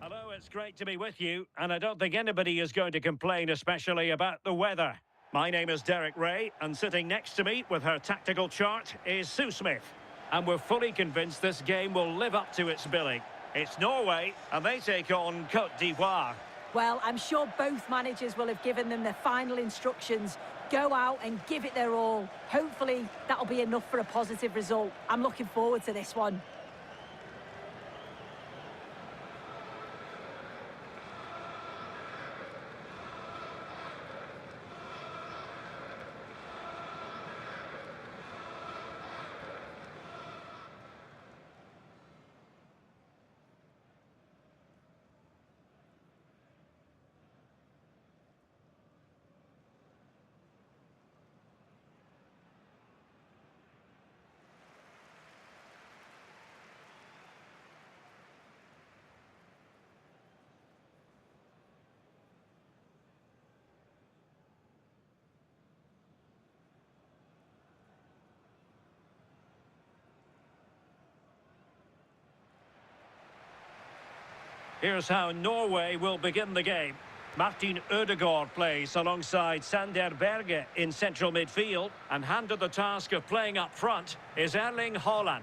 Hello, it's great to be with you, and I don't think anybody is going to complain, especially about the weather. My name is Derek Ray, and sitting next to me with her tactical chart is Sue Smith. And we're fully convinced this game will live up to its billing. It's Norway, and they take on Côte d'Ivoire. Well, I'm sure both managers will have given them their final instructions. Go out and give it their all. Hopefully, that'll be enough for a positive result. I'm looking forward to this one. Here's how Norway will begin the game. Martin Ødegaard plays alongside Sander Berge in central midfield, and handed the task of playing up front is Erling Haaland.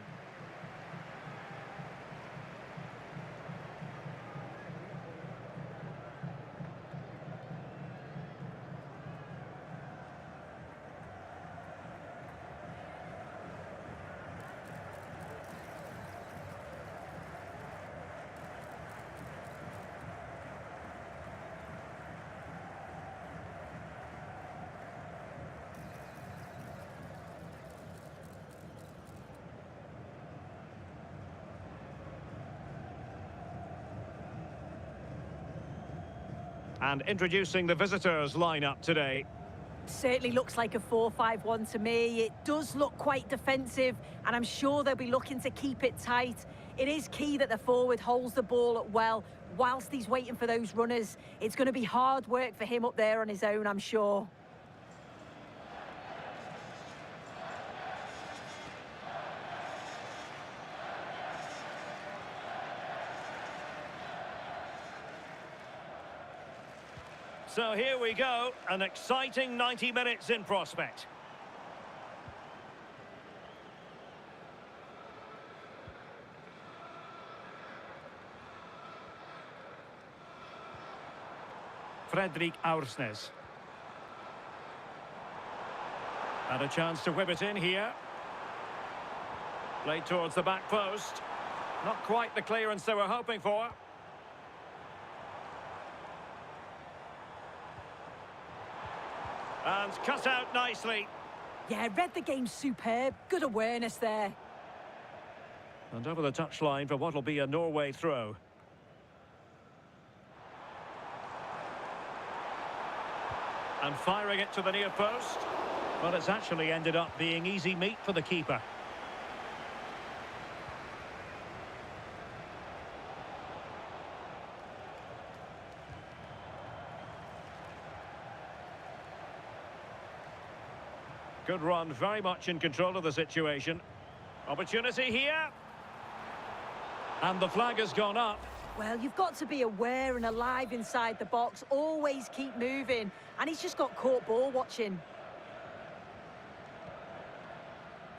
And introducing the visitors lineup today. Certainly looks like a 4-5-1 to me. It does look quite defensive, and I'm sure they'll be looking to keep it tight. It is key that the forward holds the ball up well whilst he's waiting for those runners. It's going to be hard work for him up there on his own, I'm sure. So here we go, an exciting 90 minutes in prospect. Fredrik Aursnes. And a chance to whip it in here. Played towards the back post. Not quite the clearance they were hoping for. And cut out nicely. Yeah, read the game superb. Good awareness there. And over the touchline for what will be a Norway throw. And firing it to the near post. Well, it's actually ended up being easy meat for the keeper. Good run, very much in control of the situation. Opportunity here. And the flag has gone up. Well, you've got to be aware and alive inside the box. Always keep moving. And he's just got caught ball watching.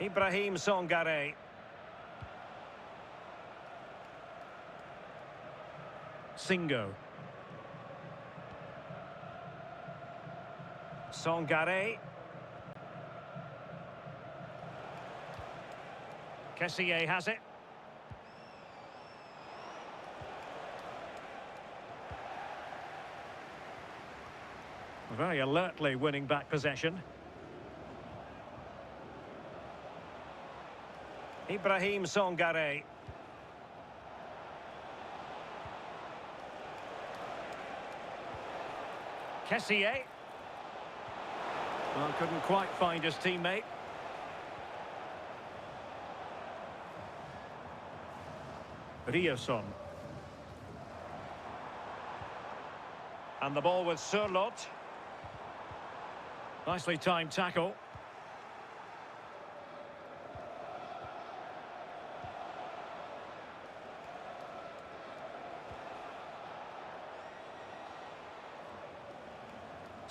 Ibrahim Songare. Singo. Songare. Kessié has it. Very alertly winning back possession. Ibrahim Songare. Kessié. Well, couldn't quite find his teammate. Riasson. And the ball with Sørloth. Nicely timed tackle.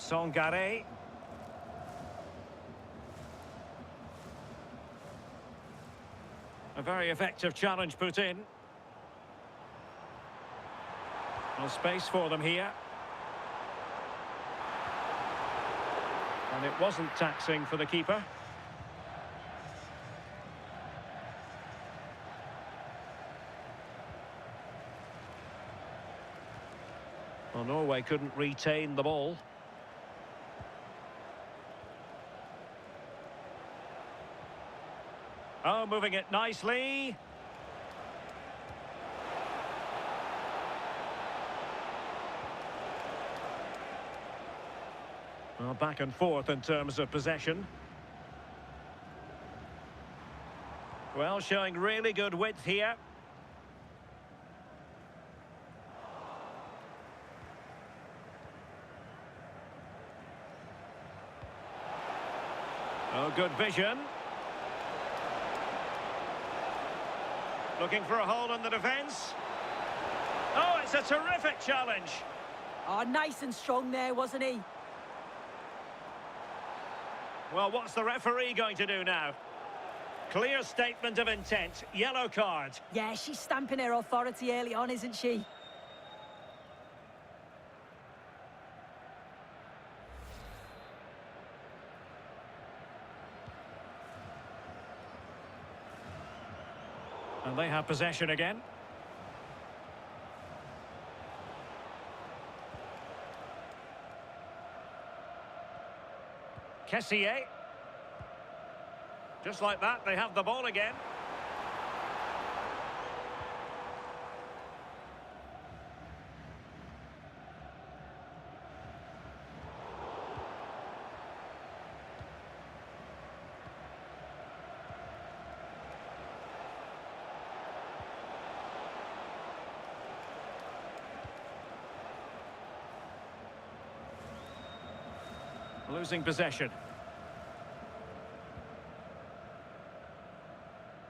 Songare. A very effective challenge put in. No space for them here. And it wasn't taxing for the keeper. Well, Norway couldn't retain the ball. Oh, moving it nicely. Well, back and forth in terms of possession. Well, showing really good width here. Oh, good vision. Looking for a hole in the defence. Oh, it's a terrific challenge. Oh, nice and strong there, wasn't he? Well, what's the referee going to do now? Clear statement of intent. Yellow card. Yeah, she's stamping her authority early on, isn't she? And they have possession again. Kessier. Just like that, they have the ball again. Losing possession.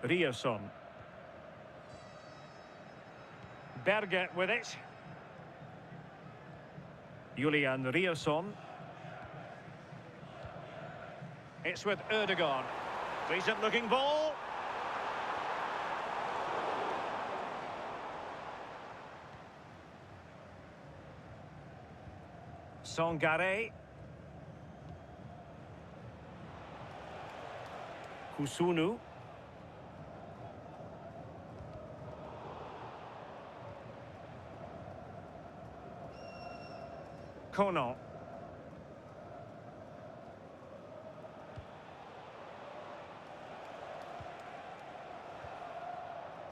Rioson. Berge with it. Julian Rioson. It's with Erdogan. Decent looking ball. Songare. Kusunu. Kono.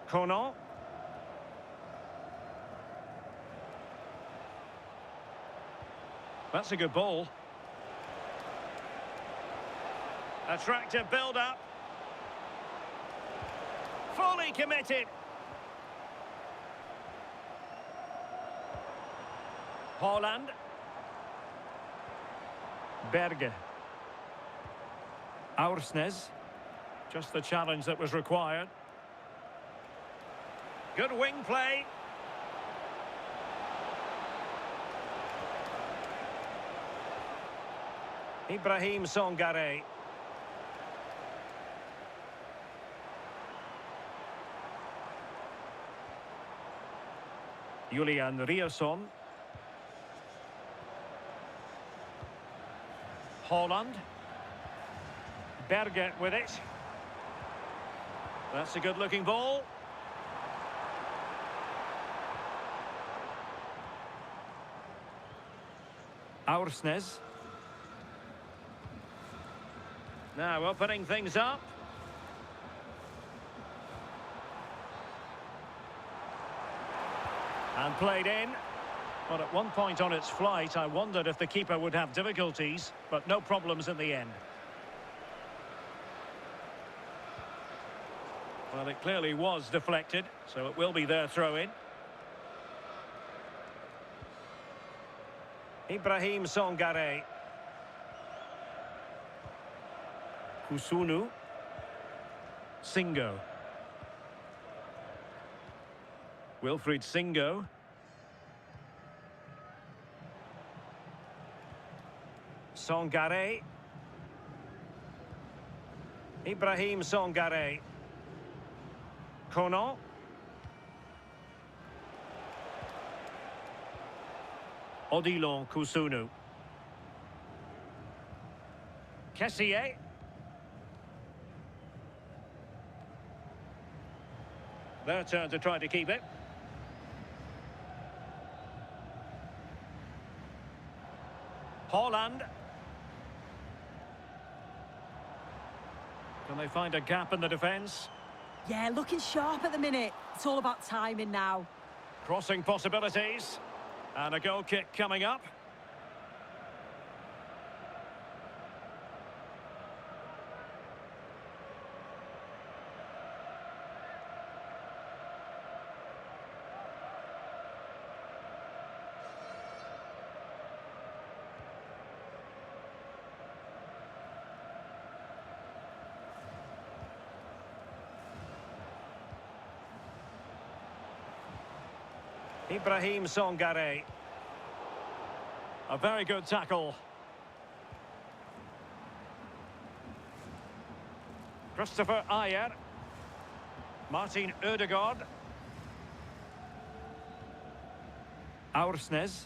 Kono. That's a good ball. Attractive build-up. Fully committed. Holland. Berge. Aursnes. Just the challenge that was required. Good wing play. Ibrahim Songare. Julian Rioson. Holland. Berge with it. That's a good-looking ball. Aursnes. Now opening things up. And played in. But at one point on its flight, I wondered if the keeper would have difficulties, but no problems in the end. Well, it clearly was deflected, so it will be their throw-in. Ibrahim Songare. Kusunu. Singo. Wilfried Singo. Songare. Ibrahim Songare. Kono. Odilon Kusunu. Kessié. Their turn to try to keep it. Holland. Can they find a gap in the defence? Yeah, looking sharp at the minute. It's all about timing now. Crossing possibilities. And a goal kick coming up. Ibrahim Songare. A very good tackle. Christopher Ayer. Martin Ødegaard. Aursnes.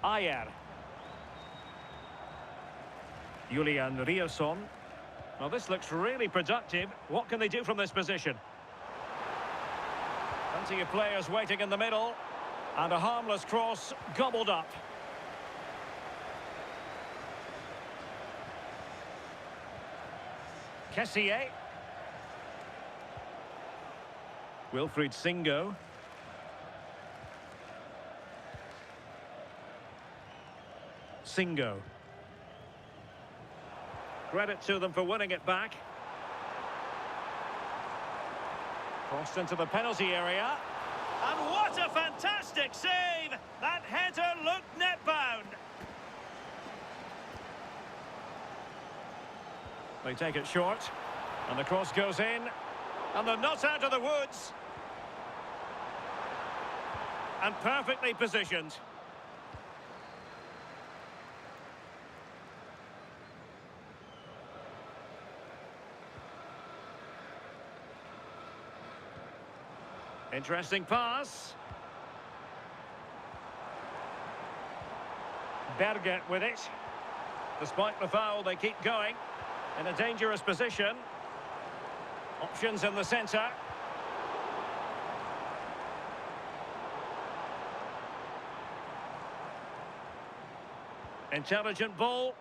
Ayer. Julian Rierson. Well, this looks really productive. What can they do from this position? Plenty of players waiting in the middle. And a harmless cross gobbled up. Kessié. Wilfried Singo. Singo. Credit to them for winning it back. Crossed into the penalty area. And what a fantastic save! That header looked net-bound. They take it short. And the cross goes in. And they're not out of the woods. And perfectly positioned. Interesting pass. Berge with it. Despite the foul, they keep going. In a dangerous position. Options in the centre. Intelligent ball.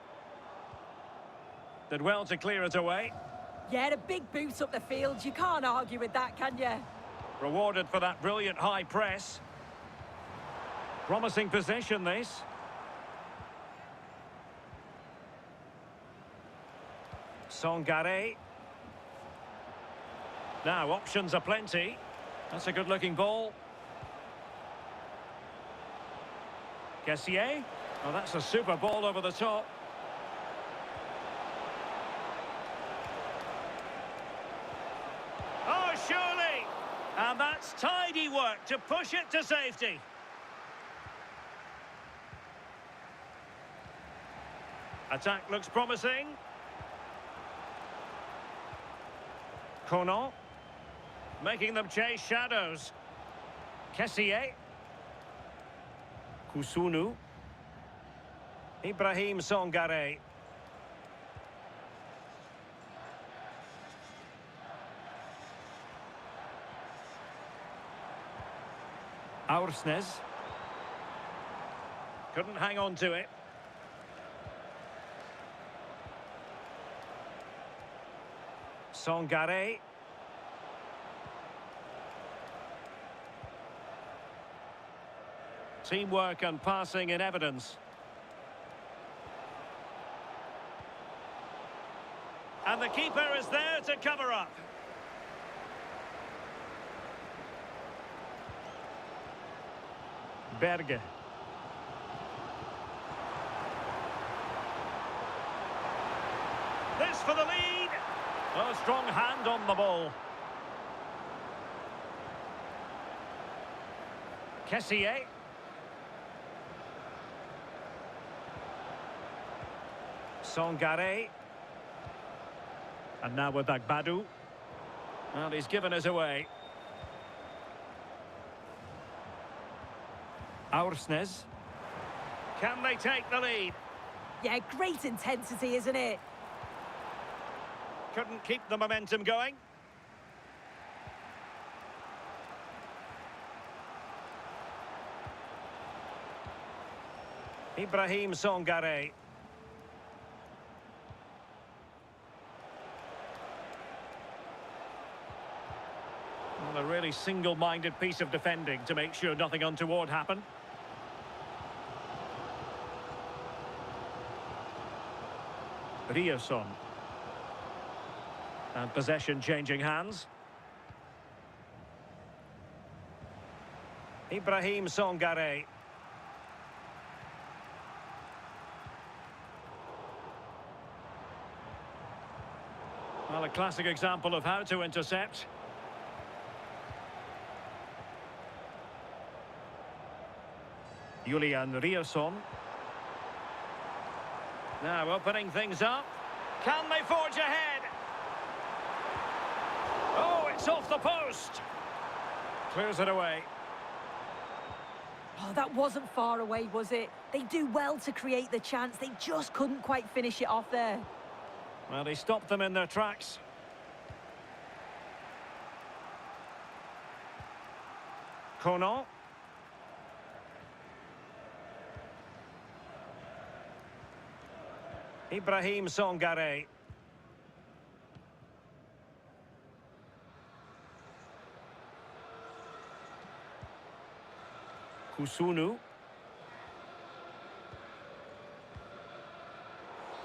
Did well to clear it away. Yeah, a big boot up the field. You can't argue with that, can you? Rewarded for that brilliant high press. Promising possession, this. Songare. Now, options are plenty. That's a good-looking ball. Kessié. Oh, that's a super ball over the top. Oh, surely! And that's tidy work to push it to safety. Attack looks promising. Kono. Making them chase shadows. Kessié. Kusunu. Ibrahim Songare. Aursnes. Couldn't hang on to it. Songare. Teamwork and passing in evidence. And the keeper is there to cover up. Berge. This for the lead. A strong hand on the ball. Kessié. Songare. And now with Agbadu. Well, he's given us away. Aursnes. Can they take the lead? Yeah, great intensity, isn't it? Couldn't keep the momentum going. Ibrahim Songare. Well, a really single-minded piece of defending to make sure nothing untoward happened. Rioson. And possession changing hands. Ibrahim Songare. Well, a classic example of how to intercept. Julian Rioson. Now opening things up. Can they forge ahead? Oh, it's off the post. Clears it away. Oh, that wasn't far away, was it? They do well to create the chance. They just couldn't quite finish it off there. Well, he stopped them in their tracks. Conan. Ibrahim Songare. Kusunu.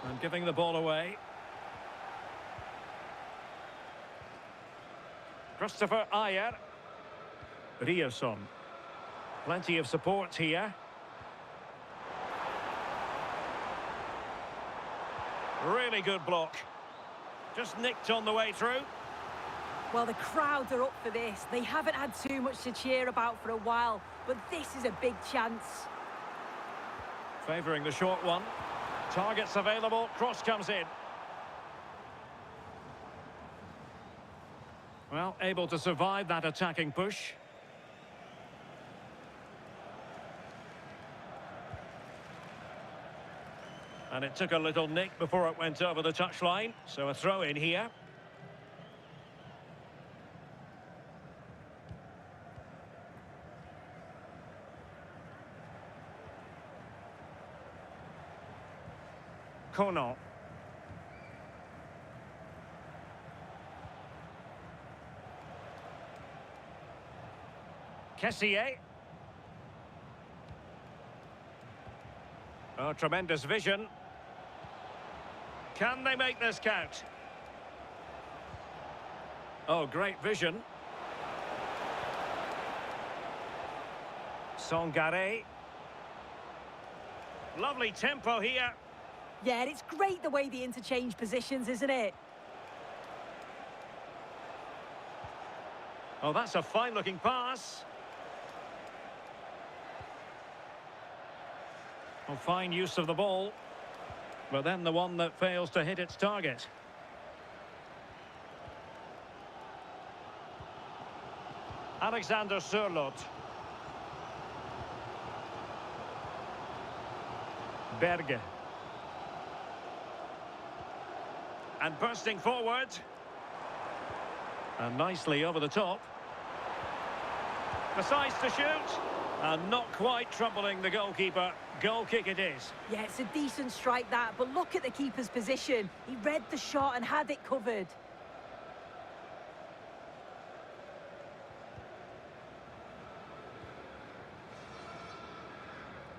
And giving the ball away. Christopher Ayer. Rioson. Plenty of support here. Really good block. Just nicked on the way through. Well, the crowds are up for this. They haven't had too much to cheer about for a while, but this is a big chance. Favouring the short one. Targets available. Cross comes in. Well, able to survive that attacking push. And it took a little nick before it went over the touchline. So a throw in here. Conan. Kessier. Oh, tremendous vision. Can they make this count? Oh, great vision. Songare. Lovely tempo here. Yeah, and it's great the way the interchange positions, isn't it? Oh, that's a fine-looking pass. Oh, fine use of the ball. But then the one that fails to hit its target. Alexander Sørloth. Berge. And bursting forward. And nicely over the top. Decides to shoot. And not quite troubling the goalkeeper. Goal kick it is. Yeah, it's a decent strike that, but look at the keeper's position. He read the shot and had it covered.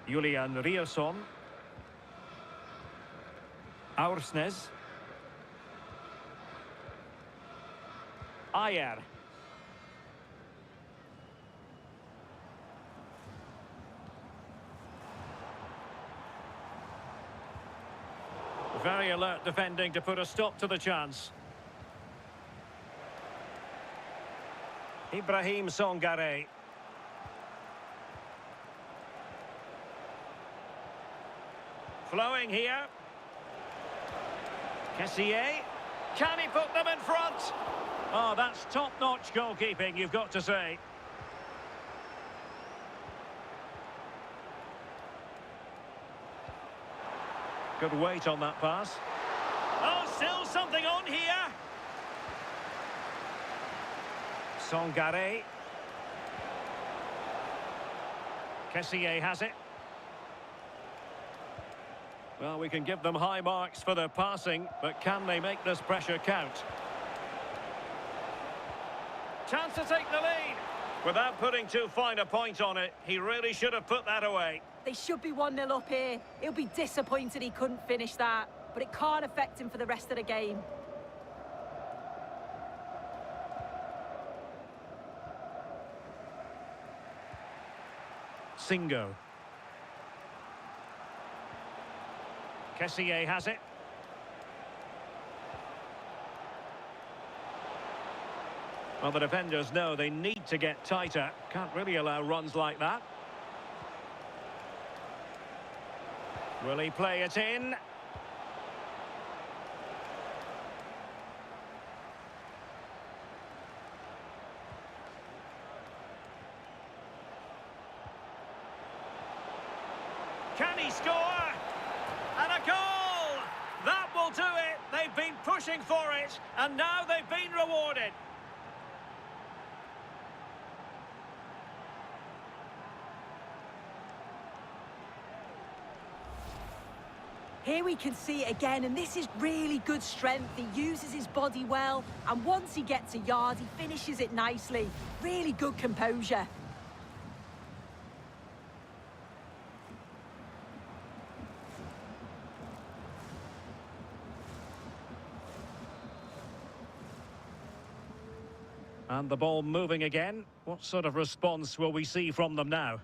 Julian Rioson. Aursnes. Ayer. Very alert defending to put a stop to the chance. Ibrahim Songare. Flowing here. Kessié. Can he put them in front? Oh, that's top-notch goalkeeping, you've got to say. Good weight on that pass. Oh, still something on here. Songare. Kessié has it. Well, we can give them high marks for their passing, but can they make this pressure count? Chance to take the lead. Without putting too fine a point on it, he really should have put that away. They should be 1-0 up here. He'll be disappointed he couldn't finish that, but it can't affect him for the rest of the game. Singo. Kessié has it. Well, the defenders know they need to get tighter. Can't really allow runs like that. Will he play it in? Can he score? And a goal! That will do it. They've been pushing for it, and now they've been rewarded. Here we can see it again, and this is really good strength. He uses his body well, and once he gets a yard, he finishes it nicely. Really good composure. And the ball moving again. What sort of response will we see from them now?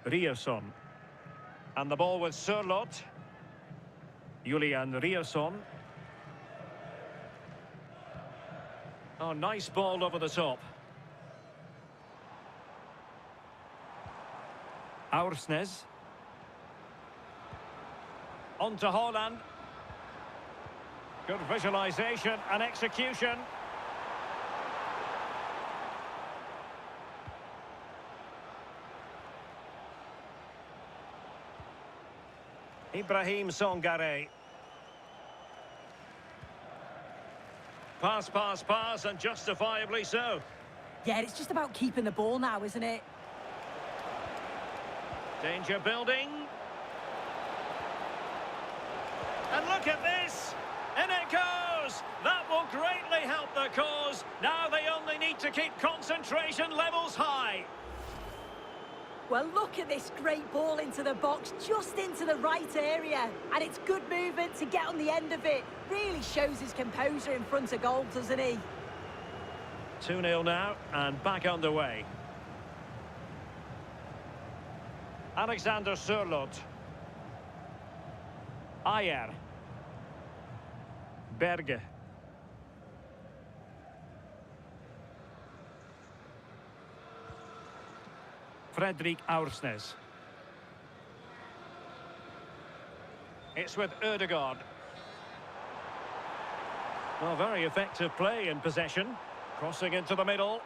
Ryerson. And the ball with Sørloth. Julian Ryerson. Oh, nice ball over the top. Aursnes. On to Haaland. Good visualisation and execution. Ibrahim Songare. Pass, and justifiably so. Yeah, it's just about keeping the ball now, isn't it? Danger building. And look at this. In it goes. That will greatly help the cause. Now they only need to keep concentration levels high. Well, look at this great ball into the box, just into the right area. And it's good movement to get on the end of it. Really shows his composure in front of goal, doesn't he? 2-0 now, and back underway. Alexander Sørloth. Ayer. Berge. Fredrik Aursnes. It's with Ødegaard. Well, very effective play in possession. Crossing into the middle.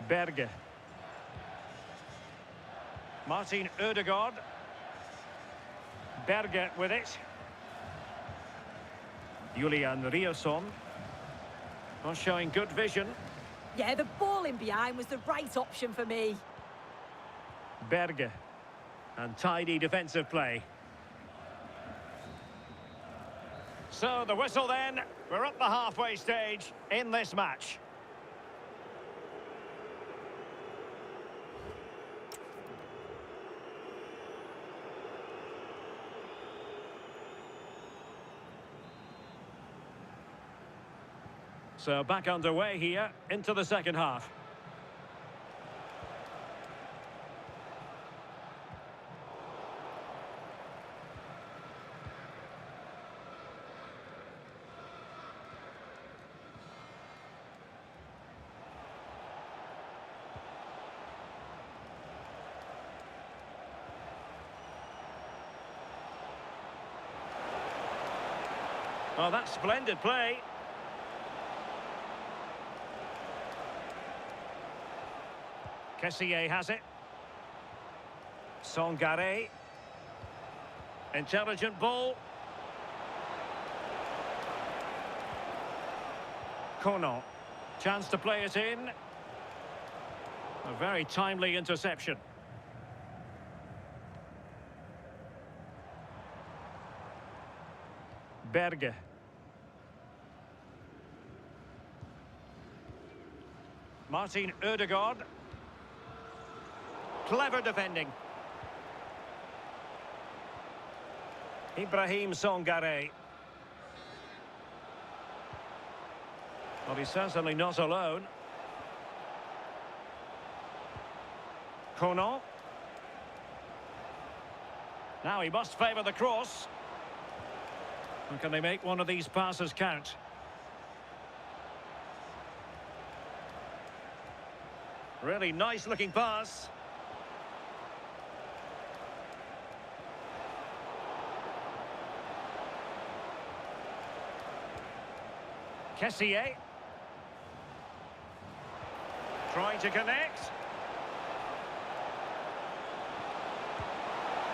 Berge. Martin Ødegaard. Berge with it. Julian Ryerson. Well, showing good vision. Yeah, the ball in behind was the right option for me. Berge. And tidy defensive play. So the whistle then. We're up the halfway stage in this match. So back underway here into the second half. Oh, that's splendid play. Kessié has it. Songare. Intelligent ball. Kono. Chance to play it in. A very timely interception. Berge. Martin Ødegaard. Clever defending. Ibrahim Songare. Well, he's certainly not alone. Kono. Now he must favour the cross. And can they make one of these passes count? Really nice looking pass. Kessié. Trying to connect.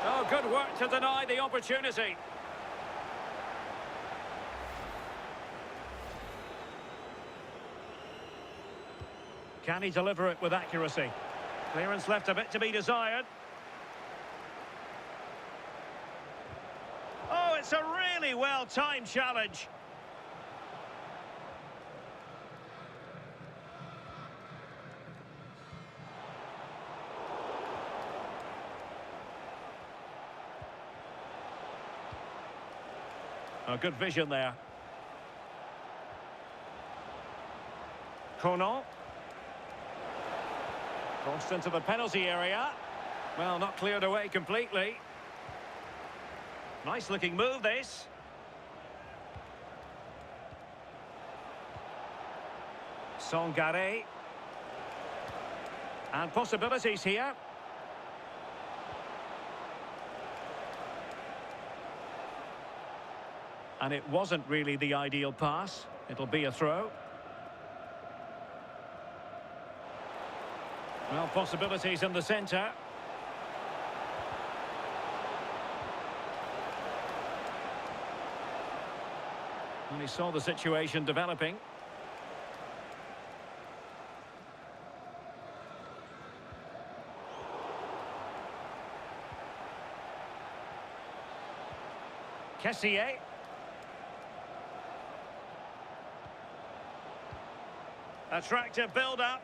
Oh, good work to deny the opportunity. Can he deliver it with accuracy? Clearance left a bit to be desired. Oh, it's a really well-timed challenge. Oh, good vision there. Kono. Crossed into the penalty area. Well, not cleared away completely. Nice looking move, this. Songare. And possibilities here. And it wasn't really the ideal pass. It'll be a throw. Well, possibilities in the centre. And he saw the situation developing. Kessié. Attractive build-up.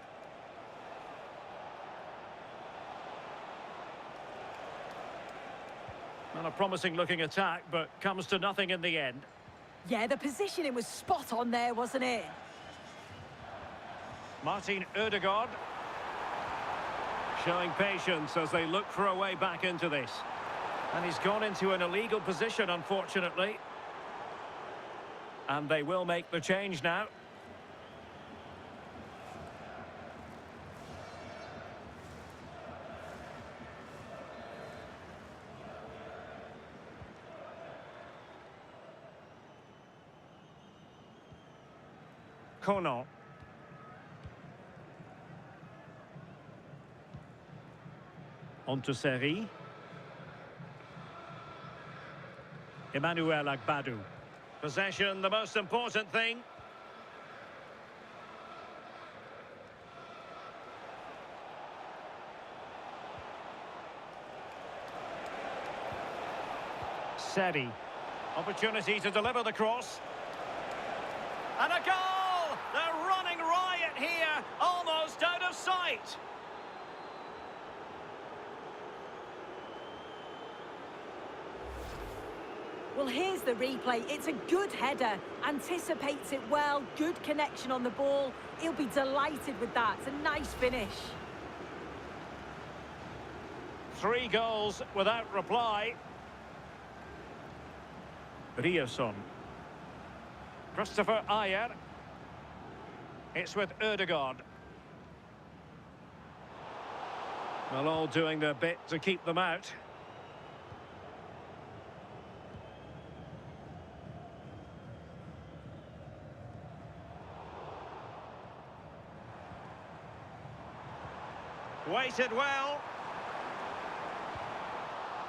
Well, a promising-looking attack, but comes to nothing in the end. Yeah, the positioning was spot on there, wasn't it? Martin Ødegaard. Showing patience as they look for a way back into this. And he's gone into an illegal position, unfortunately. And they will make the change now. Kono. On to Seri. Emmanuel Agbadou. Possession, the most important thing. Seri. Opportunity to deliver the cross. And a goal! They're running riot here, almost out of sight. Well, here's the replay. It's a good header, anticipates it well, good connection on the ball. He'll be delighted with that. It's a nice finish. 3 goals without reply. Ryerson. Christopher Ayer. It's with Ødegaard. Well, all doing their bit to keep them out. Waited well.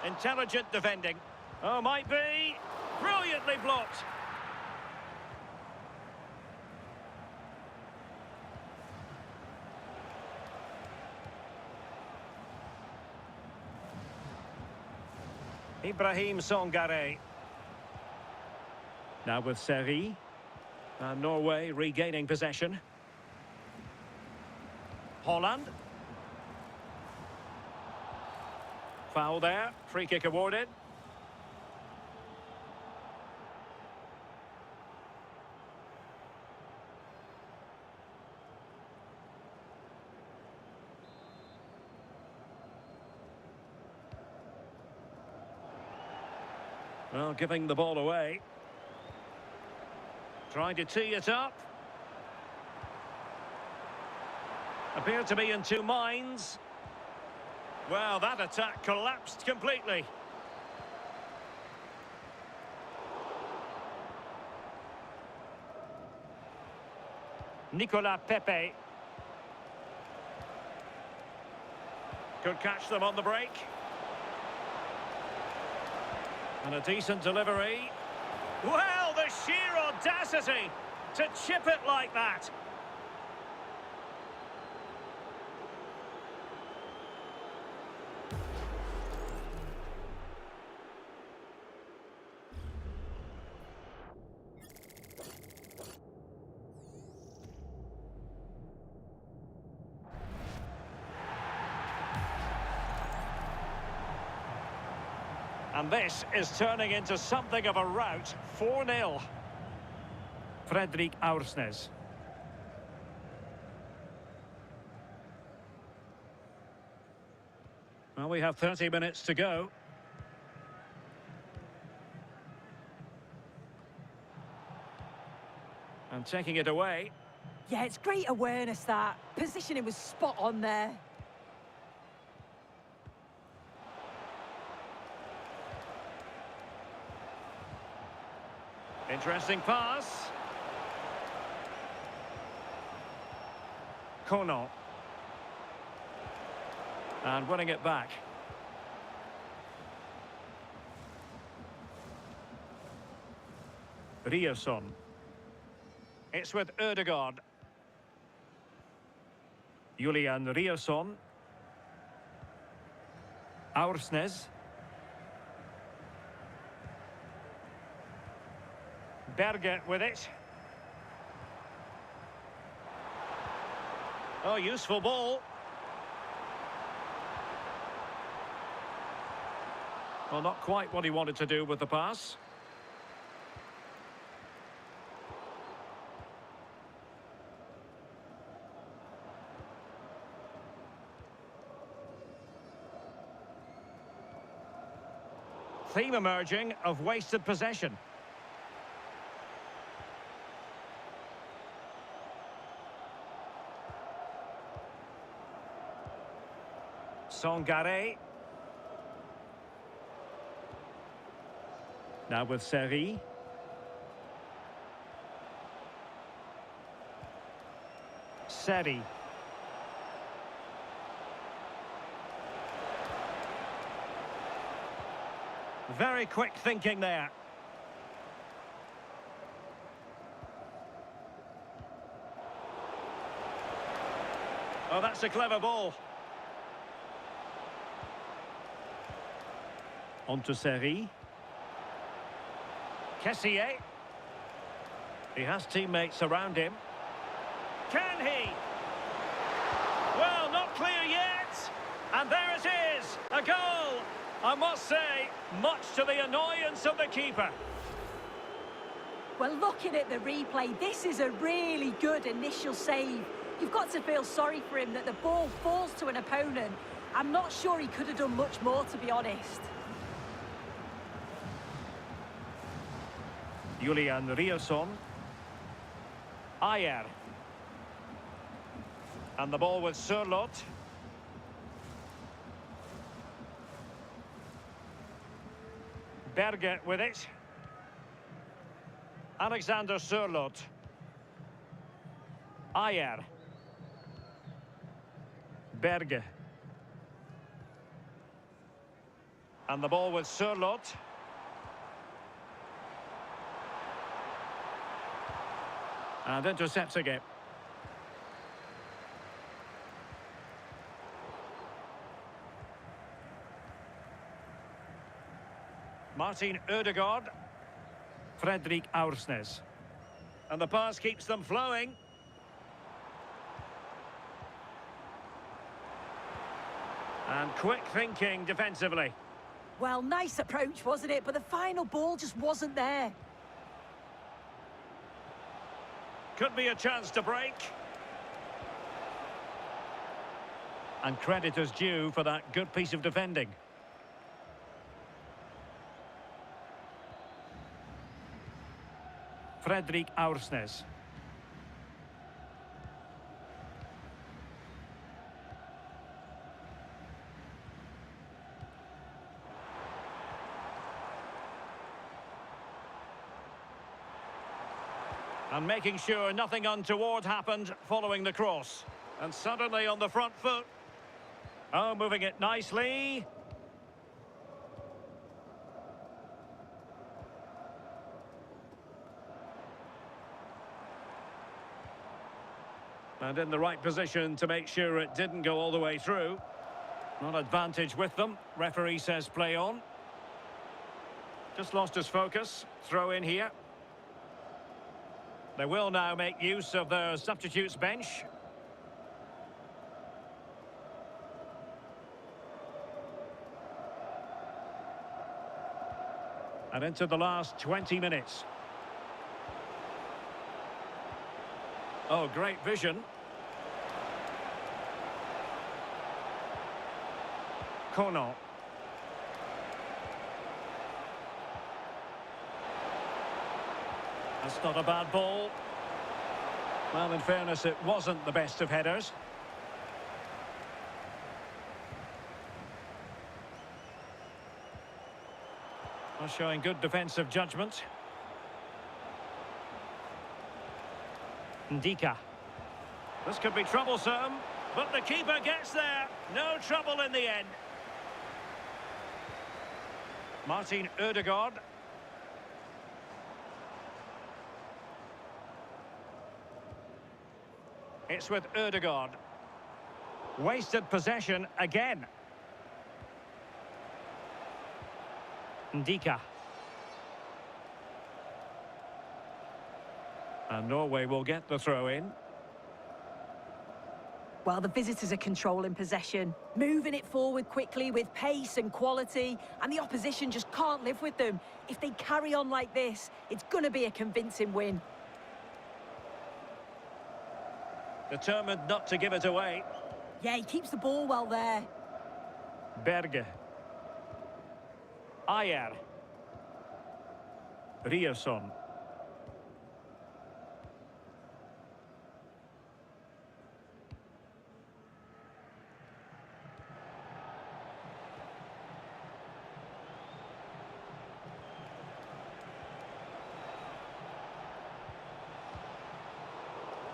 Intelligent defending. Oh, might be. Brilliantly blocked. Ibrahim Songare. Now with Seri. And Norway regaining possession. Holland. Foul there. Free kick awarded. Well, giving the ball away. Trying to tee it up. Appeared to be in two minds. Well, that attack collapsed completely. Nicolas Pepe. Could catch them on the break. And a decent delivery. Well, the sheer audacity to chip it like that. And this is turning into something of a rout. 4-0. Fredrik Aursnes. Well, we have 30 minutes to go. And taking it away. Yeah, it's great awareness, that. Positioning was spot on there. Interesting pass. Kono. And winning it back. Riosson. It's with Ødegaard. Julian Riosson. Aursnes. Berge with it. Oh, useful ball. Well, not quite what he wanted to do with the pass. Theme emerging of wasted possession. Songare. Now with Seri. Seri. Very quick thinking there. Oh, that's a clever ball. On to Seri. Kessié. He has teammates around him. Can he? Well, not clear yet. And there it is, a goal. I must say, much to the annoyance of the keeper. Well, looking at the replay, this is a really good initial save. You've got to feel sorry for him that the ball falls to an opponent. I'm not sure he could have done much more, to be honest. Julian Riosson. Ayer. And the ball with Sørloth. Berge with it. Alexander Sørloth. Ayer. Berge. And the ball with Sørloth. And intercepts again. Martin Ødegaard. Fredrik Aursnes. And the pass keeps them flowing. And quick thinking defensively. Well, nice approach, wasn't it? But the final ball just wasn't there. Could be a chance to break. And credit is due for that good piece of defending. Fredrik Aursnes. And making sure nothing untoward happened following the cross. And suddenly on the front foot. Oh, moving it nicely. And in the right position to make sure it didn't go all the way through. Not advantage with them. Referee says play on. Just lost his focus. Throw in here. They will now make use of their substitutes bench. And into the last 20 minutes. Oh, great vision. Kono. That's not a bad ball. Well, in fairness, it wasn't the best of headers. Well, showing good defensive judgment. Ndika. This could be troublesome, but the keeper gets there. No trouble in the end. Martin Ødegaard. It's with Ødegaard. Wasted possession again. Ndika. And Norway will get the throw in. Well, the visitors are controlling possession, moving it forward quickly with pace and quality, and the opposition just can't live with them. If they carry on like this, it's going to be a convincing win. Determined not to give it away. Yeah, he keeps the ball well there. Berge. Ayer. Ryerson.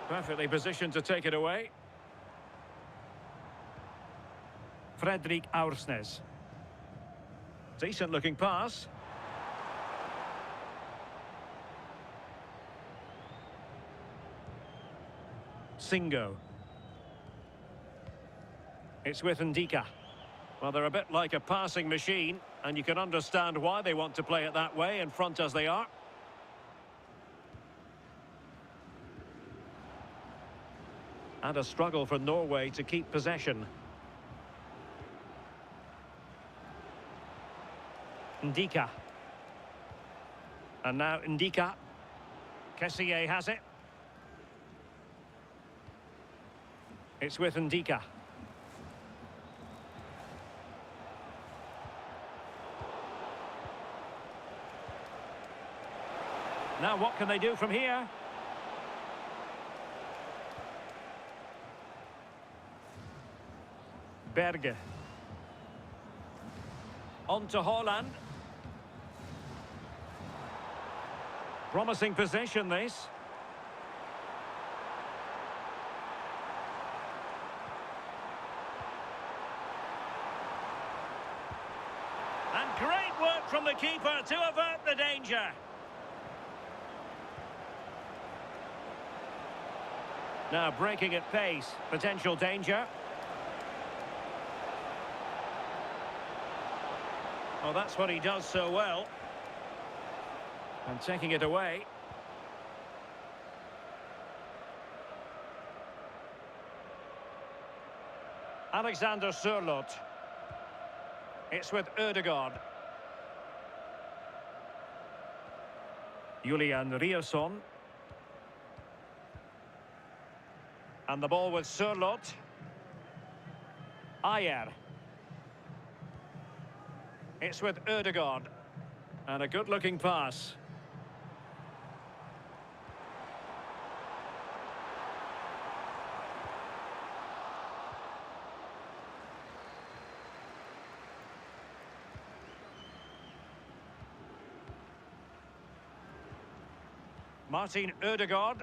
Perfectly positioned to take it away. Fredrik Aursnes. Decent looking pass. Singo. It's with Ndika. Well, they're a bit like a passing machine, and you can understand why they want to play it that way, in front as they are. And a struggle for Norway to keep possession. Ndika. And now Ndika. Kessié has it. It's with Ndika. Now what can they do from here? Berge. On to Haaland. Promising possession, this. And Great work from the keeper to avert the danger. Now breaking at pace, potential danger. Well, that's what he does so well. And taking it away. Alexander Sørloth. It's with Ødegaard. Julian Ryerson. And the ball with Sørloth. Ajer. It's with Ødegaard. And a good-looking pass. Martin Ødegaard.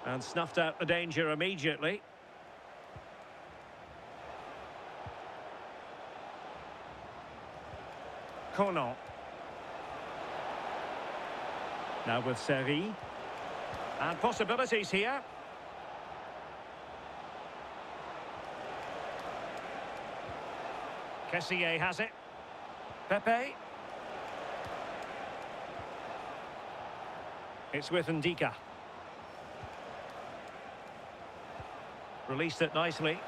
And snuffed out the danger immediately. Conan. Now with Seri. And possibilities here. Kessié has it. Pepe. It's with Ndika. Released it nicely.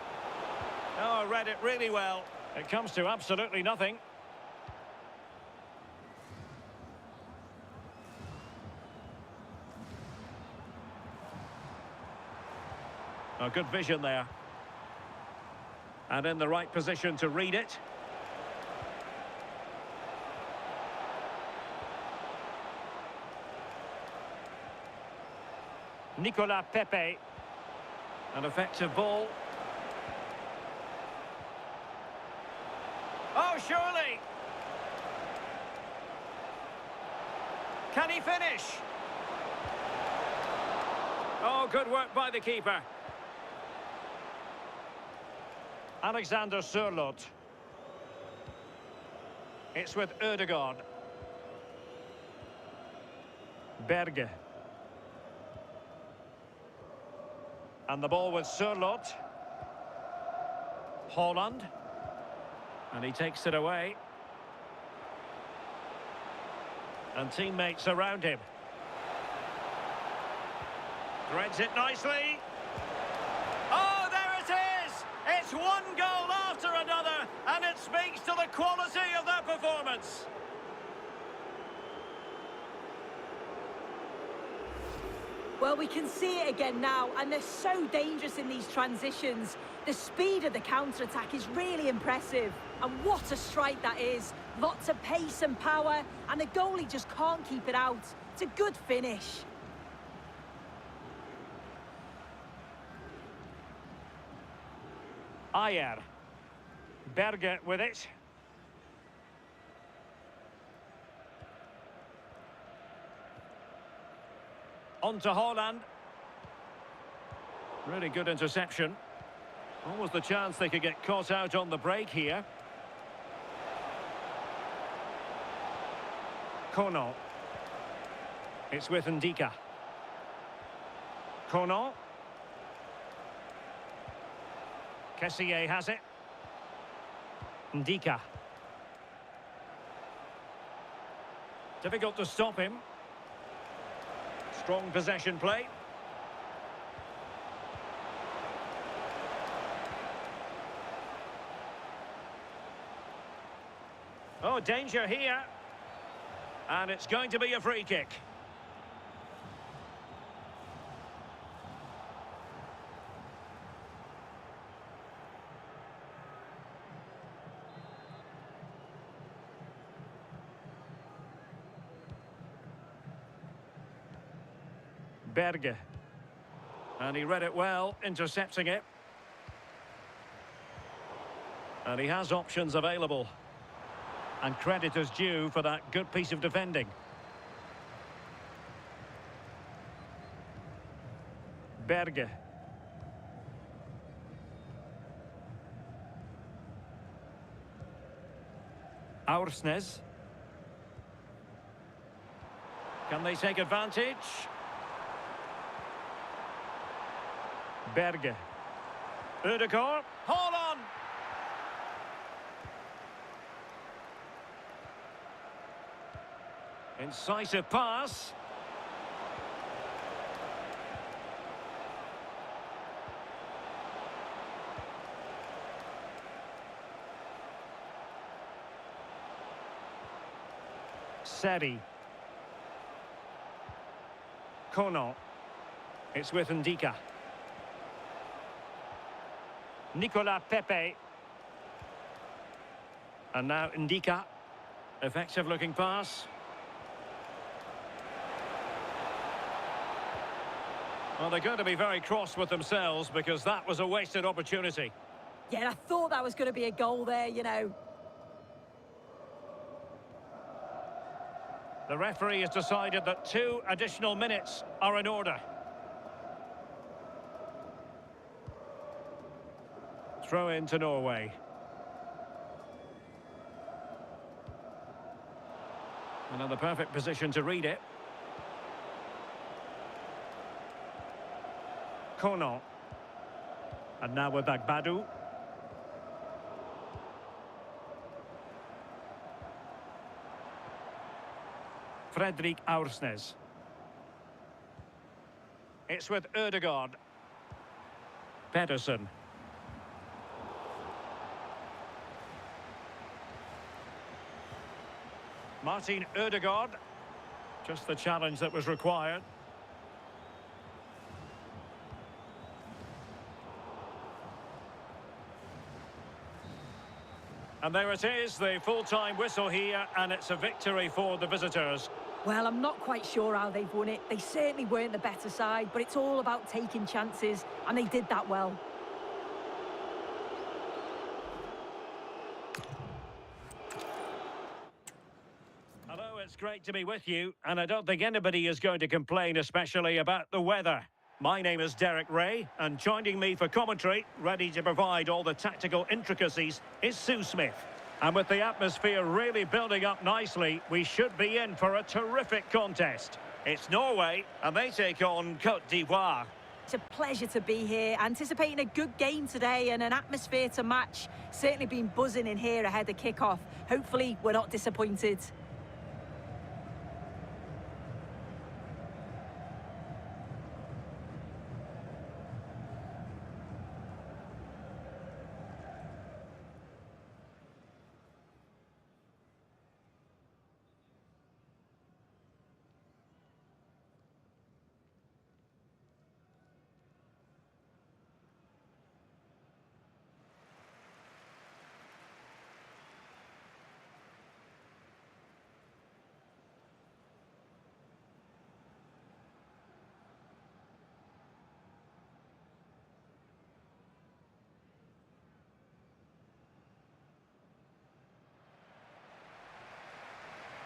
Oh, read it really well. It comes to absolutely nothing. Oh, good vision there. And in the right position to read it. Nicolas Pepe. An effective ball. Oh, surely! Can he finish? Oh, good work by the keeper. Alexander Sørloth. It's with Ødegaard. Berge. And the ball with Sørloth. Haaland. And he takes it away. And teammates around him. Threads it nicely. Oh, there it is! It's one goal after another, and it speaks to the quality of their performance. Well, we can see it again now, and they're so dangerous in these transitions. The speed of the counter-attack is really impressive. And what a strike that is. Lots of pace and power, and the goalie just can't keep it out. It's a good finish. Ajer. Berge with it. On to Haaland. Really good interception. Almost the chance they could get caught out on the break here. Conan. It's with Ndika. Conan. Kessié has it. Ndika. Difficult to stop him. Strong possession play. Oh, danger here. And it's going to be a free kick. Berge. And he read it well, intercepting it. And he has options available. And credit is due for that good piece of defending. Berge. Aursnes. Can they take advantage? Berge. Ødegaard. Hold on! Incisive pass. Seri. Kono. It's with Ndika. Nicola Pepe. And now Ndika. Effective looking pass. Well, they're going to be very cross with themselves because that was a wasted opportunity. Yeah, I thought that was going to be a goal there, you know. The referee has decided that 2 additional minutes are in order. Throw in to Norway. Another perfect position to read it. Kono. And now with Agbadu. Fredrik Aursnes. It's with Ødegaard. Pedersen. Martin Ødegaard. Just the challenge that was required. And there it is, the full-time whistle here, and it's a victory for the visitors. Well, I'm not quite sure how they've won it. They certainly weren't the better side, but it's all about taking chances, and they did that well. Hello, it's great to be with you, and I don't think anybody is going to complain, especially about the weather. My name is Derek Ray, and joining me for commentary, ready to provide all the tactical intricacies, is Sue Smith. And with the atmosphere really building up nicely, we should be in for a terrific contest. It's Norway, and they take on Côte d'Ivoire. It's a pleasure to be here, anticipating a good game today and an atmosphere to match. Certainly been buzzing in here ahead of kick-off. Hopefully, we're not disappointed.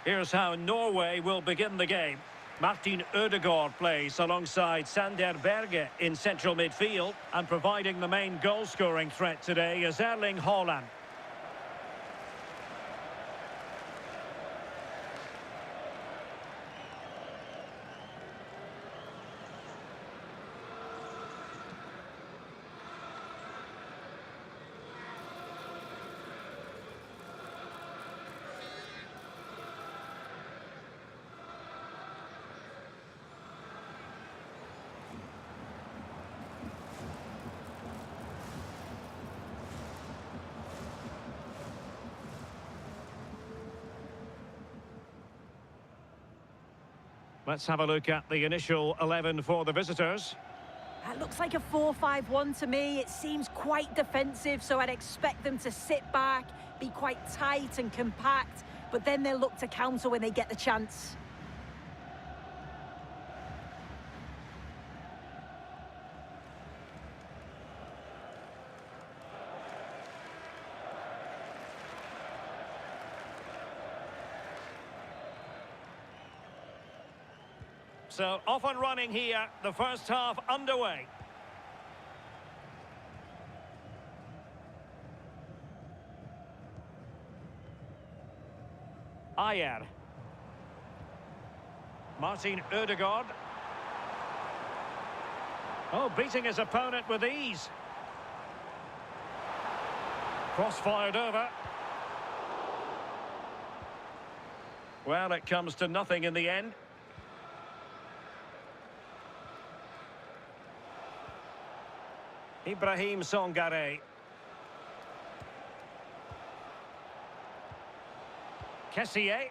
Here's how Norway will begin the game. Martin Ødegaard plays alongside Sander Berge in central midfield, and providing the main goal-scoring threat today is Erling Haaland. Let's have a look at the initial 11 for the visitors. It looks like a 4-5-1 to me. It seems quite defensive, so I'd expect them to sit back, be quite tight and compact, but then they'll look to counter when they get the chance. So off and running here, the first half underway. Ayer. Martin Ødegaard. Oh, beating his opponent with ease. Cross-fired over. Well, it comes to nothing in the end. Ibrahim Songare. Kessié.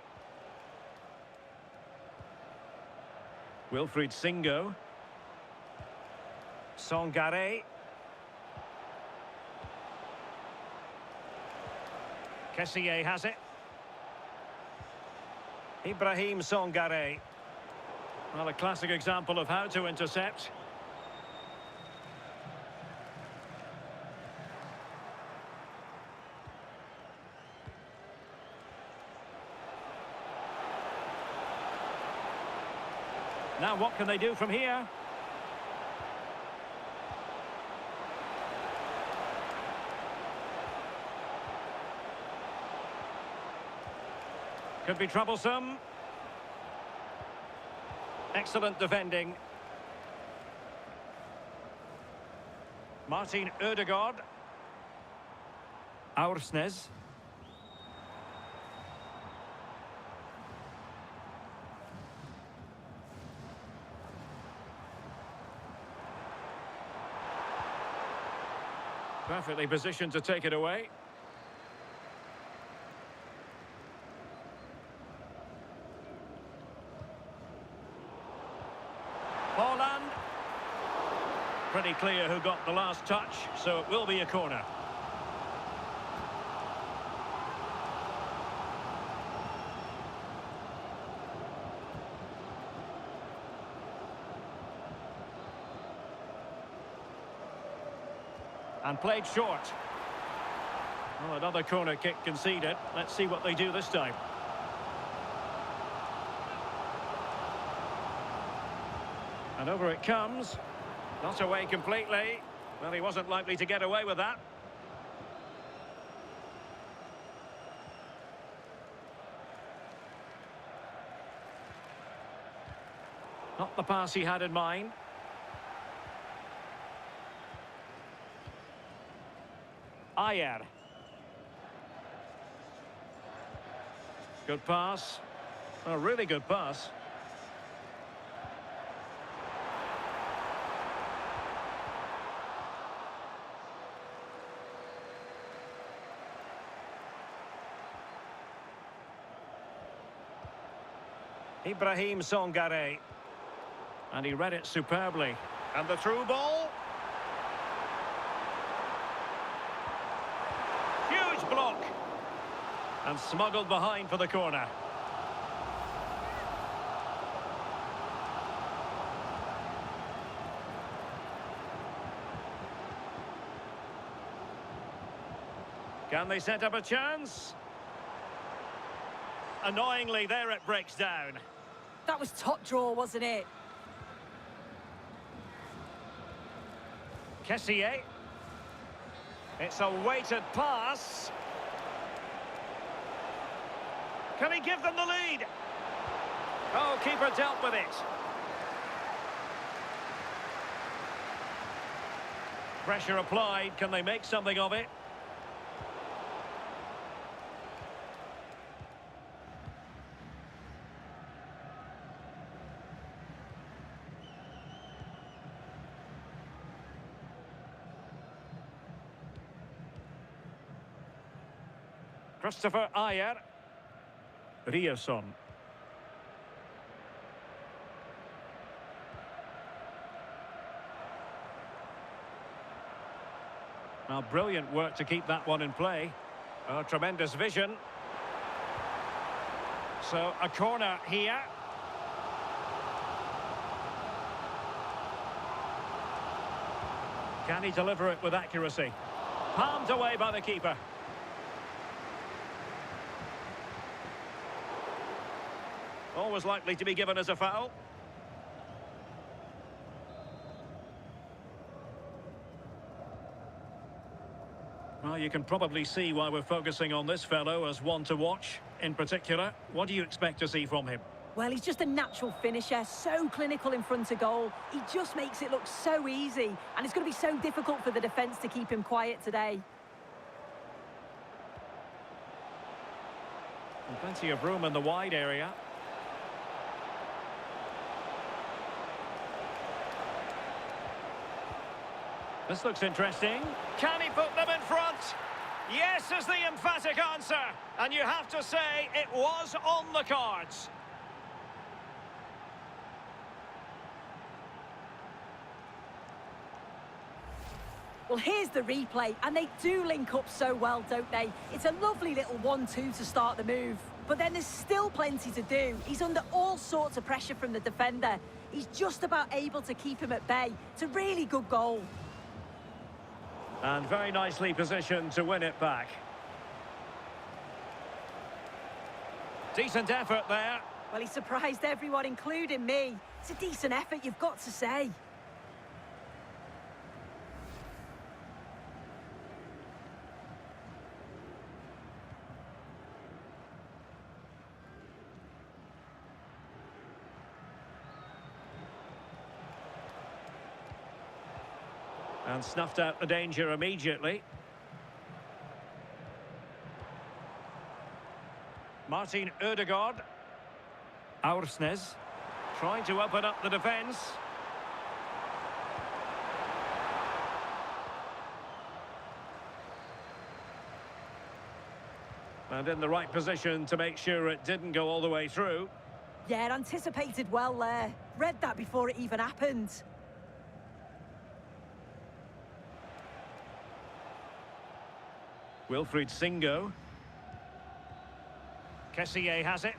Wilfried Singo. Songare. Kessié has it. Ibrahim Songare. Well, a classic example of how to intercept. Now what can they do from here? Could be troublesome. Excellent defending. Martin Ødegaard. Aursnes. Perfectly positioned to take it away. Holland. Pretty clear who got the last touch, so it will be a corner. And played short. Well, another corner kick conceded. Let's see what they do this time. And over it comes. Not away completely. Well, he wasn't likely to get away with that. Not the pass he had in mind. Ayer. Good pass. A really good pass. Ibrahim Songare. And he read it superbly. And the through ball. Huge block. And smuggled behind for the corner. Can they set up a chance? Annoyingly, there it breaks down. That was top draw, wasn't it? Kessié. It's a weighted pass. Can he give them the lead? Oh, keeper dealt with it. Pressure applied. Can they make something of it? Christopher Ayer. Rierson. Well, brilliant work to keep that one in play. Oh, tremendous vision. So, a corner here. Can he deliver it with accuracy? Palmed away by the keeper. Always likely to be given as a foul. Well, you can probably see why we're focusing on this fellow as one to watch. In particular, what do you expect to see from him? Well, he's just a natural finisher, so clinical in front of goal. He just makes it look so easy, and it's going to be so difficult for the defence to keep him quiet today. And plenty of room in the wide area. This looks interesting. Can he put them in front? Yes is the emphatic answer. And you have to say it was on the cards. Well, here's the replay, and they do link up so well, don't they? It's a lovely little 1-2 to start the move. But then there's still plenty to do. He's under all sorts of pressure from the defender. He's just about able to keep him at bay. It's a really good goal. And very nicely positioned to win it back. Decent effort there. Well, he surprised everyone, including me. It's a decent effort, you've got to say. And snuffed out the danger immediately. Martin Ødegaard. Aursnes. Trying to open up the defence. And in the right position to make sure it didn't go all the way through. Yeah, anticipated well there. Read that before it even happened. Wilfried Singo. Kessié has it.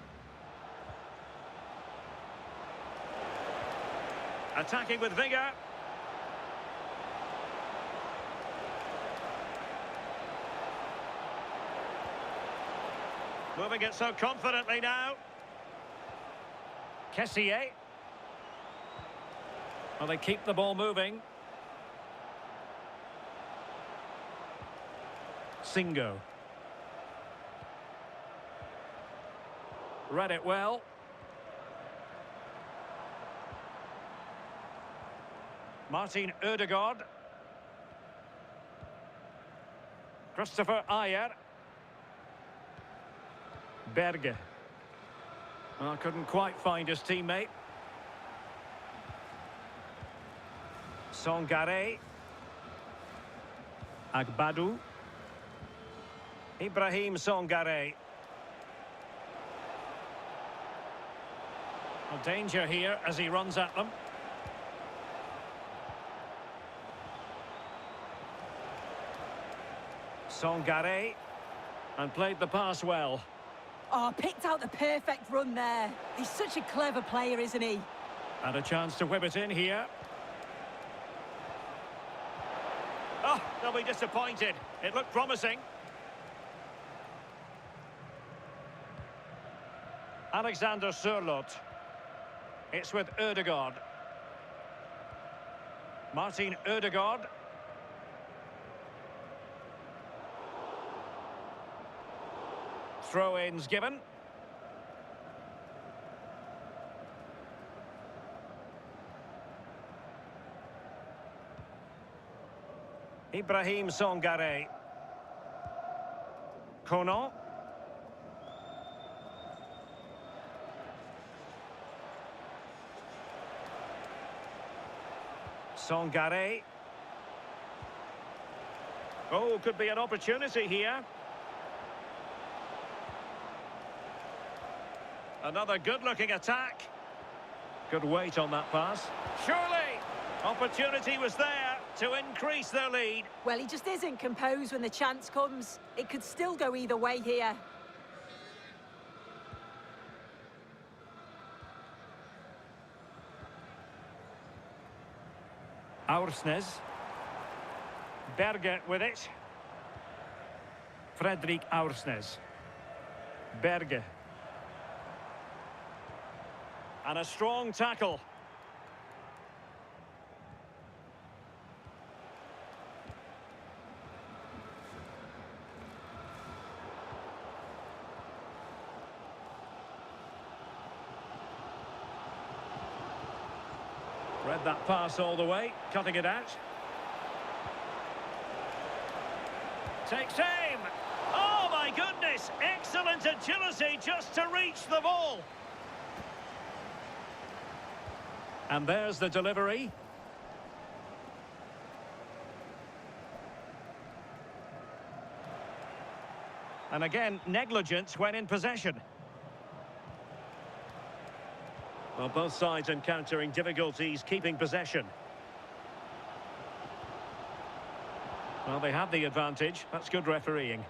Attacking with vigour. Moving it so confidently now. Kessié. Well, they keep the ball moving. Singo. Read it well. Martin Ødegaard. Christopher Ayer. Berge. Well, couldn't quite find his teammate. Songare. Agbadou. Ibrahim Songare. Well, danger here as he runs at them. Songare. And played the pass well. Oh, picked out the perfect run there. He's such a clever player, isn't he? And a chance to whip it in here. Oh, they'll be disappointed. It looked promising. Alexander Sørloth. It's with Ødegaard. Martin Ødegaard. Throw-ins given. Ibrahim Songare. Conan. Songare. Oh, could be an opportunity here. Another good-looking attack. Good weight on that pass. Surely, opportunity was there to increase their lead. Well, he just isn't composed when the chance comes. It could still go either way here. Aursnes. Berge with it. Fredrik Aursnes. Berge. And a strong tackle. Read that pass all the way, cutting it out. Takes aim. Oh, my goodness. Excellent agility just to reach the ball. And there's the delivery. And again, negligence when in possession. Well, both sides encountering difficulties keeping possession. Well, they have the advantage. That's good refereeing.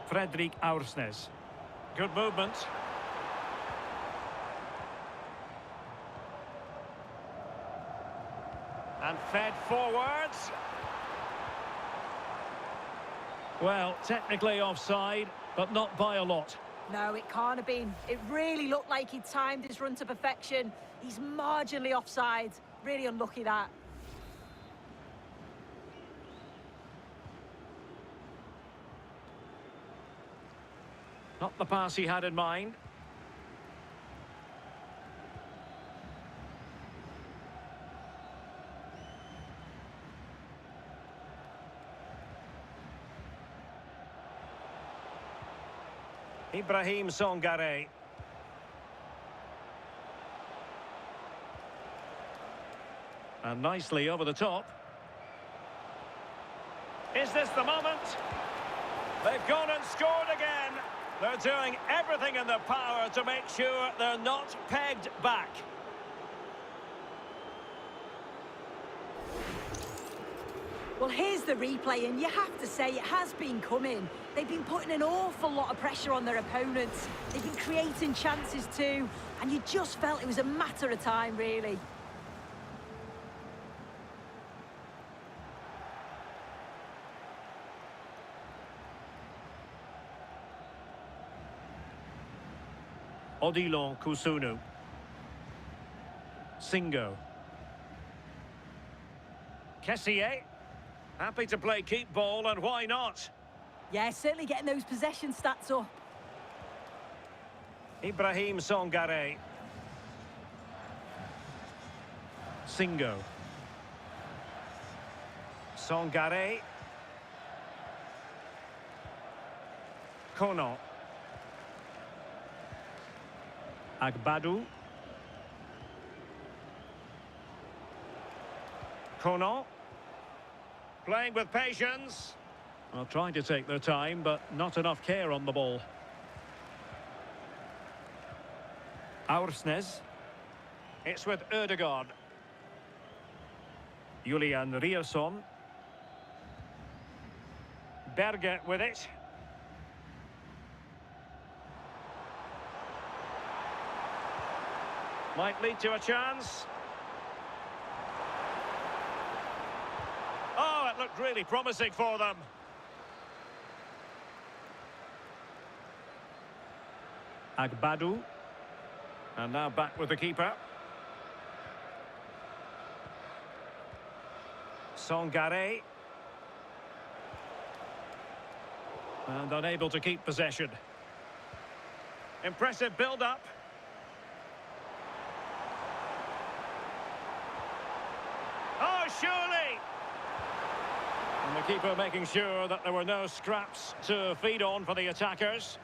Fredrik Aursnes. Good movement. And fed forwards. Well, technically offside, but not by a lot. No, it can't have been. It really looked like he timed his run to perfection. He's marginally offside. Really unlucky, that. Not the pass he had in mind. Ibrahim Songare. And nicely over the top. Is this the moment? They've gone and scored again. They're doing everything in their power to make sure they're not pegged back. Well, here's the replay, and you have to say it has been coming. They've been putting an awful lot of pressure on their opponents. They've been creating chances too, and you just felt it was a matter of time, really. Odilon Kusunu. Singo. Kessié. Happy to play keep ball, and why not? Yeah, certainly getting those possession stats up. Ibrahim Songare. Singo. Songare. Kono. Agbadu. Kono. Playing with patience. Well, trying to take their time, but not enough care on the ball. Aursnes. It's with Ødegaard. Julian Rierson. Berge with it. Might lead to a chance. Oh, it looked really promising for them. Agbadu. And now back with the keeper. Songare. And unable to keep possession. Impressive build-up. Oh, surely! And the keeper making sure that there were no scraps to feed on for the attackers.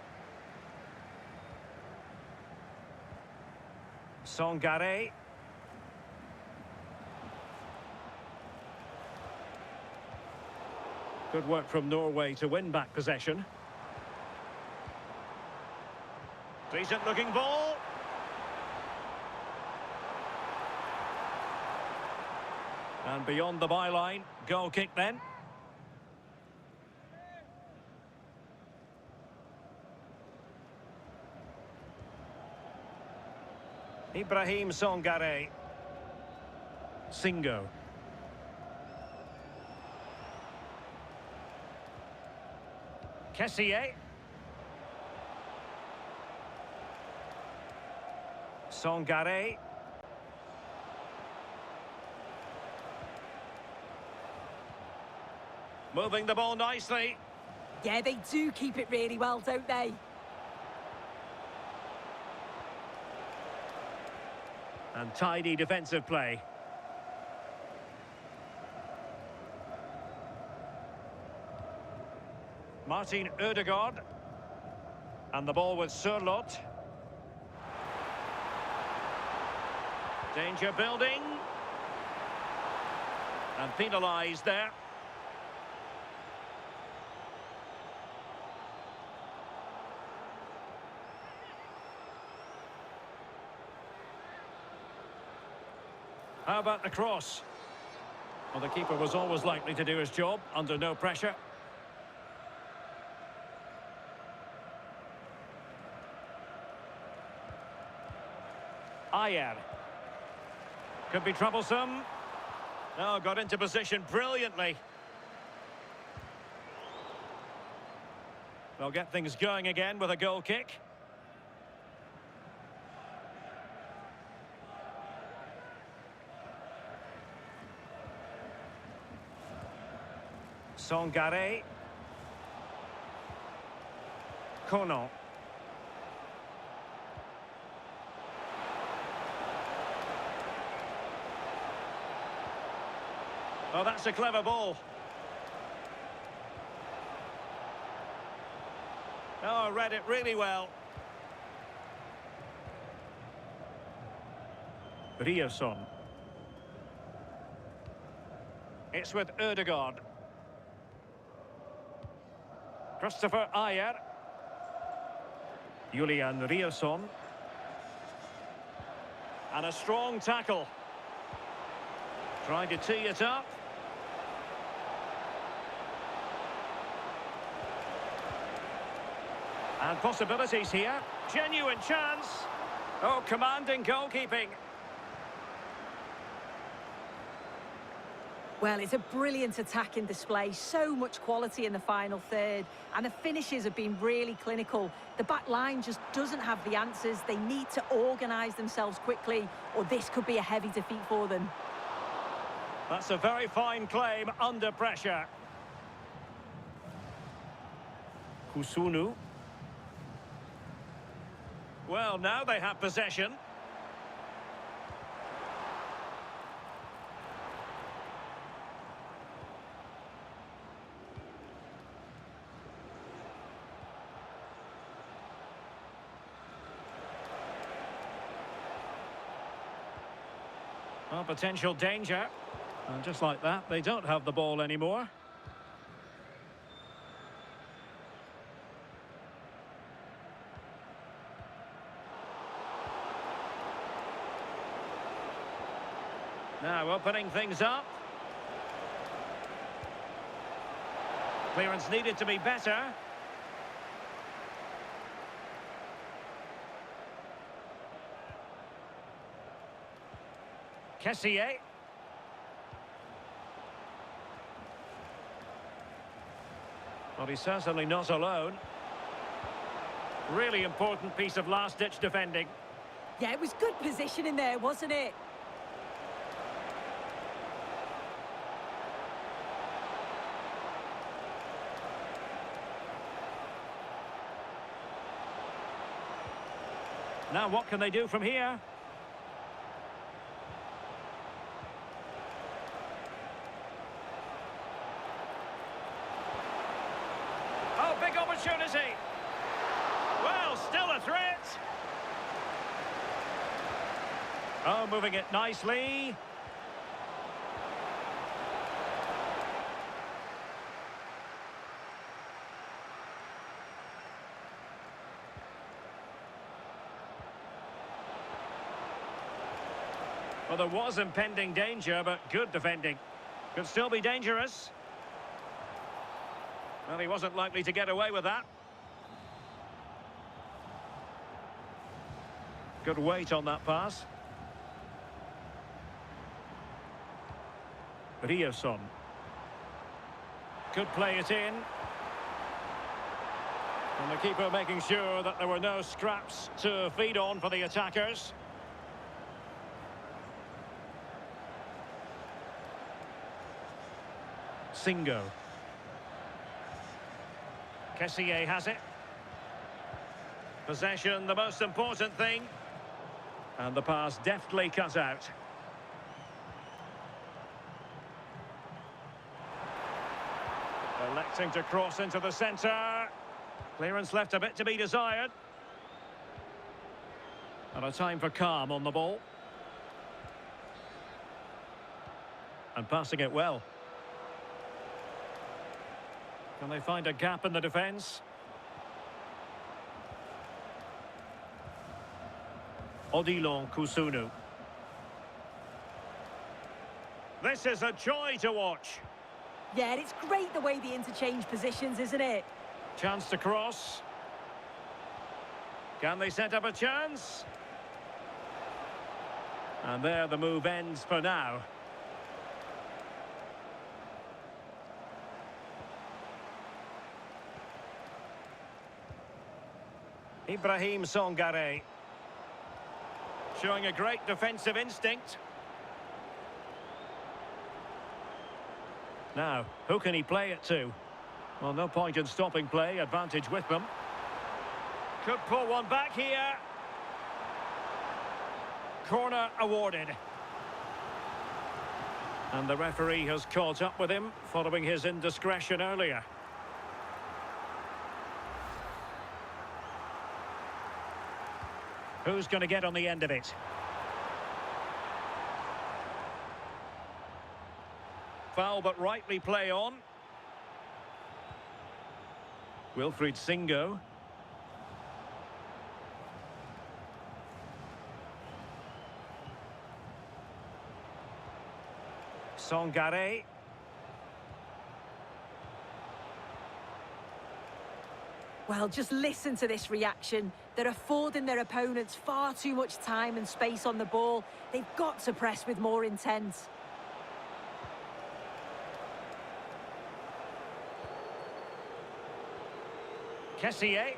Songare. Good work from Norway to win back possession. Decent looking ball. And beyond the byline, goal kick then. Ibrahim Songare. Singo. Kessié. Songare. Moving the ball nicely. Yeah, they do keep it really well, don't they? And tidy defensive play. Martin Ødegaard. And the ball with Sørloth. Danger building. And penalised there. How about the cross? Well, the keeper was always likely to do his job under no pressure. Ayer. Could be troublesome. Oh, got into position brilliantly. They'll get things going again with a goal kick. Songare. Kono. Oh, that's a clever ball. Oh, read it really well. Ryerson. It's with Ødegaard. Christopher Ayer. Julian Ryerson. And a strong tackle. Trying to tee it up. And possibilities here. Genuine chance. Oh, commanding goalkeeping. Well, it's a brilliant attacking display. So much quality in the final third. And the finishes have been really clinical. The back line just doesn't have the answers. They need to organise themselves quickly, or this could be a heavy defeat for them. That's a very fine claim under pressure. Kusunu. Well, now they have possession. Well, potential danger. And just like that, they don't have the ball anymore. Now opening things up. Clearance needed to be better. Kessié. Well, he's certainly not alone. Really important piece of last-ditch defending. Yeah, it was good positioning there, wasn't it? Now, what can they do from here? Oh, big opportunity. Well, still a threat. Oh, moving it nicely. Well, there was impending danger, but good defending. Could still be dangerous. Well, he wasn't likely to get away with that. Good weight on that pass. Ryerson. Could play it in. And the keeper making sure that there were no scraps to feed on for the attackers. Singo. Kessié has it. Possession, the most important thing. And the pass deftly cut out. Electing to cross into the centre. Clearance left a bit to be desired. And a time for calm on the ball. And passing it well. Can they find a gap in the defence? Odilon Kusunu. This is a joy to watch. Yeah, and it's great the way they interchange positions, isn't it? Chance to cross. Can they set up a chance? And there the move ends for now. Ibrahim Songare. Showing a great defensive instinct. Now, who can he play it to? Well, no point in stopping play, advantage with them. Could pull one back here. Corner awarded. And the referee has caught up with him following his indiscretion earlier. Who's going to get on the end of it? Foul, but rightly play on. Wilfried Singo. Songare. Well, just listen to this reaction. They're affording their opponents far too much time and space on the ball. They've got to press with more intent. Kessié.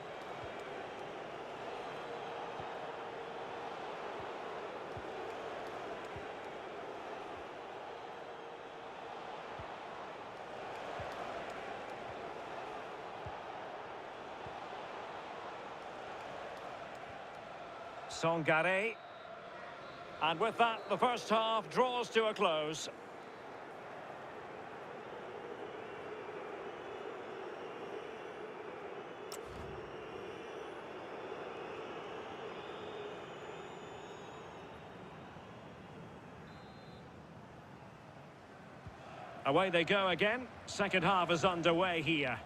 Songare. And with that, the first half draws to a close. Away they go again. Second half is underway here.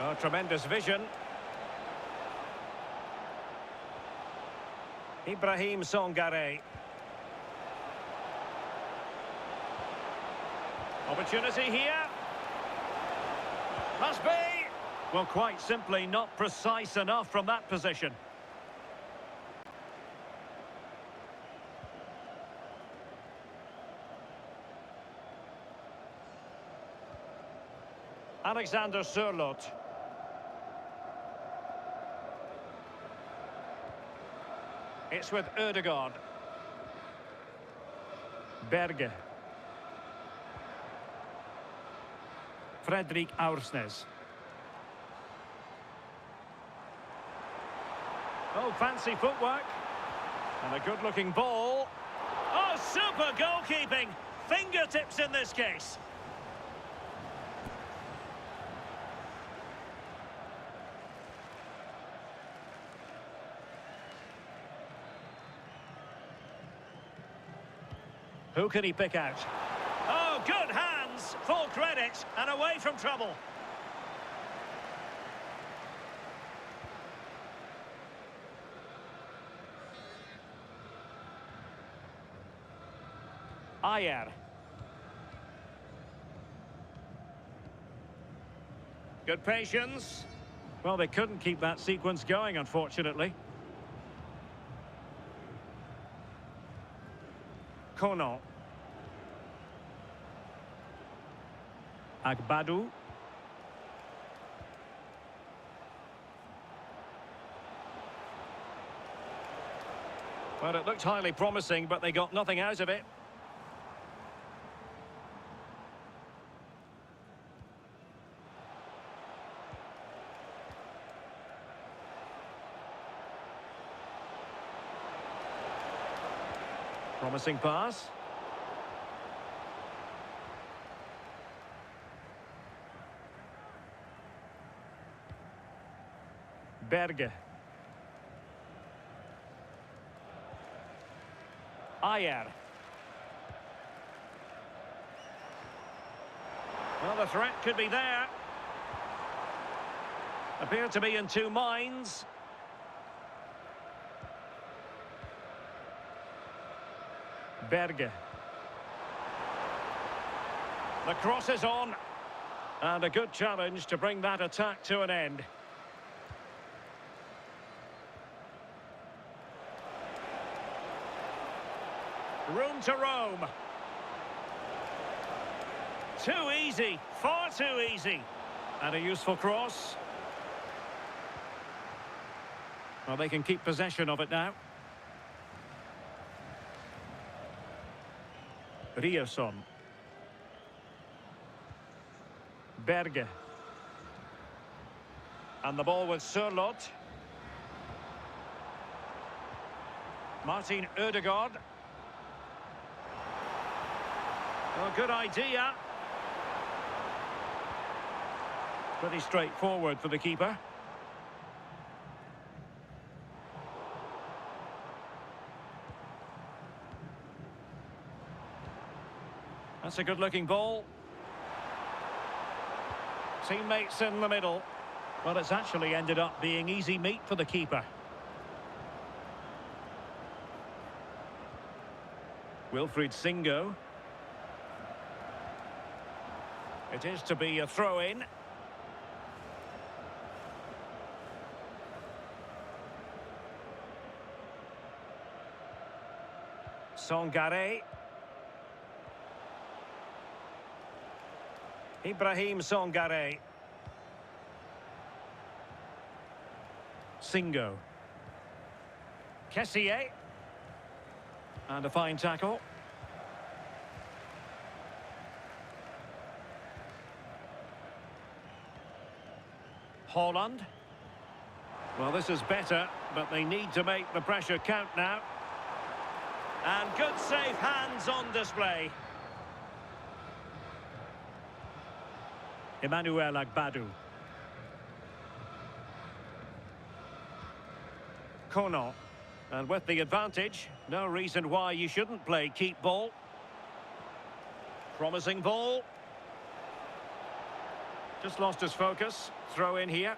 Oh, tremendous vision. Ibrahim Songare. Opportunity here. Must be. Well, quite simply not precise enough from that position. Alexander Sørloth. It's with Ødegaard. Berge. Fredrik Aursnes. Oh, fancy footwork. And a good-looking ball. Oh, super goalkeeping. Fingertips in this case. Who can he pick out? Oh, good hands! Full credit, and away from trouble. Ayer. Good patience. Well, they couldn't keep that sequence going, unfortunately. Kono. Agbadu. Well, it looked highly promising, but they got nothing out of it. Promising pass. Berge. Ayer. Well, the threat could be there. Appear to be in two minds. Berge. The cross is on. And a good challenge to bring that attack to an end. Room to roam. Too easy, far too easy. And a useful cross. Well, they can keep possession of it now. Rioson. Berge. And the ball with Sørloth. Martin Ødegaard. Well, good idea. Pretty straightforward for the keeper. That's a good-looking ball. Teammates in the middle. Well, it's actually ended up being easy meat for the keeper. Wilfried Singo. It is to be a throw-in. Songare. Ibrahim Songare. Singo. Kessié. And a fine tackle. Holland. Well, this is better, but they need to make the pressure count now. And good safe hands on display. Emmanuel Agbadou. Kono. And with the advantage, no reason why you shouldn't play keep ball. Promising ball. Just lost his focus. Throw in here.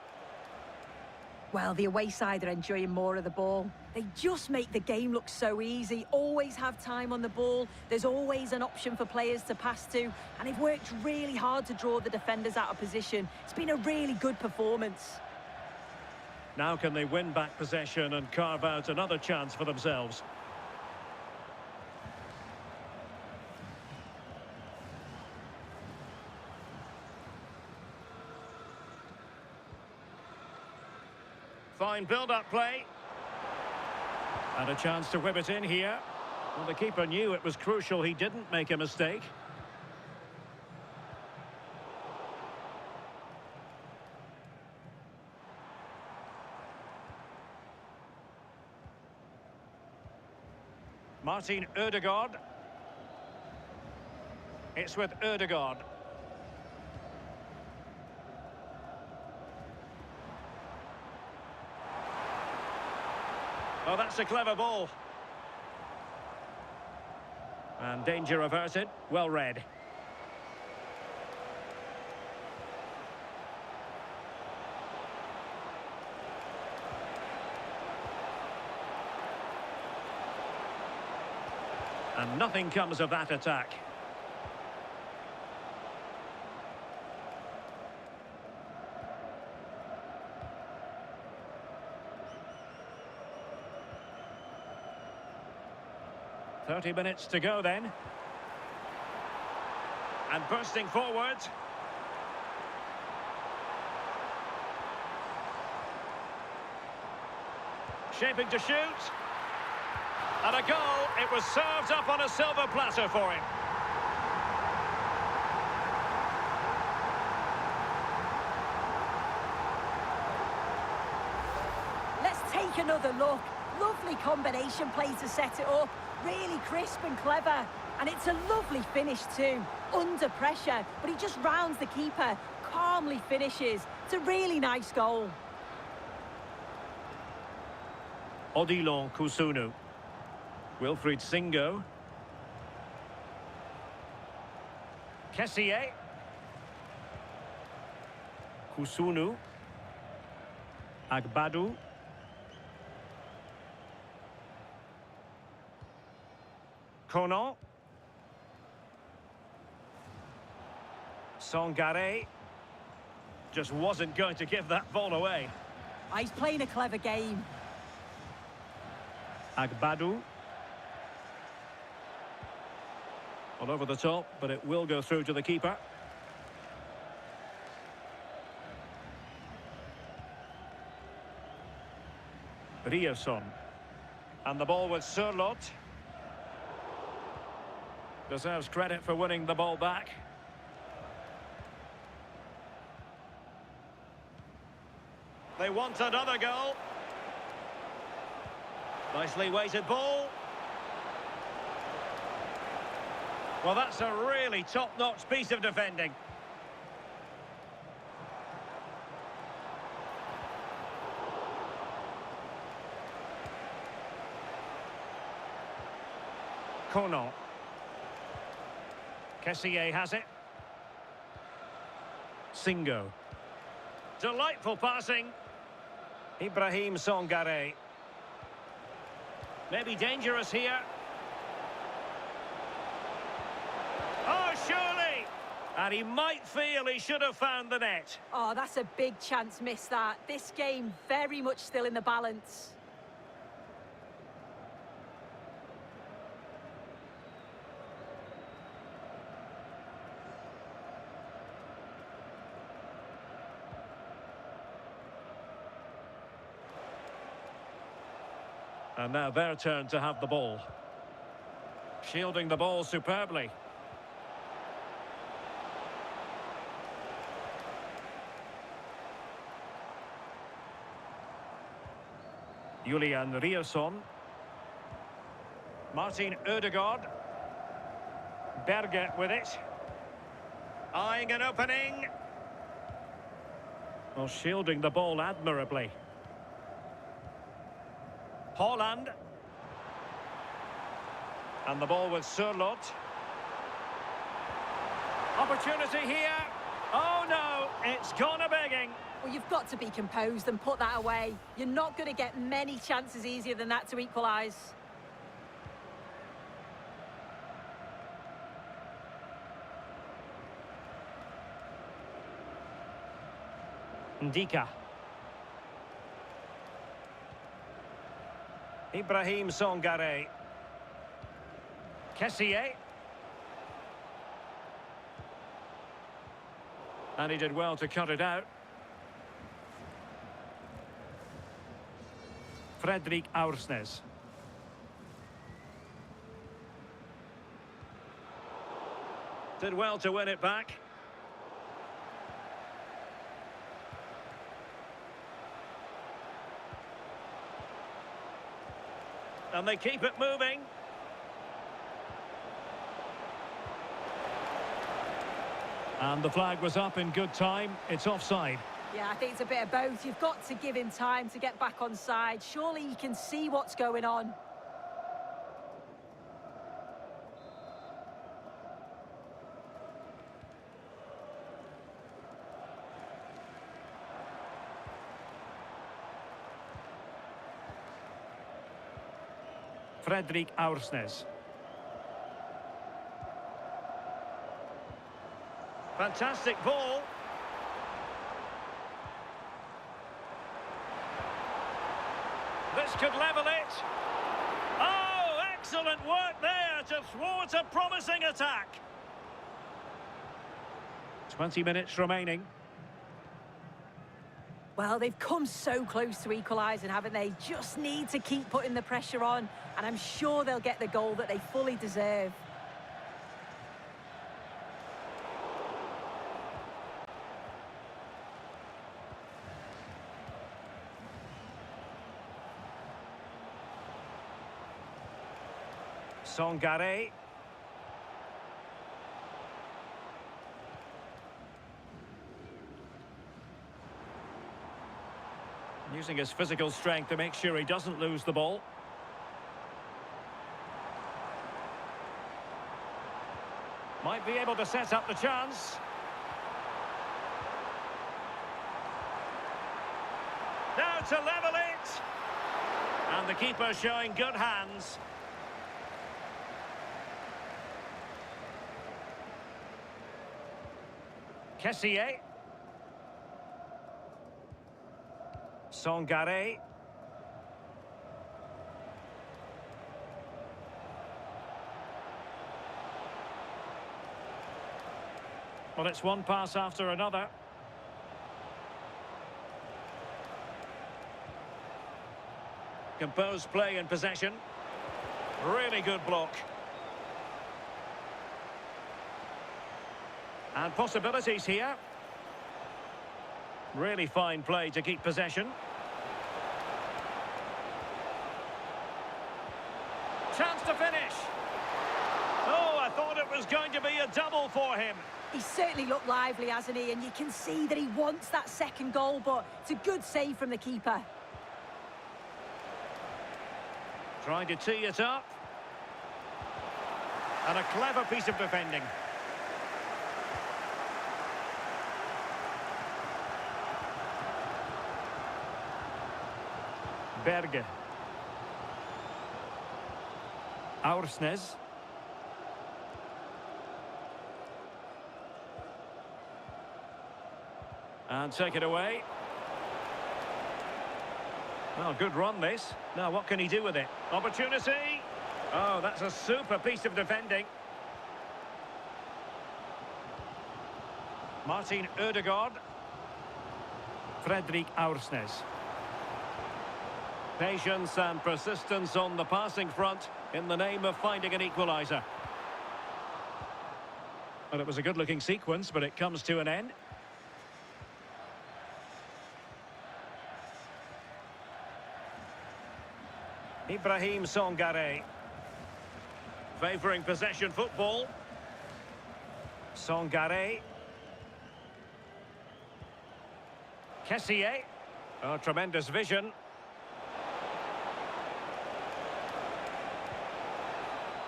Well, the away side are enjoying more of the ball. They just make the game look so easy, always have time on the ball. There's always an option for players to pass to, and they've worked really hard to draw the defenders out of position. It's been a really good performance. Now can they win back possession and carve out another chance for themselves? Fine build-up play. And a chance to whip it in here. Well, the keeper knew it was crucial he didn't make a mistake. Martin Ødegaard. It's with Ødegaard. Oh, that's a clever ball. And danger averted. Well read. And nothing comes of that attack. "30 minutes to go then. And bursting forward. Shaping to shoot. And a goal. It was served up on a silver platter for him. Let's take another look. Lovely combination play to set it up. Really crisp and clever. And it's a lovely finish too. Under pressure, but he just rounds the keeper. Calmly finishes. It's a really nice goal. Odilon Kusunu. Wilfried Singo. Kessié. Kusunu. Agbadu. Conan. Sangare. Just wasn't going to give that ball away. Oh, he's playing a clever game. Agbadu. All over the top, but it will go through to the keeper. Rierson. And the ball with Sørloth. Deserves credit for winning the ball back. They want another goal. Nicely weighted ball. Well, that's a really top-notch piece of defending. Conan. Kessié has it. Singo. Delightful passing. Ibrahim Sangare. Maybe dangerous here. Oh, surely! And he might feel he should have found the net. Oh, that's a big chance missed that. This game very much still in the balance. And now their turn to have the ball. Shielding the ball superbly. Julian Rierson. Martin Ødegaard. Berge with it. Eyeing an opening. Well, shielding the ball admirably. Haaland. And the ball with Sørloth. Opportunity here. Oh no, it's gone a-begging. Well, you've got to be composed and put that away. You're not going to get many chances easier than that to equalise. Ndika. Ibrahim Sangare. Kessié. And he did well to cut it out. Fredrik Aursnes. Did well to win it back. And they keep it moving. And the flag was up in good time. It's offside. Yeah, I think it's a bit of both. You've got to give him time to get back on side. Surely he can see what's going on. Fredrik Aursnes. Fantastic ball. This could level it. Oh, excellent work there to thwart a promising attack. 20 minutes remaining. Well, they've come so close to equalising, haven't they? Just need to keep putting the pressure on, and I'm sure they'll get the goal that they fully deserve. Songare. Using his physical strength to make sure he doesn't lose the ball. Might be able to set up the chance. Now to level it. And the keeper showing good hands. Kessié. Songare. Well, it's one pass after another. Composed play in possession. Really good block. And possibilities here. Really fine play to keep possession. Chance to finish. Oh, I thought it was going to be a double for him. He's certainly looked lively, hasn't he? And you can see that he wants that second goal, but it's a good save from the keeper. Trying to tee it up. And a clever piece of defending. Berge. Aursnes. And take it away. Well, good run this. Now what can he do with it? Opportunity. Oh, that's a super piece of defending. Martin Ødegaard. Fredrik Aursnes. Patience and persistence on the passing front in the name of finding an equaliser. Well, it was a good-looking sequence, but it comes to an end. Ibrahim Songare. Favouring possession football. Songare. Kessié. Oh, tremendous vision.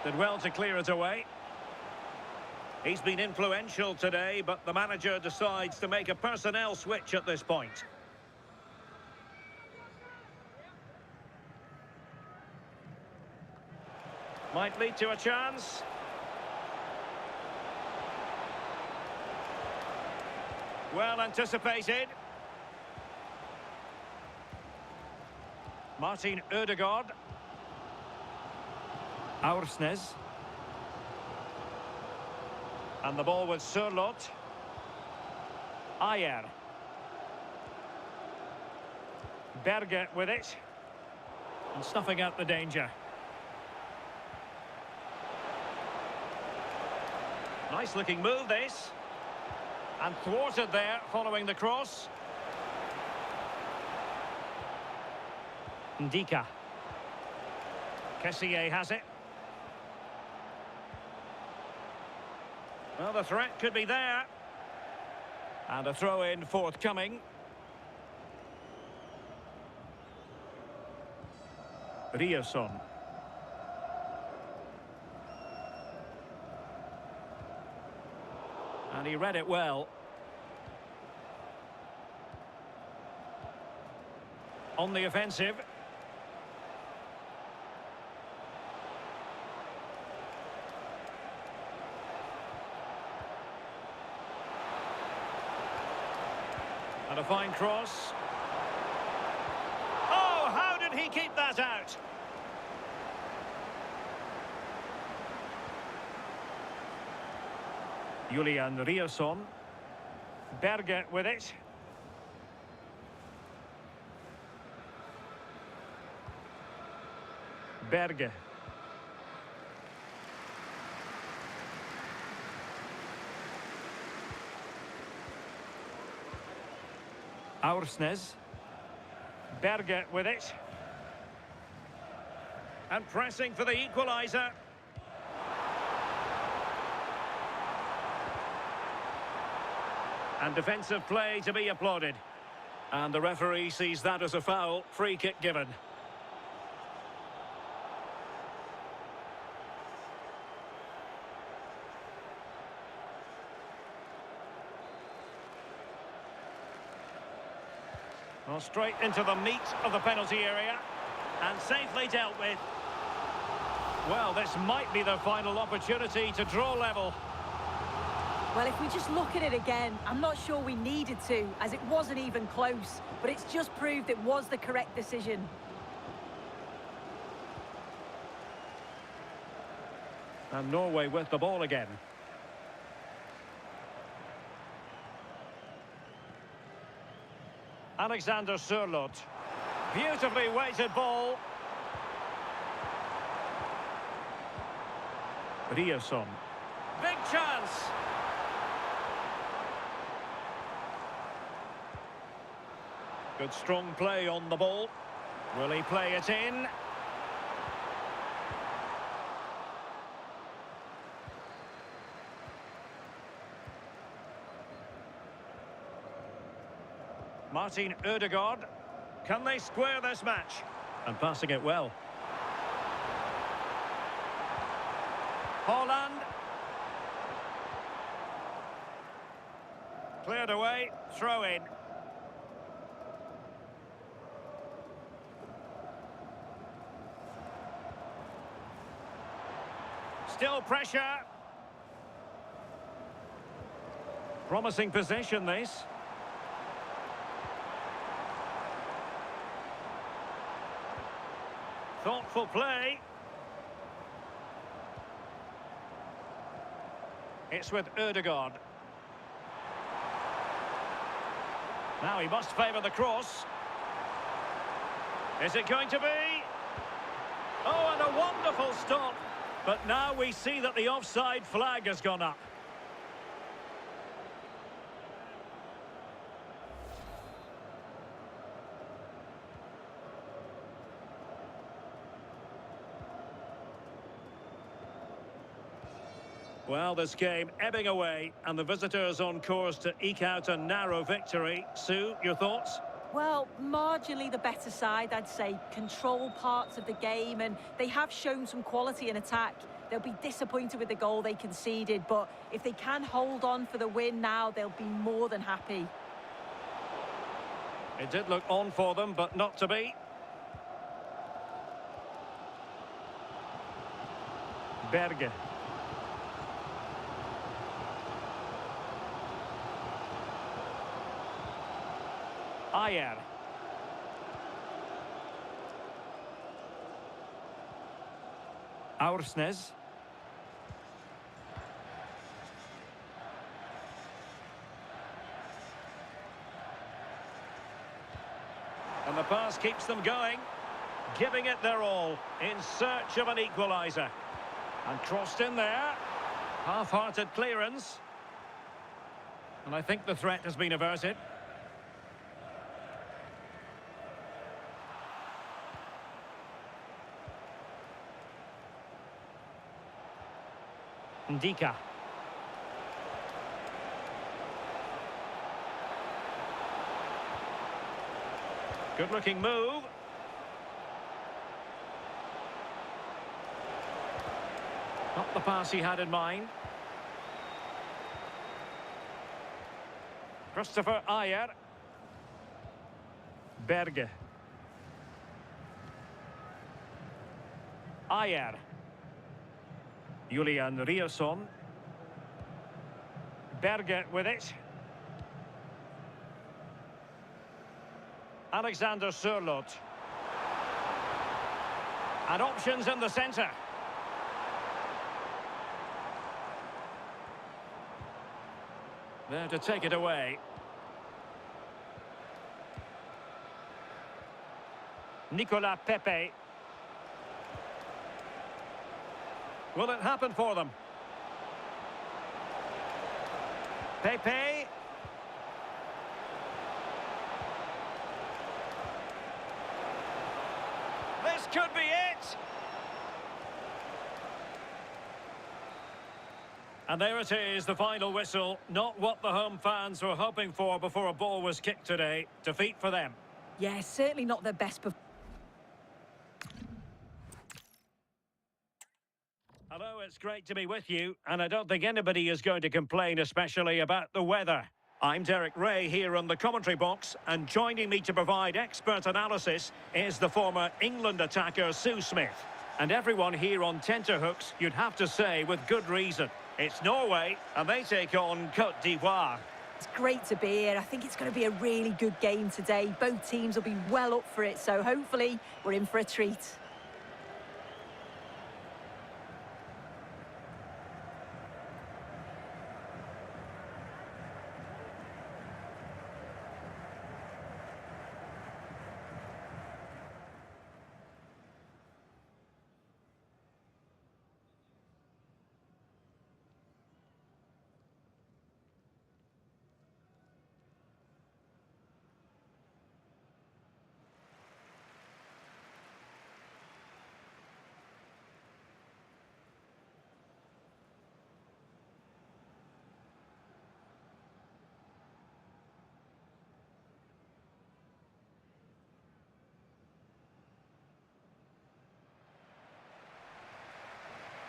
Did well to clear it away. He's been influential today, but the manager decides to make a personnel switch at this point. Might lead to a chance. Well anticipated. Martin Ødegaard. Aursnes. And the ball with Sørloth. Ayer. Berge with it. And snuffing out the danger. Nice looking move this. And thwarted there following the cross. Ndika. Kessié has it. Well, the threat could be there. And a throw-in forthcoming. Ryerson. And he read it well. On the offensive. And a fine cross. Oh, how did he keep that out? Julian Ryerson. Berge with it. Berge. Aursnes. Berge with it. And pressing for the equaliser. And defensive play to be applauded. And the referee sees that as a foul. Free kick given. Well, straight into the meat of the penalty area. And safely dealt with. Well, this might be the final opportunity to draw level. Well, if we just look at it again, I'm not sure we needed to, as it wasn't even close. But it's just proved it was the correct decision. And Norway with the ball again. Alexander Sørloth. Beautifully weighted ball. Riasson. Big chance. Good strong play on the ball. Will he play it in? Martin Ødegaard. Can they square this match? And passing it well. Haaland. Cleared away. Throw in. Still pressure. Promising possession, this. Thoughtful play. It's with Ødegaard. Now he must favour the cross. Is it going to be? Oh, and a wonderful stop. But now we see that the offside flag has gone up. Well, this game ebbing away, and the visitors on course to eke out a narrow victory. Sue, your thoughts? Well, marginally the better side, I'd say. Control parts of the game, and they have shown some quality in attack. They'll be disappointed with the goal they conceded, but if they can hold on for the win now, they'll be more than happy. It did look on for them, but not to be. Berge. Ayer. Aursnes. And the pass keeps them going, giving it their all in search of an equaliser. And crossed in there. Half-hearted clearance. And I think the threat has been averted. Ndika. Good-looking move. Not the pass he had in mind. Christopher Ayer. Berge. Ayer. Julian Riasson. Berge with it. Alexander Sørloth. And options in the centre. There to take it away. Nicolas Pepe. Will it happen for them? Pepe. This could be it. And there it is, the final whistle. Not what the home fans were hoping for before a ball was kicked today. Defeat for them. Yeah, certainly not their best performance. Hello, it's great to be with you, and I don't think anybody is going to complain, especially about the weather. I'm Derek Ray here on the commentary box, and joining me to provide expert analysis is the former England attacker Sue Smith. And everyone here on tenterhooks, you'd have to say, with good reason. It's Norway, and they take on Côte d'Ivoire. It's great to be here. I think it's going to be a really good game today. Both teams will be well up for it, so hopefully we're in for a treat.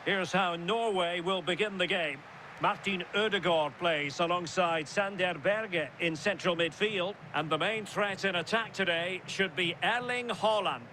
Here's how Norway will begin the game. Martin Ødegaard plays alongside Sander Berge in central midfield. And the main threat in attack today should be Erling Haaland.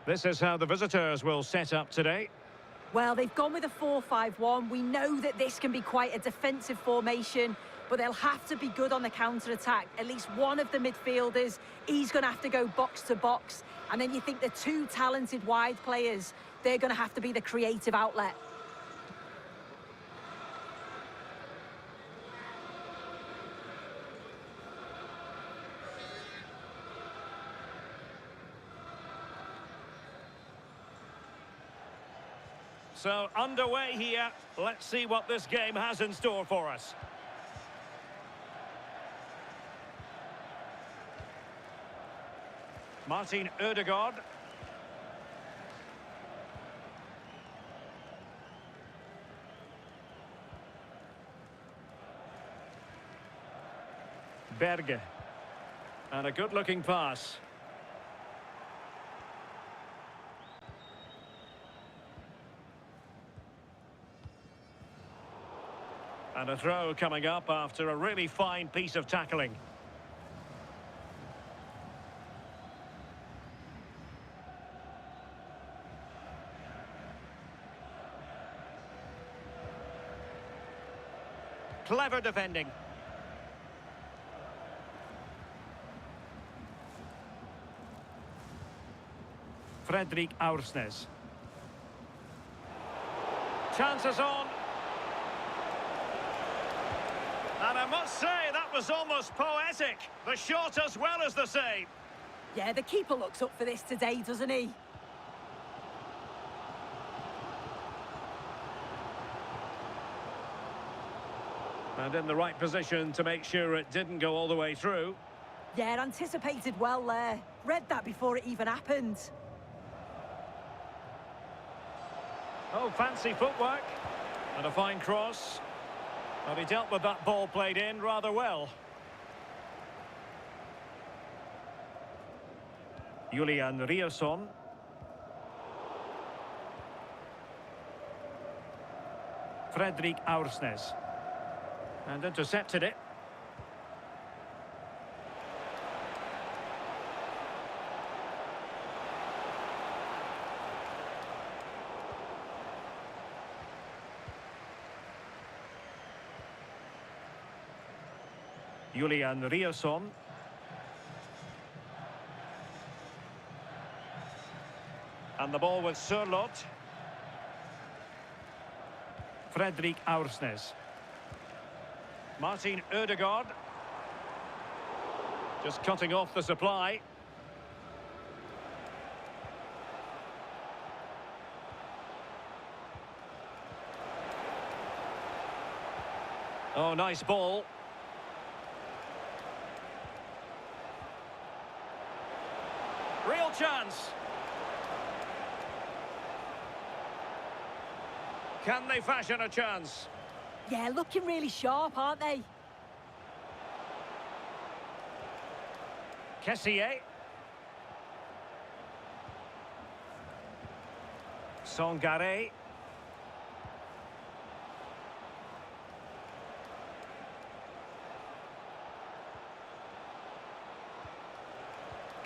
This is how the visitors will set up today. Well, they've gone with a 4-5-1. We know that this can be quite a defensive formation, but they'll have to be good on the counter-attack. At least one of the midfielders, he's going to have to go box to box. And then you think the two talented wide players, they're going to have to be the creative outlet. So, underway here. Let's see what this game has in store for us. Martin Ødegaard. Berge. And a good-looking pass. And a throw coming up after a really fine piece of tackling. Clever defending. Fredrik Aursnes. Chances on. And I must say, that was almost poetic. The shot as well as the save. Yeah, the keeper looks up for this today, doesn't he? And in the right position to make sure it didn't go all the way through. Yeah, anticipated well there. Read that before it even happened. Oh, fancy footwork. And a fine cross. Well, he dealt with that ball played in rather well. Julian Rierson. Fredrik Aursnes. And intercepted it. Julian Riasson. And the ball with Sørloth. Fredrik Aursnes. Martin Ødegaard. Just cutting off the supply. Oh, nice ball. Real chance. Can they fashion a chance? Yeah, looking really sharp, aren't they? Kessié. Sangare.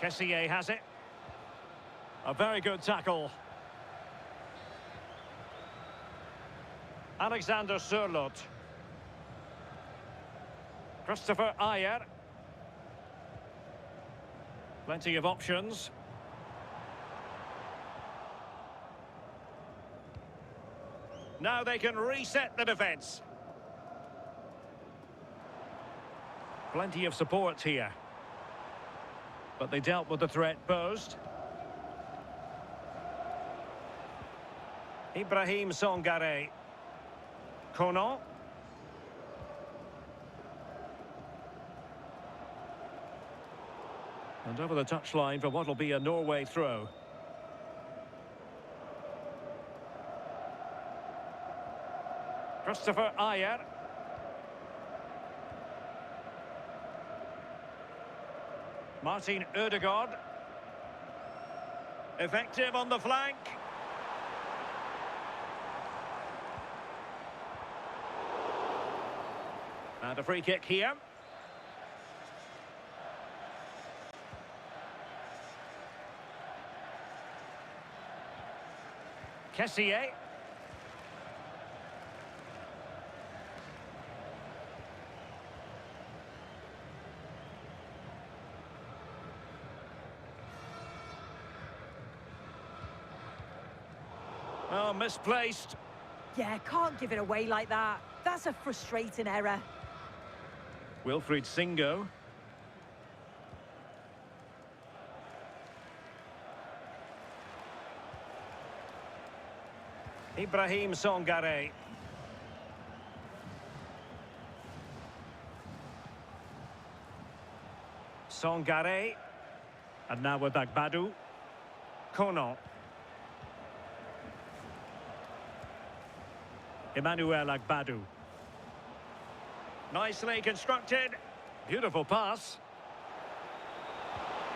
Kessié has it. A very good tackle. Alexander Sørloth. Christopher Ayer. Plenty of options. Now they can reset the defence. Plenty of support here. But they dealt with the threat posed. Ibrahim Sangare. Conan. And over the touchline for what will be a Norway throw. Christopher Ayer. Martin Ødegaard. Effective on the flank. And a free kick here. Kessié. Oh, misplaced. Yeah, can't give it away like that. That's a frustrating error. Wilfried Singo. Ibrahim Sangare. Sangare. And now with Agbadou. Conan. Emmanuel Agbadou. Nicely constructed. Beautiful pass.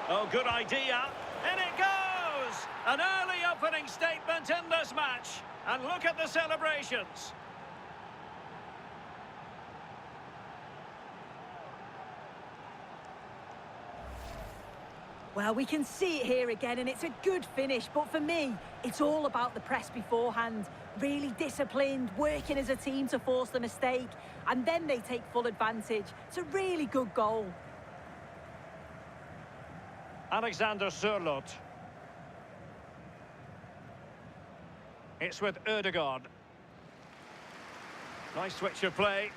Oh, good idea. In it goes! An early opening statement in this match. And look at the celebrations. Well, we can see it here again, and it's a good finish. But for me, it's all about the press beforehand. Really disciplined, working as a team to force the mistake, and then they take full advantage. It's a really good goal. Alexander Sørloth. It's with Ødegaard. Nice switch of play.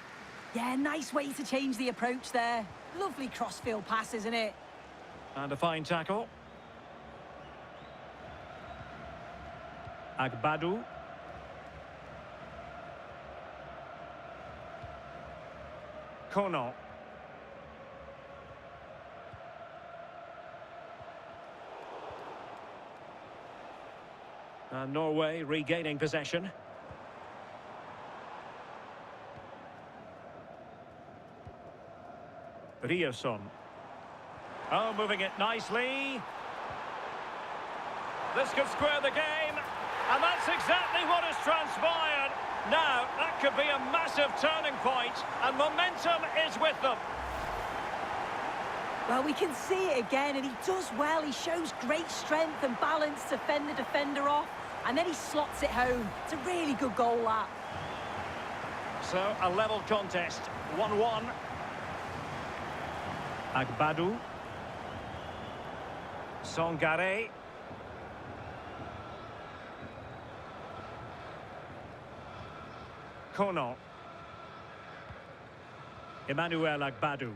Yeah, nice way to change the approach there. Lovely crossfield pass, isn't it? And a fine tackle. Agbadou. Conan. And Norway regaining possession. Riasson. Oh, moving it nicely. This could square the game. And that's exactly what has transpired. Now, that could be a massive turning point, and momentum is with them. Well, we can see it again, and he does well. He shows great strength and balance to fend the defender off, and then he slots it home. It's a really good goal, that. So, a level contest, 1-1. Agbadou. Sangare. Kono. Emmanuel Agbadou.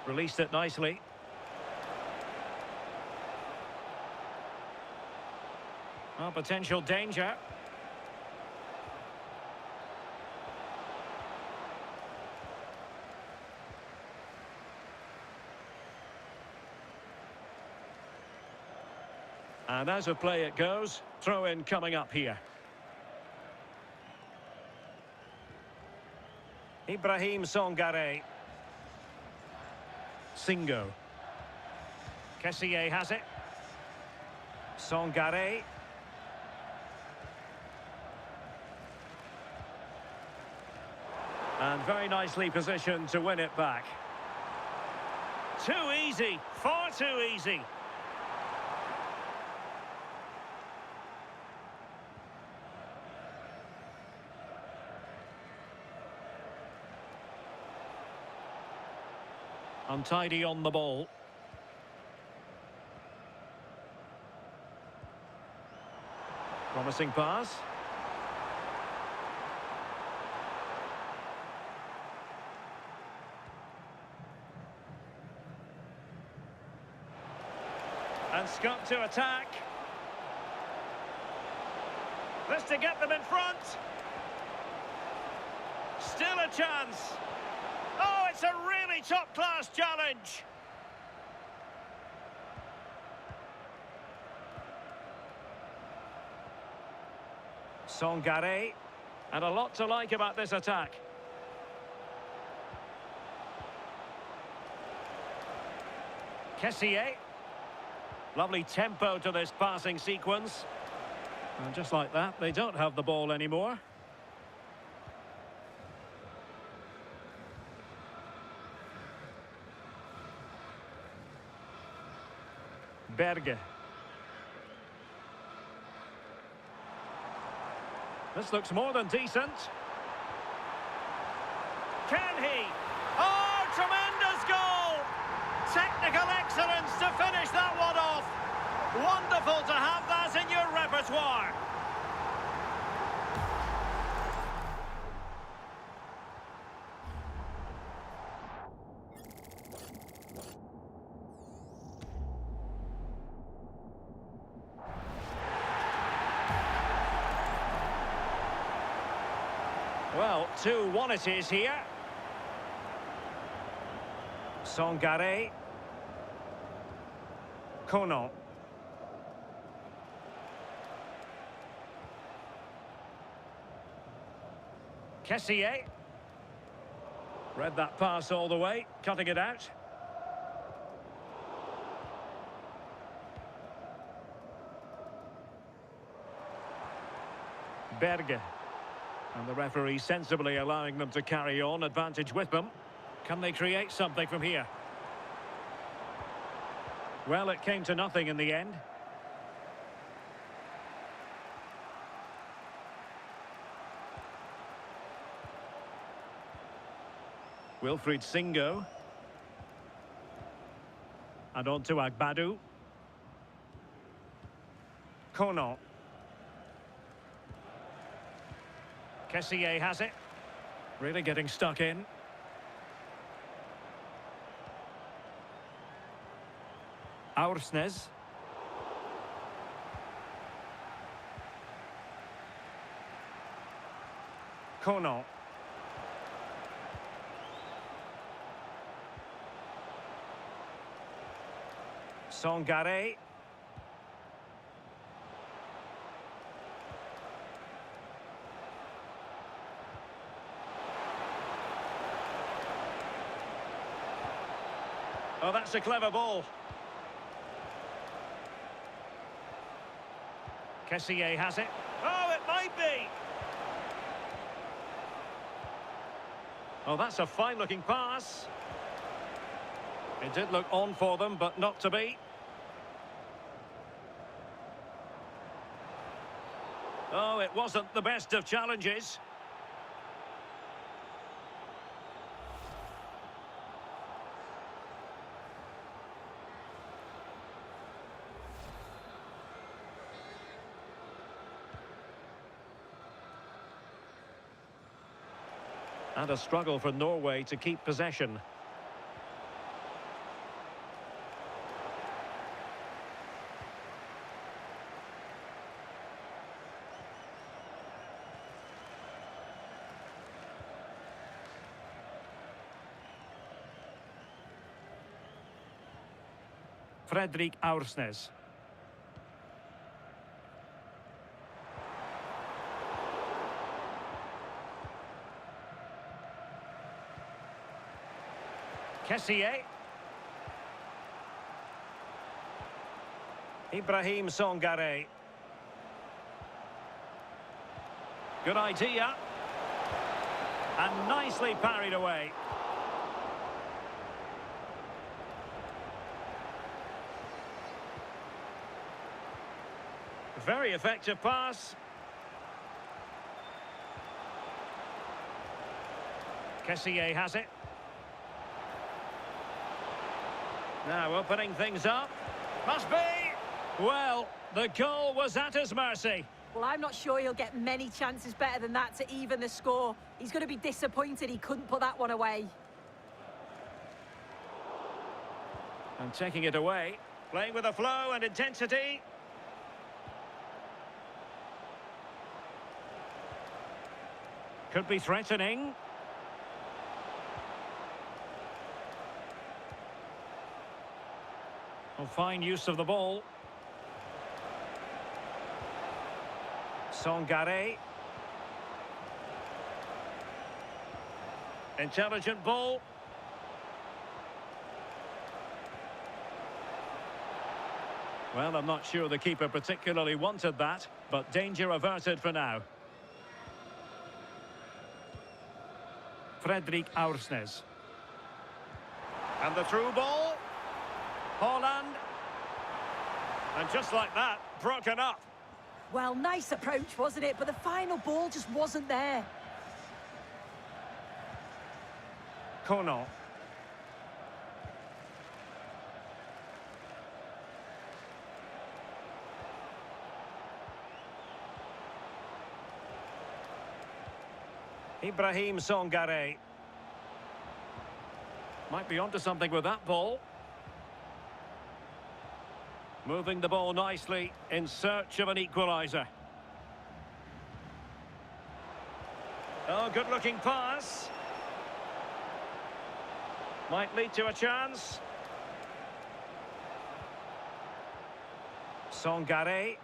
Released it nicely. Oh, potential danger. And as a play it goes, throw in coming up here. Ibrahim Sangare. Singo. Kessié has it. Sangare. And very nicely positioned to win it back. Too easy, far too easy. Untidy on the ball. Promising pass. And Scott to attack. This to get them in front. Still a chance. Oh, it's a really top-class challenge. Sangare. And a lot to like about this attack. Kessié. Lovely tempo to this passing sequence. And just like that, they don't have the ball anymore. Berge. This looks more than decent. Can he? Oh, tremendous goal! Technical excellence to finish that one off. Wonderful to have that in your repertoire. Well, 2-1 it is here. Sangare. Kono. Kessié. Read that pass all the way, cutting it out. Berge. And the referee sensibly allowing them to carry on, advantage with them. Can they create something from here? Well, it came to nothing in the end. Wilfried Singo. And on to Agbadou. Kono. Kessié has it. Really getting stuck in. Aursnes. Kono. Sangare. Oh, that's a clever ball. Kessié has it. Oh, it might be. Oh, that's a fine-looking pass. It did look on for them, but not to be. Oh, it wasn't the best of challenges. And a struggle for Norway to keep possession. Fredrik Aursnes. Kessié. Ibrahim Songare. Good idea. And nicely parried away. Very effective pass. Kessié has it. Now opening things up. Must be! Well, the goal was at his mercy. Well, I'm not sure he'll get many chances better than that to even the score. He's going to be disappointed he couldn't put that one away. And taking it away. Playing with a flow and intensity. Could be threatening. Oh, fine use of the ball. Songare. Intelligent ball. Well, I'm not sure the keeper particularly wanted that, but danger averted for now. Fredrik Aursnes. And the through ball. Holland. And just like that, broken up. Well, nice approach, wasn't it? But the final ball just wasn't there. Kono. Ibrahim Songare. Might be onto something with that ball. Moving the ball nicely in search of an equaliser. Oh, good-looking pass. Might lead to a chance. Songare.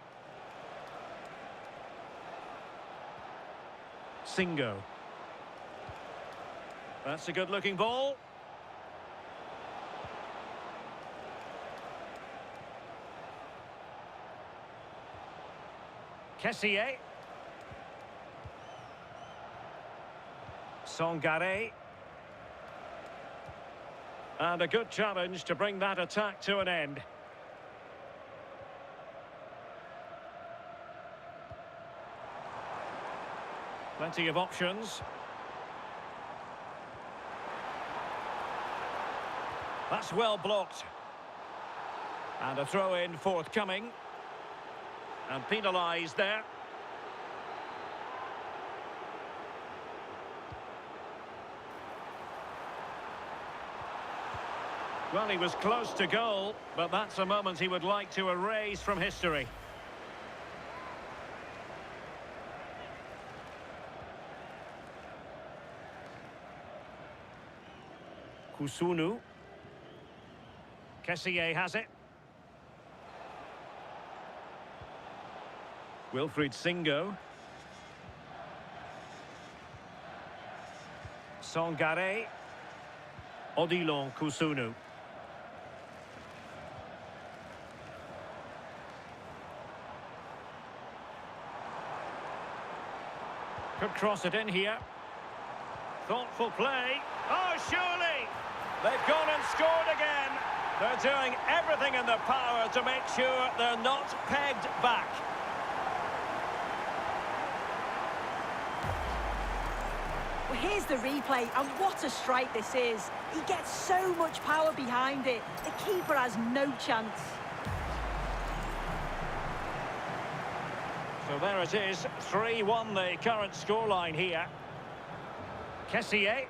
Singo. That's a good-looking ball. Kessié. Songare. And a good challenge to bring that attack to an end. Plenty of options. That's well blocked. And a throw-in forthcoming. And penalised there. Well, he was close to goal, but that's a moment he would like to erase from history. Kusunu. Kessié has it. Wilfried Singo. Songare. Odilon Kusunu. Could cross it in here. Thoughtful play. Oh, surely! They've gone and scored again. They're doing everything in their power to make sure they're not pegged back. Well, here's the replay, and what a strike this is. He gets so much power behind it. The keeper has no chance. So there it is, 3-1 the current scoreline here. Kessié.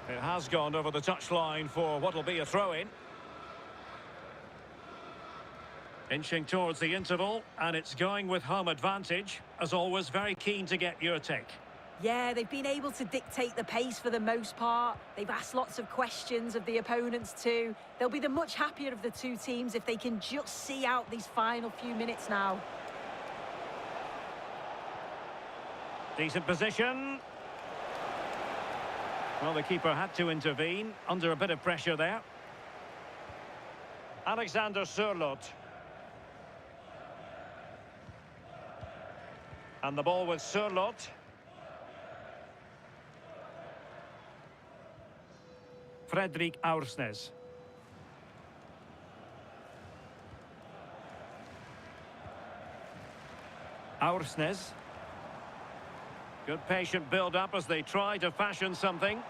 It has gone over the touchline for what will be a throw-in. Inching towards the interval, and it's going with home advantage. As always, very keen to get your take. Yeah, they've been able to dictate the pace for the most part. They've asked lots of questions of the opponents too. They'll be the much happier of the two teams if they can just see out these final few minutes now. Decent position. Well, the keeper had to intervene under a bit of pressure there. Alexander Sørloth. And the ball with Sørloth. Fredrik Aursnes. Aursnes. Good patient build-up as they try to fashion something.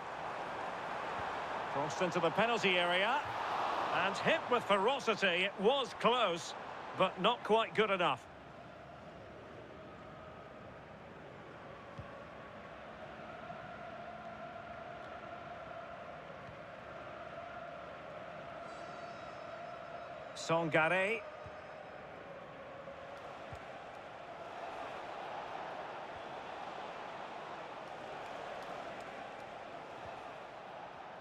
Crossed into the penalty area. And hit with ferocity. It was close, but not quite good enough. Sangare.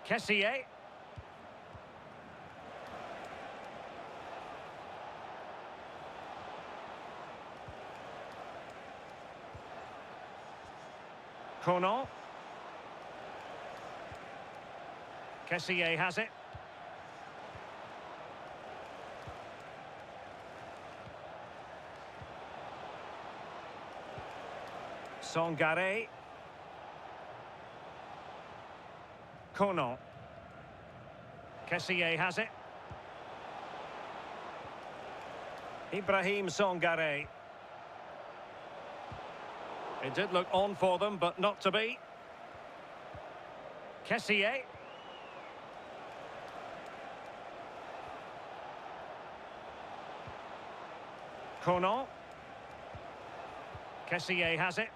Kessié. Conan. Kessié has it. Sangare. Conan. Kessié has it. Ibrahim Sangare. It did look on for them, but not to be. Kessié. Conan. Kessié has it.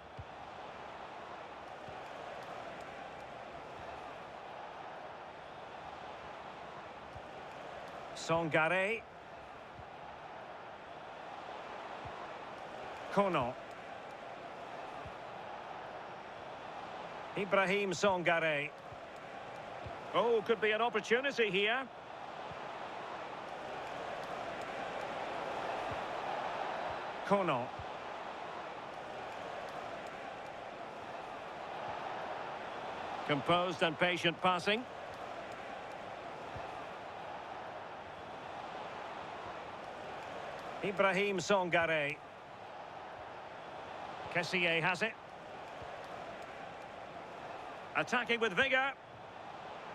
Sangare. Conan. Ibrahim Sangare. Oh, could be an opportunity here. Conan. Composed and patient passing. Ibrahim Sangare. Kessié has it. Attacking with vigour.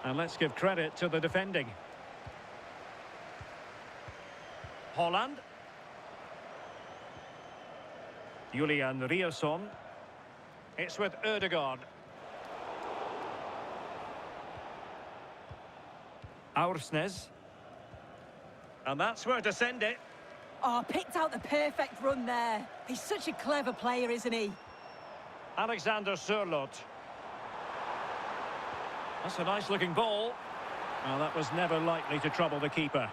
And let's give credit to the defending. Holland. Julian Ryerson. It's with Ødegaard. Aursnes. And that's where to send it. Oh, picked out the perfect run there. He's such a clever player, isn't he? Alexander Sørloth. That's a nice-looking ball. Well, that was never likely to trouble the keeper.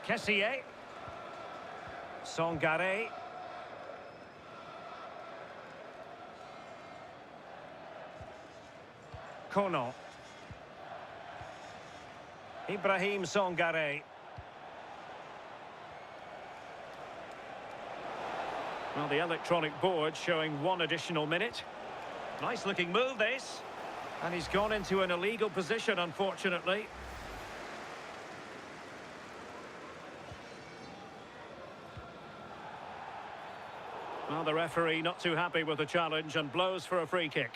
Kessié. Sangare. Conan. Ibrahim Sangare. Well, the electronic board showing one additional minute. Nice looking move, this. And he's gone into an illegal position, unfortunately. Well, the referee not too happy with the challenge and blows for a free kick.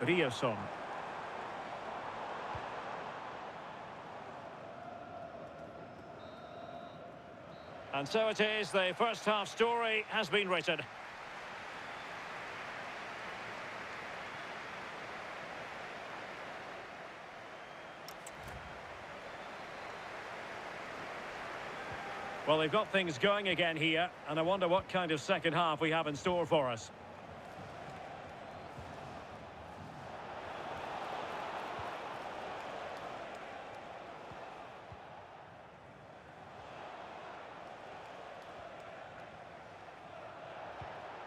Ryerson. And so it is, the first half story has been written. Well, they've got things going again here, and I wonder what kind of second half we have in store for us.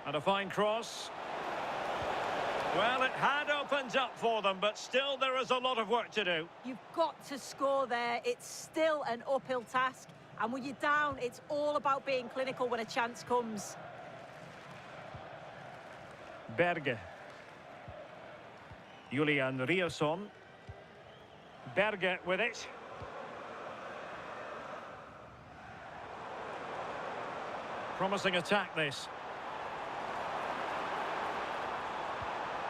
And a fine cross. Well, it had opened up for them, but still there is a lot of work to do. You've got to score there. It's still an uphill task. And when you're down, it's all about being clinical when a chance comes. Berge. Julian Riasson. Berge with it. Promising attack, this.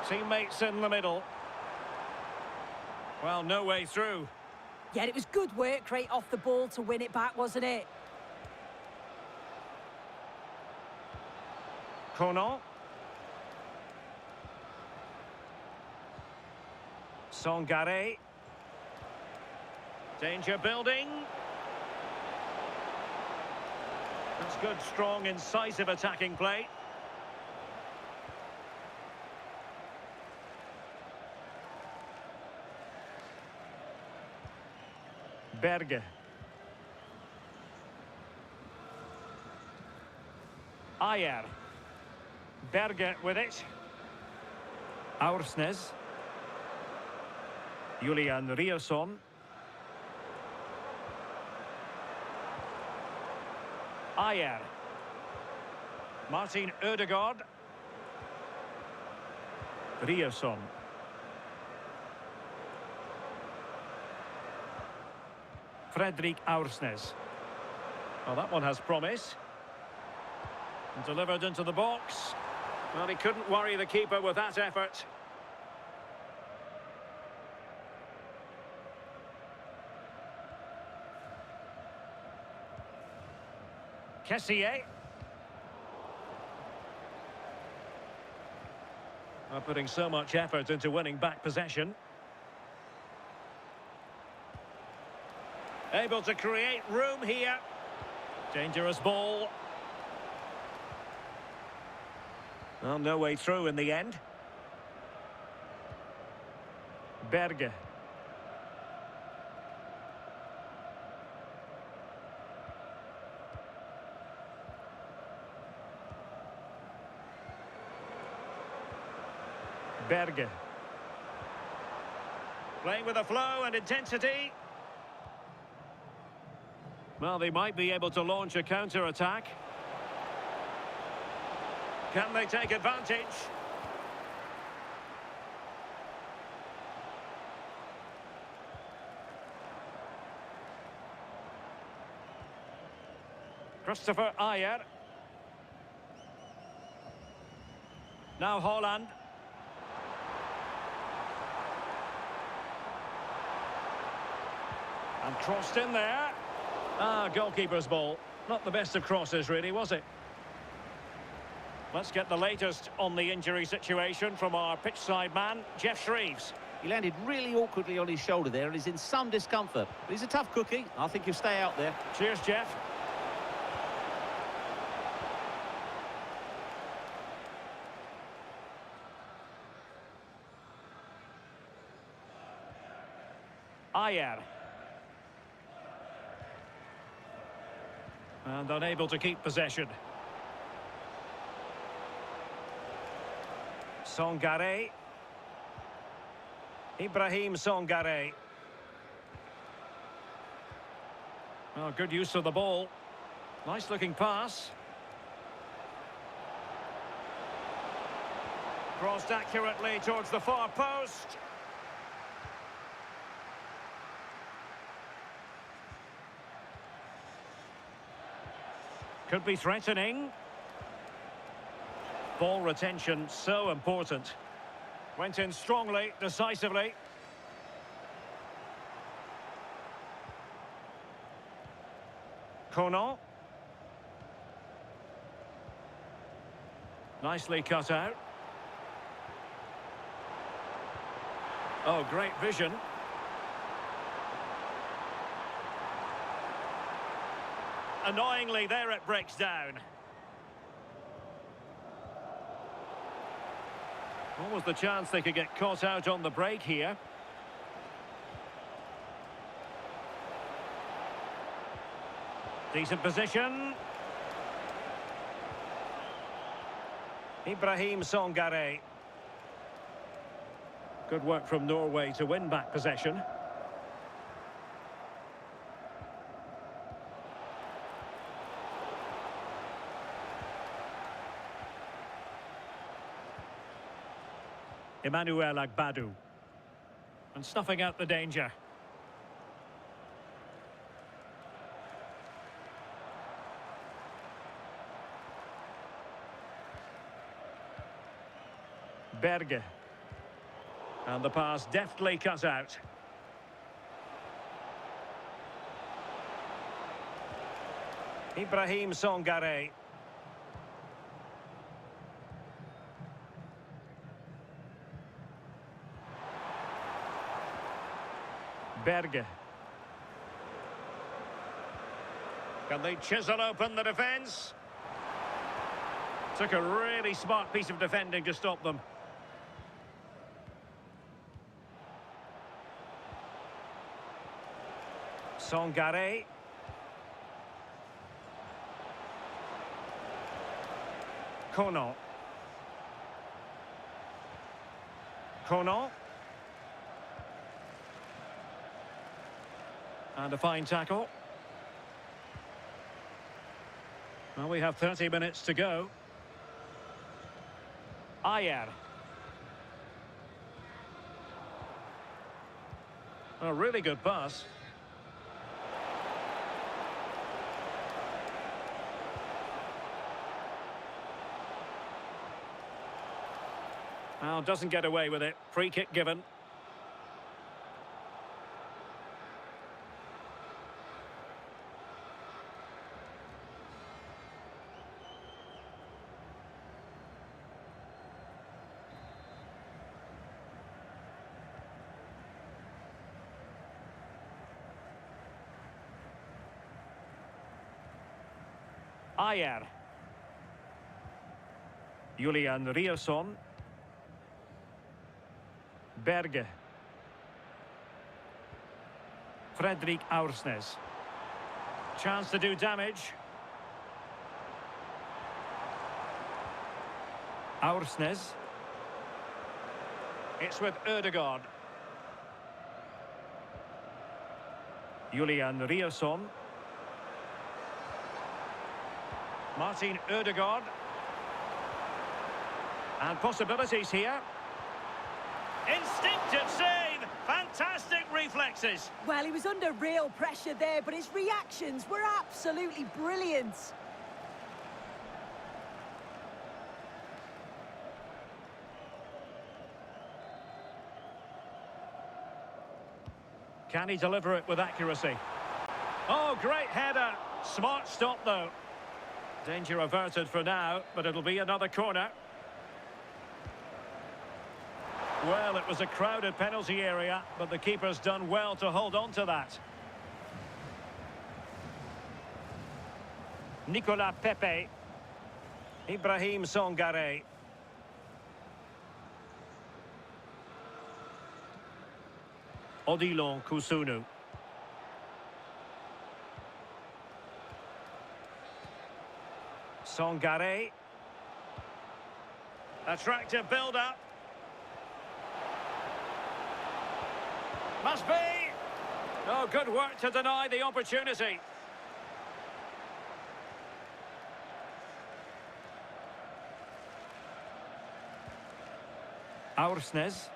Teammates in the middle. Well, no way through. Yeah, it was good work right off the ball to win it back, wasn't it? Conan. Sangare. Danger building. That's good, strong, incisive attacking play. Berge. Ayer. Berge with it. Aursnes. Julian Riasson. Ayer. Martin Ødegaard. Riasson. Fredrik Aursnes. Well, that one has promise. And delivered into the box. Well, he couldn't worry the keeper with that effort. Kessié. Putting so much effort into winning back possession. Able to create room here. Dangerous ball. Well, no way through in the end. Berge. Berge. Playing with a flow and intensity. Well, they might be able to launch a counter-attack. Can they take advantage? Christopher Ayer. Now Holland. And crossed in there. Goalkeeper's ball. Not the best of crosses, really, was it? Let's get the latest on the injury situation from our pitchside man, Jeff Shreves. He landed really awkwardly on his shoulder there and is in some discomfort. But he's a tough cookie. I think he'll stay out there. Cheers, Jeff. Ayer. And unable to keep possession. Sangare. Ibrahim Sangare. Oh, good use of the ball. Nice looking pass. Crossed accurately towards the far post. Could be threatening. Ball retention, so important. Went in strongly, decisively. Conan. Nicely cut out. Oh, great vision. Annoyingly, there it breaks down. What was the chance they could get caught out on the break here? Decent position. Ibrahim Songare. Good work from Norway to win back possession. Emmanuel Agbadu. And snuffing out the danger. Berge. And the pass deftly cut out. Ibrahim Songare. Berge. Can they chisel open the defence? Took a really smart piece of defending to stop them. Songare. Kono. Kono. And a fine tackle. Well, we have 30 minutes to go. Ayer. A really good pass. Well, doesn't get away with it. Free kick given. Ayer. Julian Rierson. Berge. Fredrik Aursnes. Chance to do damage. Aursnes. It's with Ødegaard. Julian Rierson. Martin Ødegaard. And possibilities here. Instinctive save! Fantastic reflexes! Well, he was under real pressure there, but his reactions were absolutely brilliant. Can he deliver it with accuracy? Oh, great header! Smart stop, though. Danger averted for now, but it'll be another corner. Well, it was a crowded penalty area, but the keeper's done well to hold on to that. Nicolas Pepe. Ibrahim Songare. Odilon Kusunu. Songare. Attractive build-up. Must be! Oh, good work to deny the opportunity. Aursnes.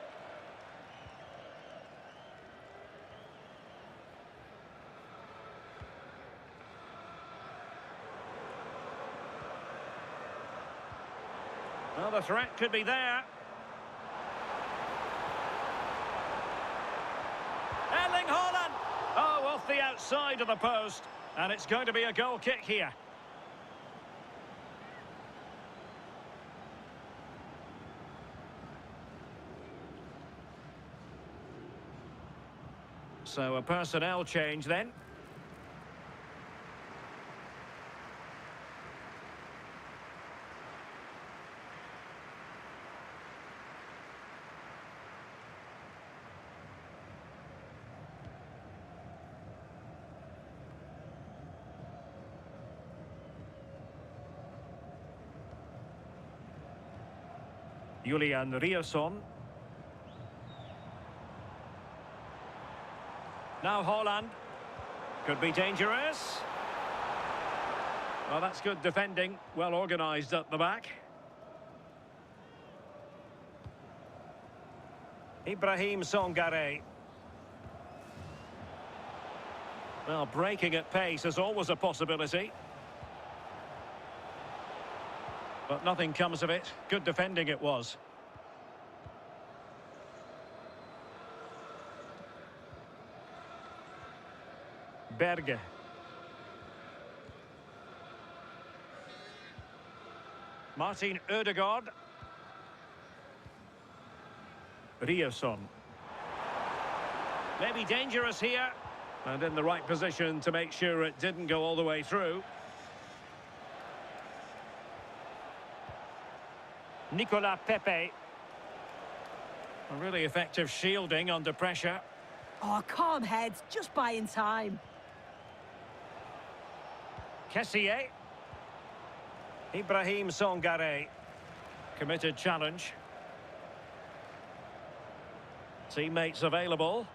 Well, the threat could be there. Erling Haaland! Oh, off the outside of the post. And it's going to be a goal kick here. So a personnel change then. Julian Rierson. Now Holland. Could be dangerous. Well, that's good defending. Well organised at the back. Ibrahim Songare. Well, breaking at pace is always a possibility. But nothing comes of it. Good defending it was. Berge. Martin Ødegaard. Rierson. Maybe dangerous here. And in the right position to make sure it didn't go all the way through. Nicolas Pepe. A really effective shielding under pressure. Oh, calm heads, just buying time. Kessié. Ibrahim Songare. Committed challenge. Teammates available.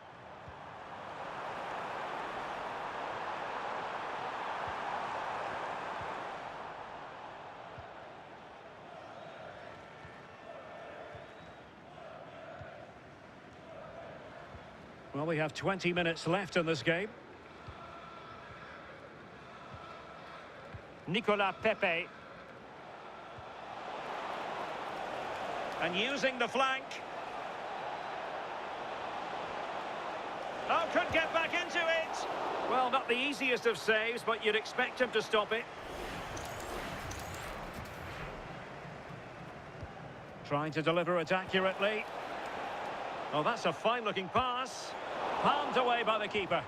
Well, we have 20 minutes left in this game. Nicolas Pepe. And using the flank. Oh, could get back into it. Well, not the easiest of saves, but you'd expect him to stop it. Trying to deliver it accurately. Oh, that's a fine-looking pass. Palmed away by the keeper.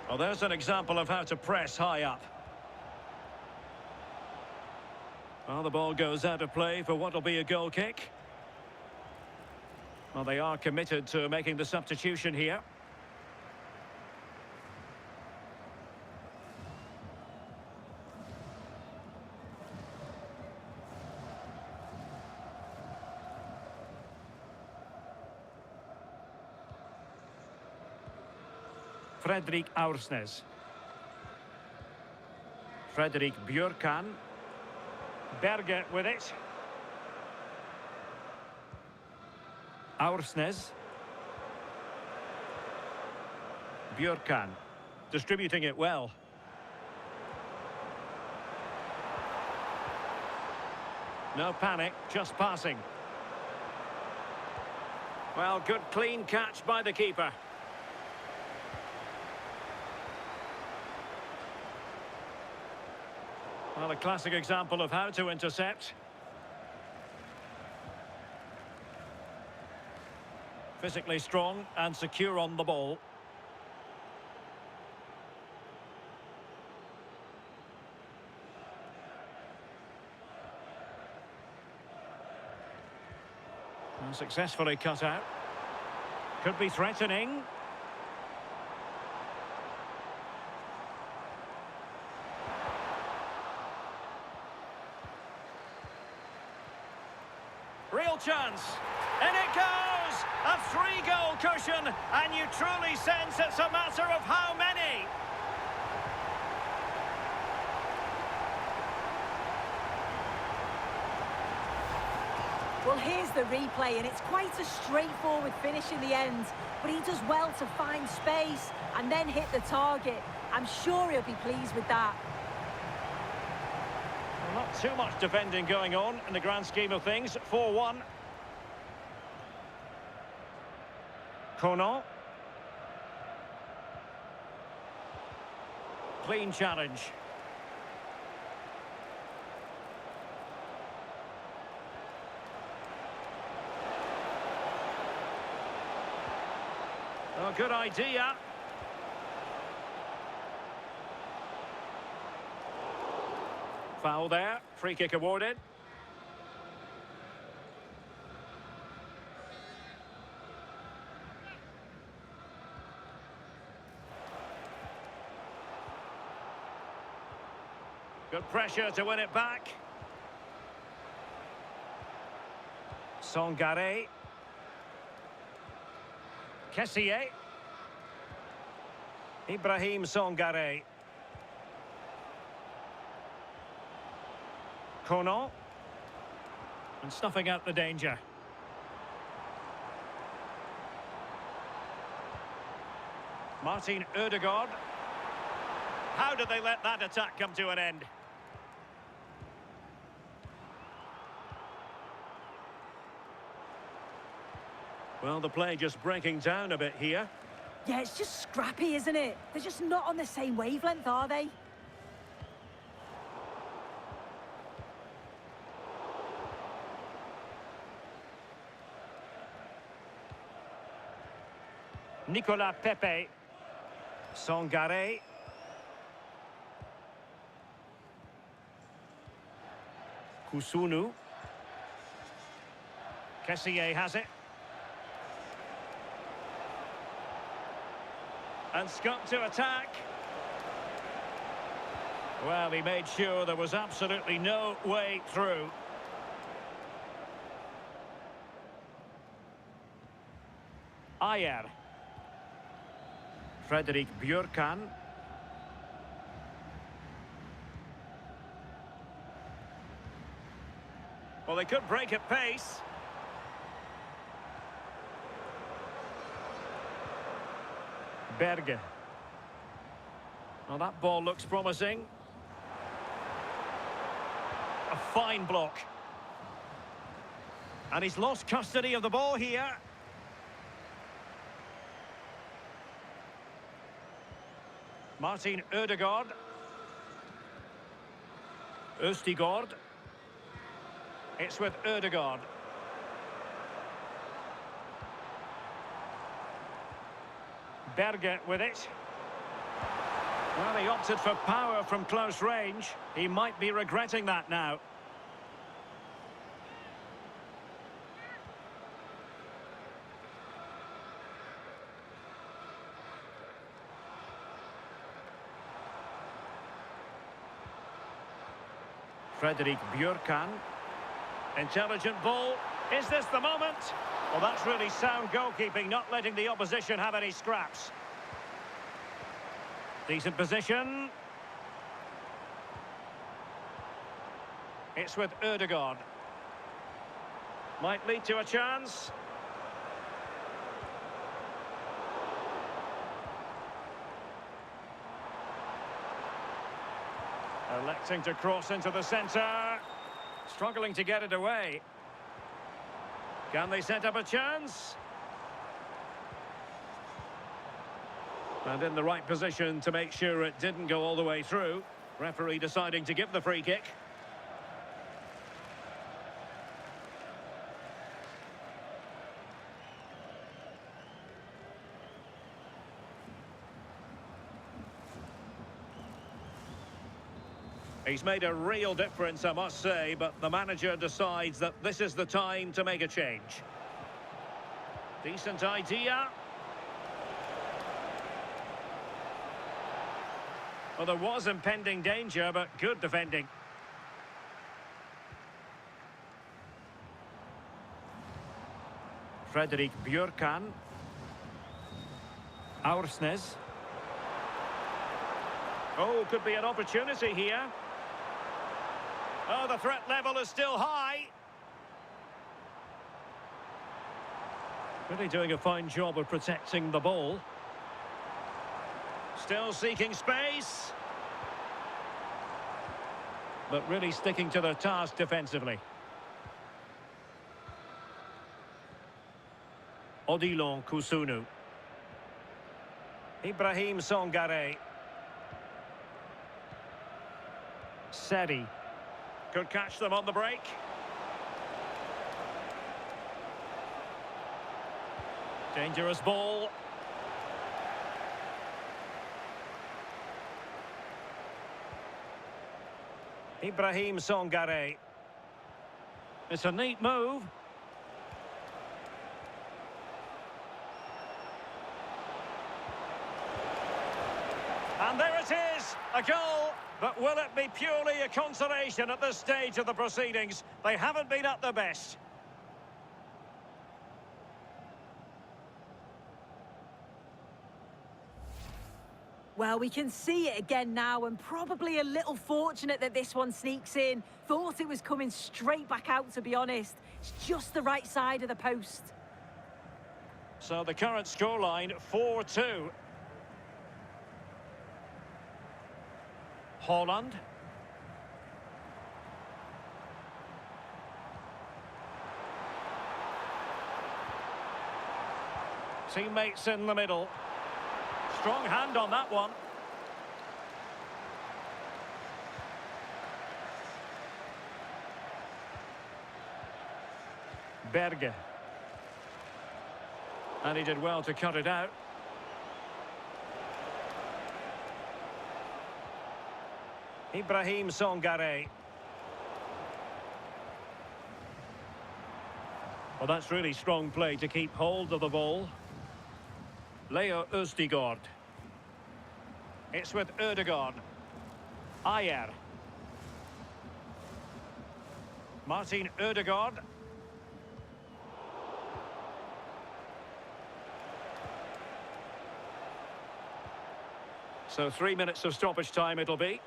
Well, there's an example of how to press high up. Well, the ball goes out of play for what will be a goal kick. Well, they are committed to making the substitution here. Frederik Aursnes. Frederik Bjørkan. Berge with it. Aursnes. Bjørkan. Distributing it well. No panic, just passing. Well, good clean catch by the keeper. Well, a classic example of how to intercept. Physically strong and secure on the ball. And successfully cut out. Could be threatening. Real chance. And it goes! A 3-goal cushion, and you truly sense it's a matter of how many. Well, here's the replay, and it's quite a straightforward finish in the end. But he does well to find space and then hit the target. I'm sure he'll be pleased with that. Well, not too much defending going on in the grand scheme of things. 4-1. Conan. Clean challenge. Oh, good idea. Foul there. Free kick awarded. Good pressure to win it back. Songare. Kessié. Ibrahim Songare. Kono. And snuffing out the danger. Martin Ødegaard. How did they let that attack come to an end? Well, the play just breaking down a bit here. Yeah, it's just scrappy, isn't it? They're just not on the same wavelength, are they? Nicolas Pepe. Songare. Kusunu. Kessié has it. And Scott to attack. Well, he made sure there was absolutely no way through. Ayer. Fredrik Bjørkan. Well, they could break at pace. Berge. Well, that ball looks promising. A fine block. And he's lost custody of the ball here. Martin Ødegaard. Østigård. It's with Ødegaard. Berge with it. Well, he opted for power from close range. He might be regretting that now. Fredrik Bjørkan. Intelligent ball. Is this the moment? Well, that's really sound goalkeeping, not letting the opposition have any scraps. Decent position. It's with Ødegaard. Might lead to a chance. Electing to cross into the centre. Struggling to get it away. Can they set up a chance? And in the right position to make sure it didn't go all the way through. Referee deciding to give the free kick. He's made a real difference, I must say, but the manager decides that this is the time to make a change. Decent idea. Well, there was impending danger, but good defending. Fredrik Bjørkan. Aursnes. Oh, could be an opportunity here. Oh, the threat level is still high. Really doing a fine job of protecting the ball. Still seeking space. But really sticking to the task defensively. Odilon Kusunu. Ibrahim Songare. Seri. Could catch them on the break. Dangerous ball. Ibrahim Songare. It's a neat move. And there it is, a goal. But will it be purely a consolation at this stage of the proceedings? They haven't been at their best. Well, we can see it again now, and probably a little fortunate that this one sneaks in. Thought it was coming straight back out, to be honest. It's just the right side of the post. So the current scoreline, 4-2. Holland. Teammates in the middle. Strong hand on that one. Berge. And he did well to cut it out. Ibrahim Songare. Well, that's really strong play to keep hold of the ball. Leo Østigård. It's with Ødegaard. Ayer. Martin Ødegaard. So 3 minutes of stoppage time it'll be.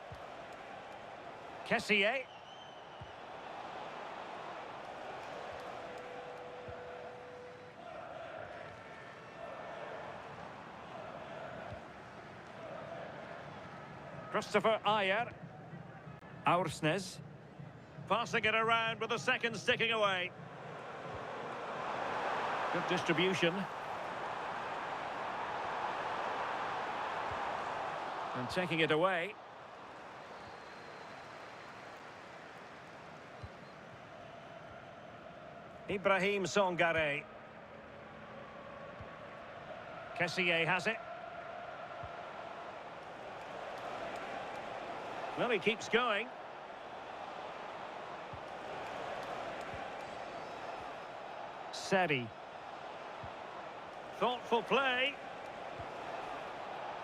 Kessié. Christopher Ayer. Aursnes. Passing it around with the second sticking away. Good distribution. And taking it away. Ibrahim Songare. Kessié has it. Well, he keeps going. Sadi. Thoughtful play.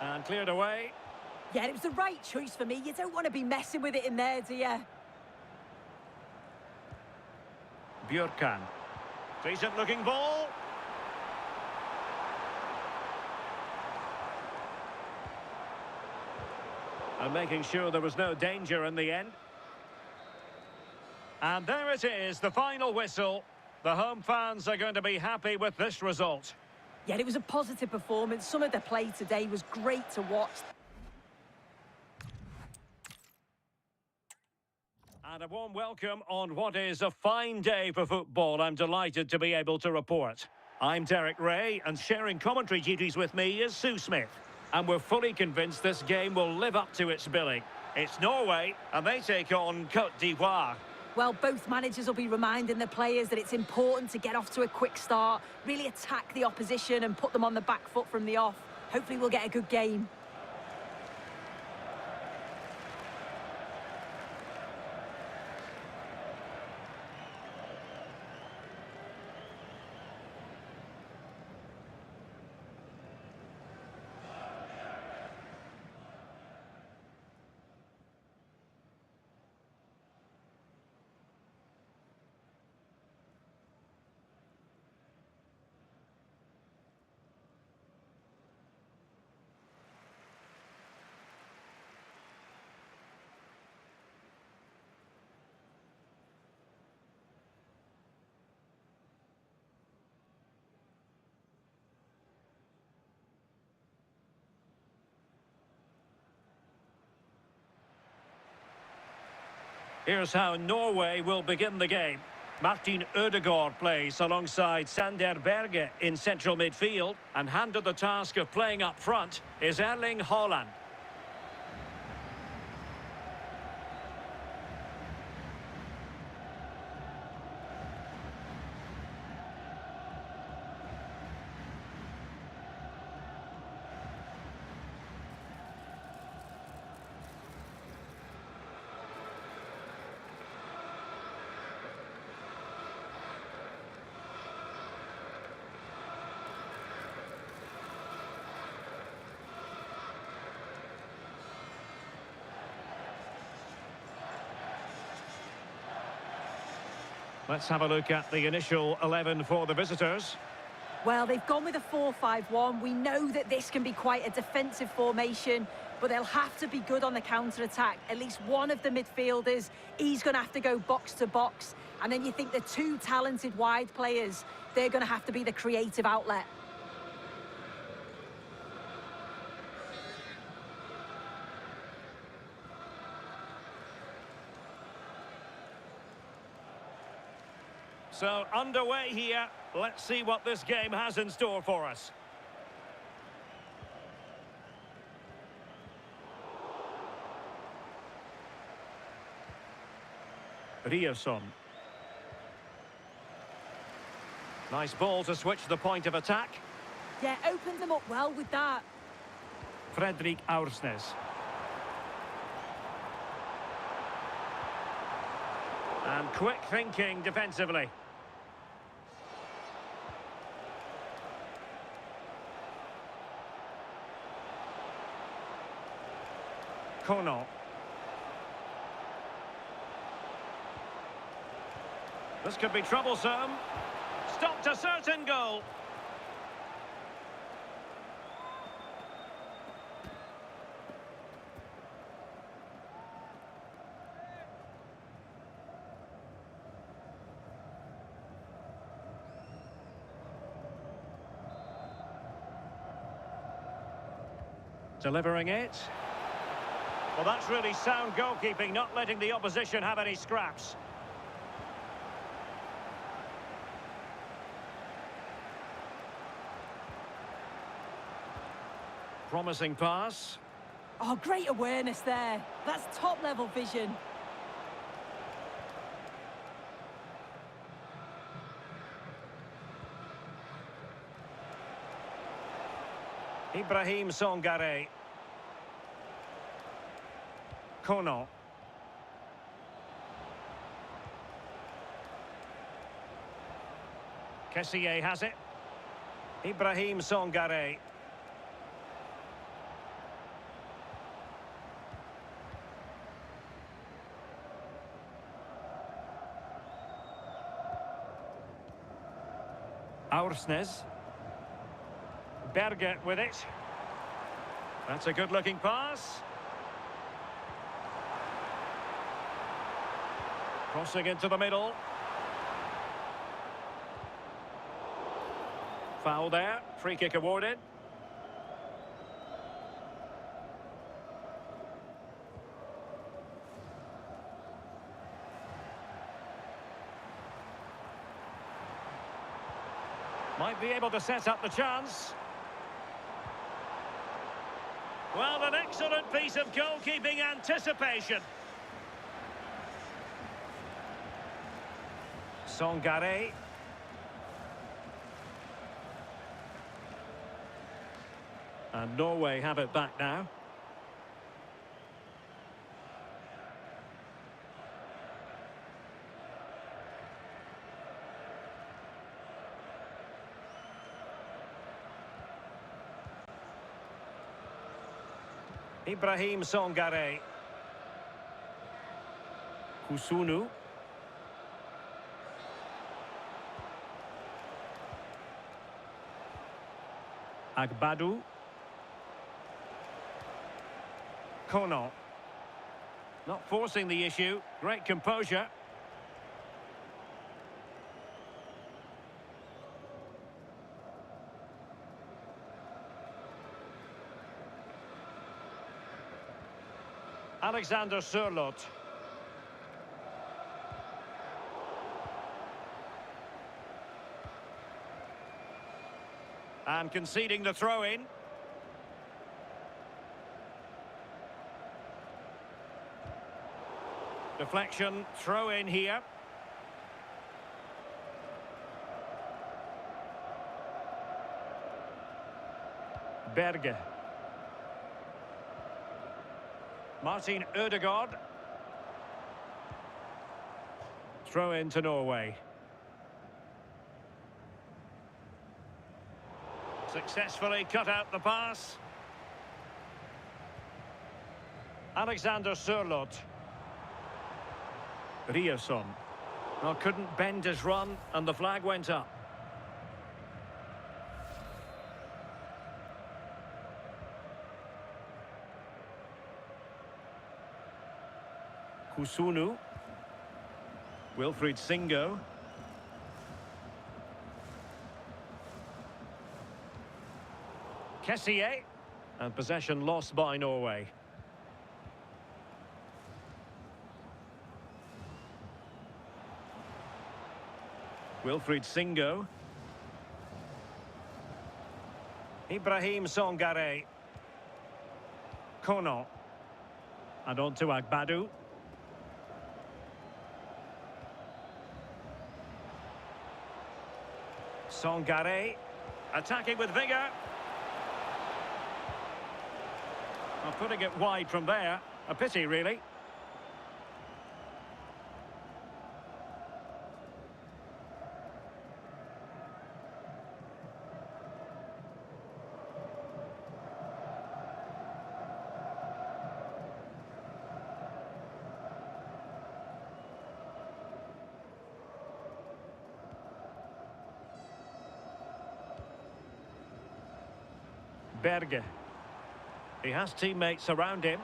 And cleared away. Yeah, it was the right choice for me. You don't want to be messing with it in there, do you? Björkan. Decent looking ball. And making sure there was no danger in the end. And there it is, the final whistle. The home fans are going to be happy with this result. Yeah, it was a positive performance. Some of the play today was great to watch. And a warm welcome on what is a fine day for football. I'm delighted to be able to report. I'm Derek Ray, and sharing commentary duties with me is Sue Smith. And we're fully convinced this game will live up to its billing. It's Norway, and they take on Côte d'Ivoire. Well, both managers will be reminding the players that it's important to get off to a quick start, really attack the opposition and put them on the back foot from the off. Hopefully we'll get a good game. Here's how Norway will begin the game. Martin Ødegaard plays alongside Sander Berge in central midfield, and handed the task of playing up front is Erling Haaland. Let's have a look at the initial 11 for the visitors. Well, they've gone with a 4-5-1. We know that this can be quite a defensive formation, but they'll have to be good on the counter-attack. At least one of the midfielders, he's going to have to go box to box. And then you think the two talented wide players, they're going to have to be the creative outlet. So, underway here. Let's see what this game has in store for us. Riosson. Nice ball to switch the point of attack. Yeah, opened them up well with that. Fredrik Aursnes. And quick thinking defensively. Kono. This could be troublesome. Stopped a certain goal. Delivering it. Well, that's really sound goalkeeping, not letting the opposition have any scraps. Promising pass. Oh, great awareness there. That's top-level vision. Ibrahim Songare. Kono. Kessié has it. Ibrahim Songare. Aursnes. Berge with it. That's a good-looking pass. Crossing into the middle. Foul there. Free kick awarded. Might be able to set up the chance. Well, an excellent piece of goalkeeping anticipation. Songare. And Norway have it back now. Ibrahim Songare. Kusunu. Agbadu. Kono. Not forcing the issue. Great composure. Alexander Sørloth. And conceding the throw-in. Deflection, throw-in here. Berge. Martin Ødegaard. Throw in to Norway. Successfully cut out the pass. Alexander Sørloth. Riosson. Well, couldn't bend his run, and the flag went up. Kusunu. Wilfried Singo. Kessié. And possession lost by Norway. Wilfried Singo. Ibrahim Songare. Kono. And on to Agbadu. Songare. Attacking with vigour. Well, putting it wide from there. A pity, really. Berge. He has teammates around him.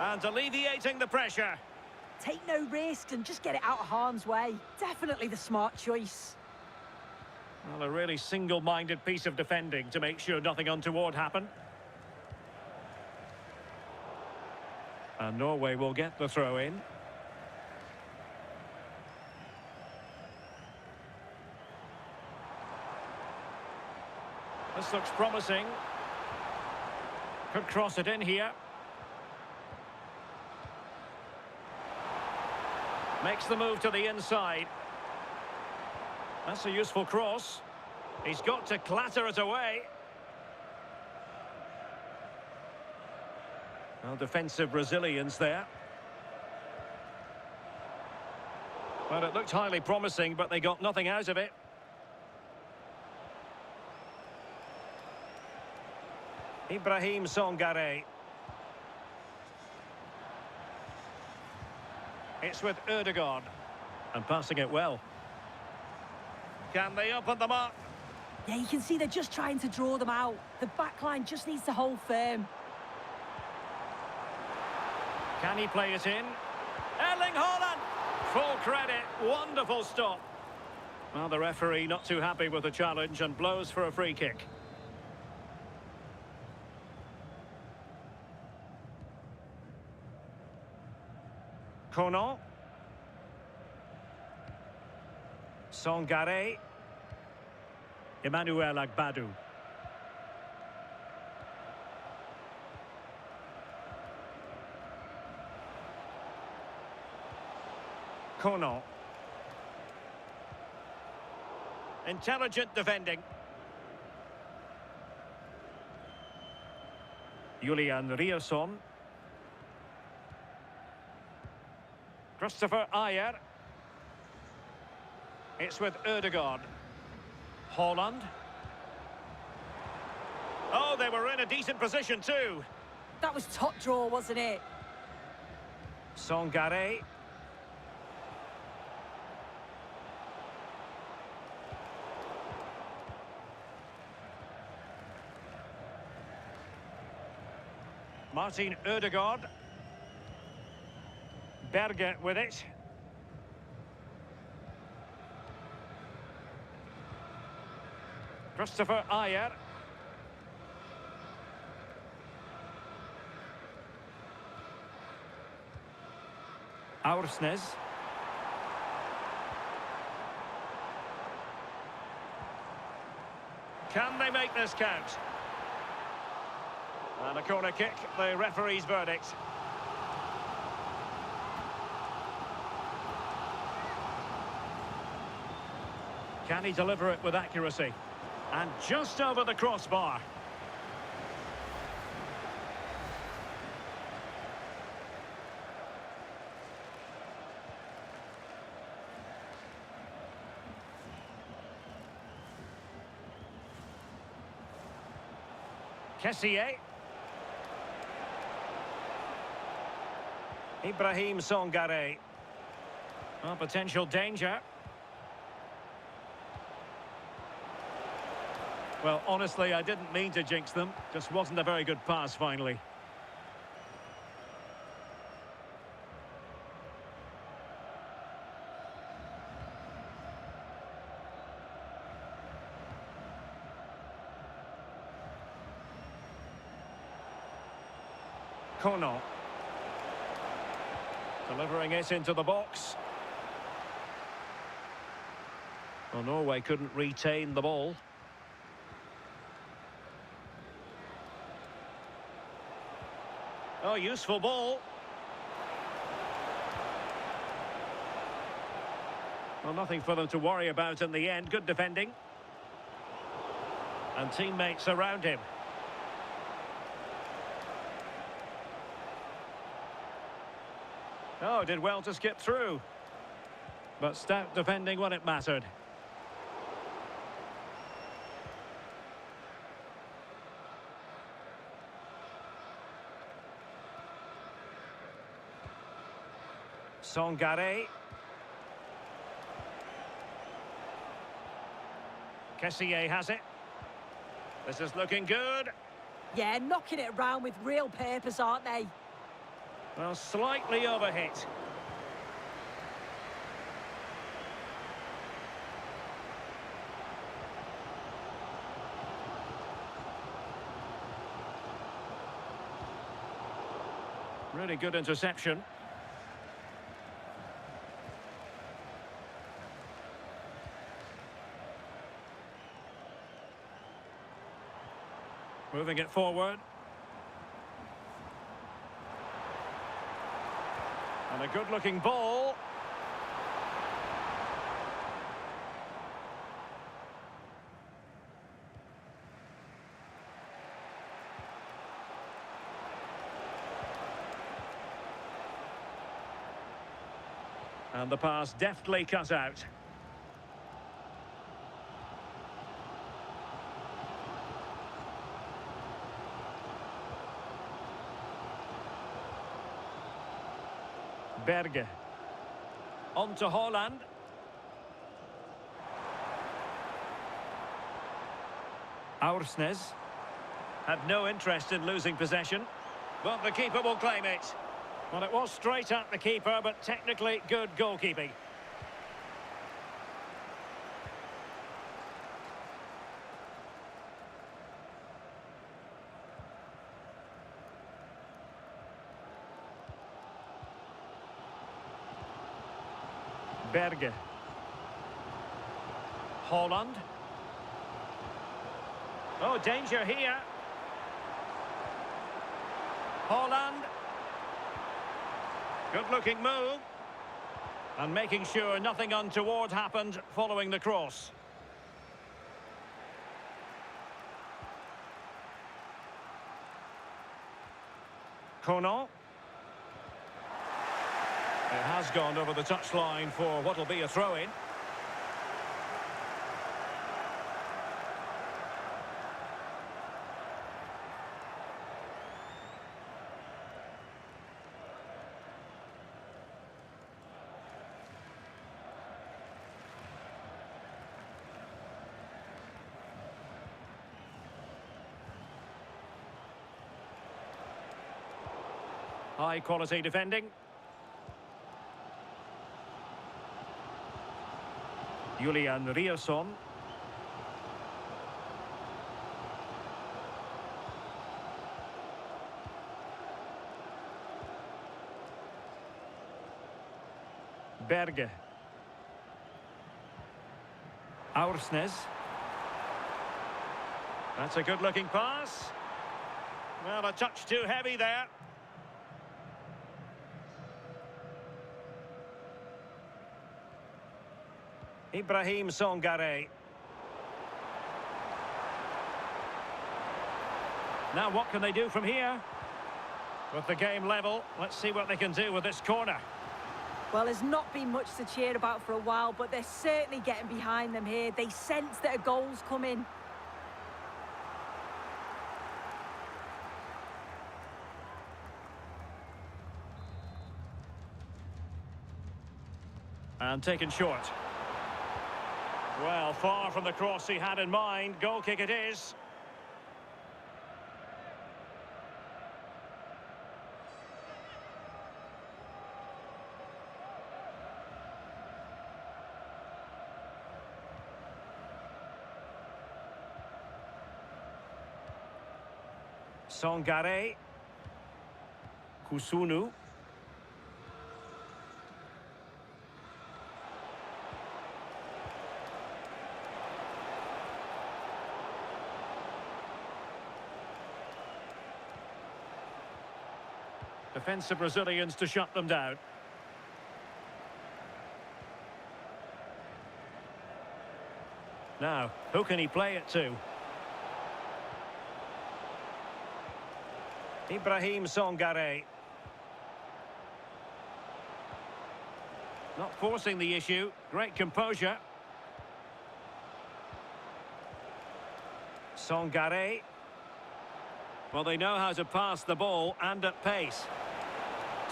And alleviating the pressure. Take no risks and just get it out of harm's way. Definitely the smart choice. Well, a really single-minded piece of defending to make sure nothing untoward happened. And Norway will get the throw in. This looks promising. Could cross it in here. Makes the move to the inside. That's a useful cross. He's got to clatter it away. Well, defensive resilience there. Well, it looked highly promising, but they got nothing out of it. Ibrahim Songare. It's with Ødegaard. And passing it well. Can they open them up? Yeah, you can see they're just trying to draw them out. The back line just needs to hold firm. Can he play it in? Erling Haaland! Full credit. Wonderful stop. Well, the referee not too happy with the challenge and blows for a free kick. Kono. Songare. Emmanuel Agbadu. Kono. Intelligent defending. Julian Rierson. Christopher Ayer. It's with Ødegaard. Haaland. Oh, they were in a decent position too. That was top draw, wasn't it? Songare. Martin Ødegaard. Berge with it. Christopher Ayer. Aursnes. Can they make this count? And a corner kick, the referee's verdict. Can he deliver it with accuracy? And just over the crossbar. Kessié. Ibrahim Songare. Oh, potential danger. Well, honestly, I didn't mean to jinx them. Just wasn't a very good pass, finally. Kono. Delivering it into the box. Well, Norway couldn't retain the ball. Oh, useful ball. Well, nothing for them to worry about in the end. Good defending. And teammates around him. Oh, did well to skip through. But stout defending when it mattered. Songare. Kessié has it. This is looking good. Yeah, knocking it around with real purpose, aren't they? Well, slightly overhit. Really good interception. Moving it forward. And a good-looking ball. And the pass deftly cut out. Berge. On to Holland. Aursnes had no interest in losing possession, but the keeper will claim it. Well, it was straight at the keeper, but technically good goalkeeping. Berge. Holland. Oh, danger here. Holland. Good-looking move. And making sure nothing untoward happened following the cross. Kono. It has gone over the touchline for what will be a throw-in. High-quality defending. Julian Rierson. Berge. Aursnes. That's a good-looking pass. Well, a touch too heavy there. Ibrahim Songare. Now what can they do from here? With the game level, let's see what they can do with this corner. Well, there's not been much to cheer about for a while, but they're certainly getting behind them here. They sense that a goal's coming. And taken short. Well, far from the cross he had in mind. Goal kick it is. Songare. Kusunu. Defensive Brazilians to shut them down. Now, who can he play it to? Ibrahim Songare. Not forcing the issue. Great composure. Songare. Well, they know how to pass the ball and at pace.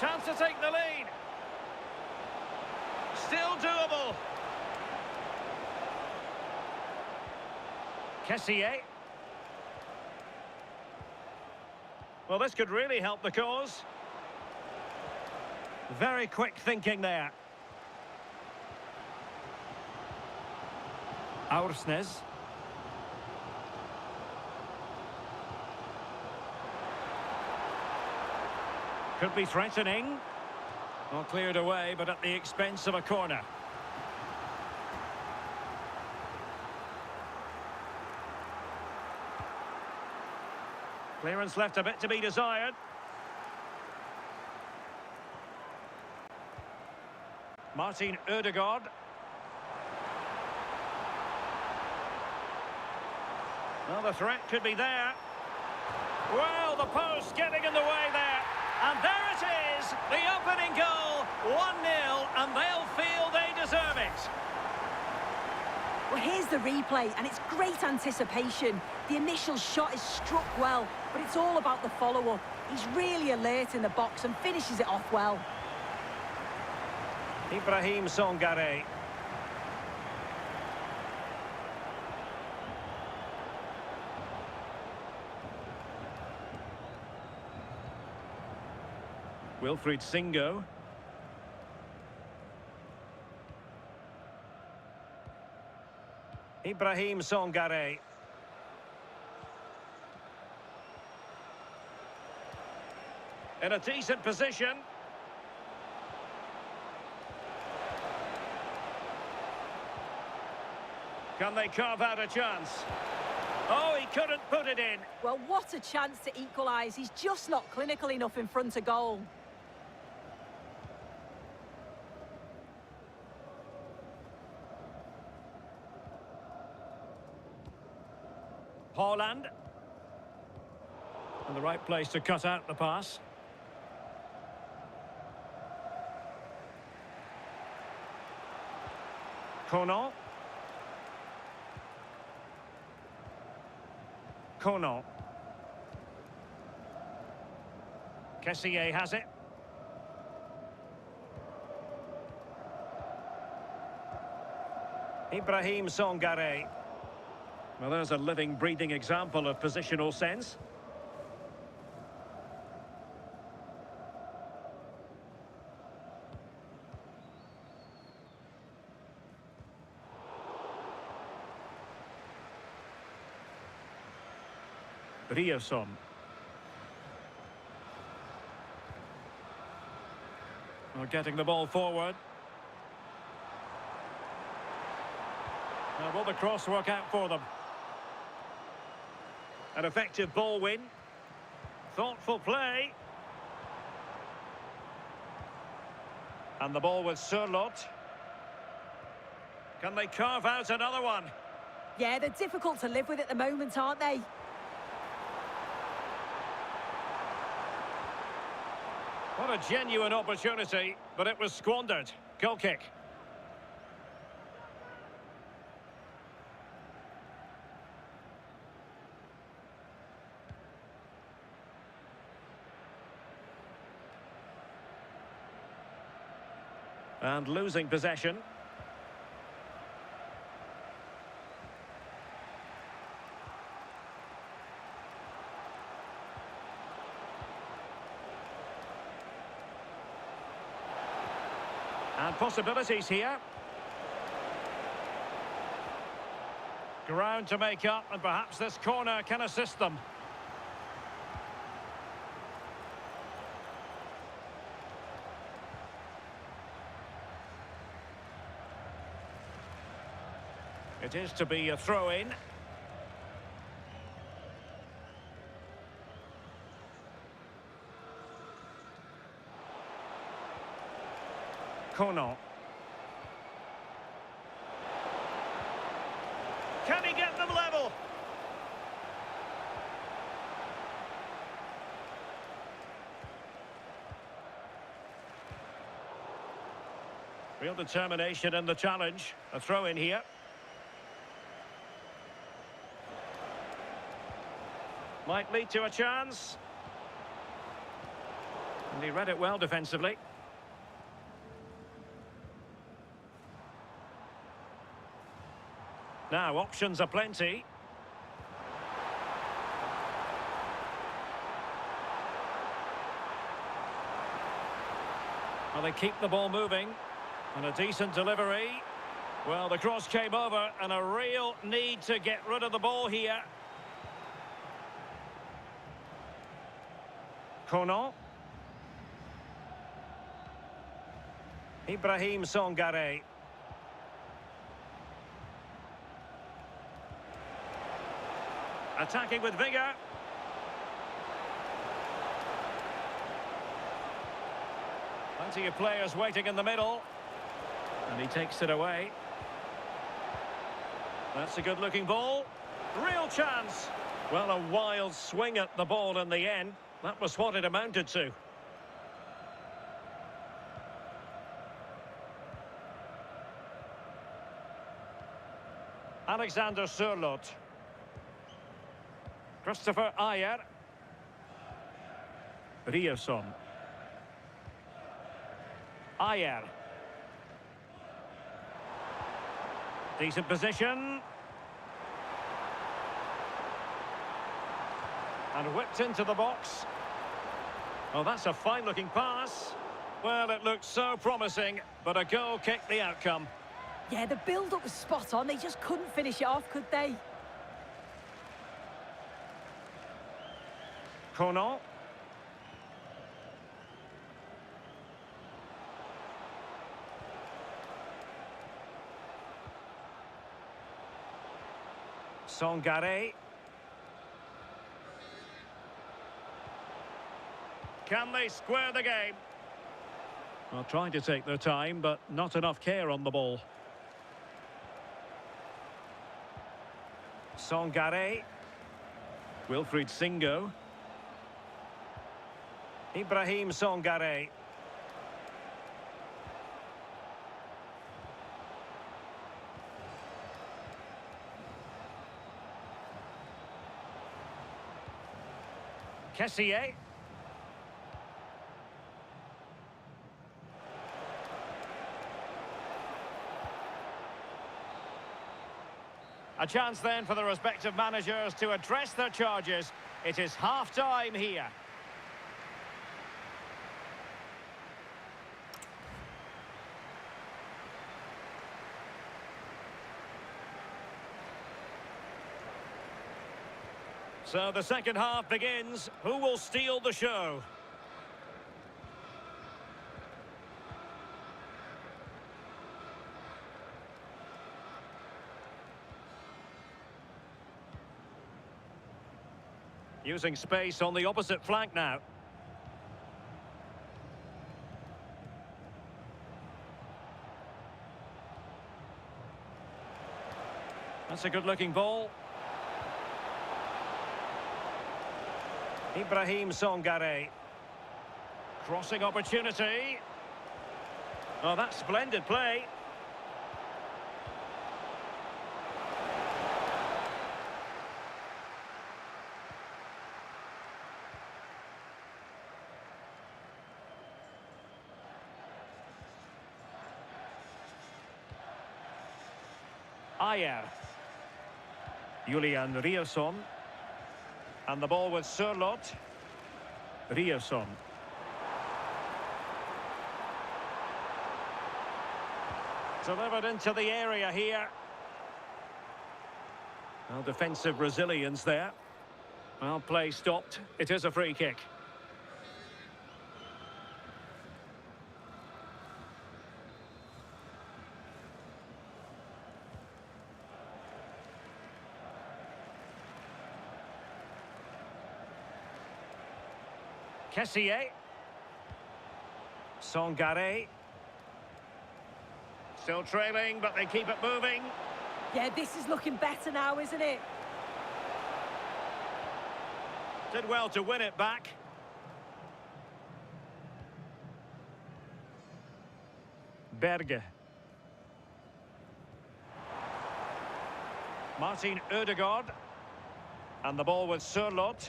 Chance to take the lead. Still doable. Kessié. Well, this could really help the cause. Very quick thinking there. Aursnes. Could be threatening. Well, cleared away, but at the expense of a corner. Clearance left a bit to be desired. Martin Ødegaard. Well, the threat could be there. Well, the post getting in the way there. And there it is, the opening goal, 1-0, and they'll feel they deserve it. Well, here's the replay, and it's great anticipation. The initial shot is struck well, but it's all about the follow-up. He's really alert in the box and finishes it off well. Ibrahim Songare. Wilfried Singo. Ibrahim Songare. In a decent position. Can they carve out a chance? Oh, he couldn't put it in. Well, what a chance to equalise. He's just not clinical enough in front of goal. Haaland. And the right place to cut out the pass. Conan. Conan. Kessié has it. Ibrahim Songare. Well, there's a living, breathing example of positional sense. Rioson. Well, getting the ball forward. Now, will the cross work out for them? An effective ball win. Thoughtful play. And the ball with Sørloth. Can they carve out another one? Yeah, they're difficult to live with at the moment, aren't they? What a genuine opportunity, but it was squandered. Goal kick. And losing possession. And possibilities here. Ground to make up, and perhaps this corner can assist them. It is to be a throw-in. Conan. Can he get them level? Real determination in the challenge. A throw-in here. Might lead to a chance. And he read it well defensively. Now, options are plenty. Well, they keep the ball moving. And a decent delivery. Well, the cross came over, and a real need to get rid of the ball here. Conan. Ibrahim Songare. Attacking with vigour. Plenty of players waiting in the middle. And he takes it away. That's a good-looking ball. Real chance. Well, a wild swing at the ball in the end. That was what it amounted to. Alexander Sørloth. Christopher Ayer. Riasson. Ayer. Decent position. And whipped into the box. Oh, that's a fine-looking pass. Well, it looked so promising, but a goal kicked the outcome. Yeah, the build-up was spot on. They just couldn't finish it off, could they? Conan. Songare. Can they square the game? Well, trying to take their time, but not enough care on the ball. Songare. Wilfried Singo. Ibrahim Songare. Kessié. A chance then for the respective managers to address their charges. It is half-time here. So the second half begins. Who will steal the show? Using space on the opposite flank now. That's a good-looking ball. Ibrahim Songare. Crossing opportunity. Oh, that's splendid play. Ayer. Julian Rierson. And the ball with Sørloth. Rierson. Delivered into the area here. Well, defensive resilience there. Well, play stopped. It is a free kick. Kessié. Sangare. Still trailing, but they keep it moving. Yeah, this is looking better now, isn't it? Did well to win it back. Berge. Martin Ødegaard. And the ball with Sørloth.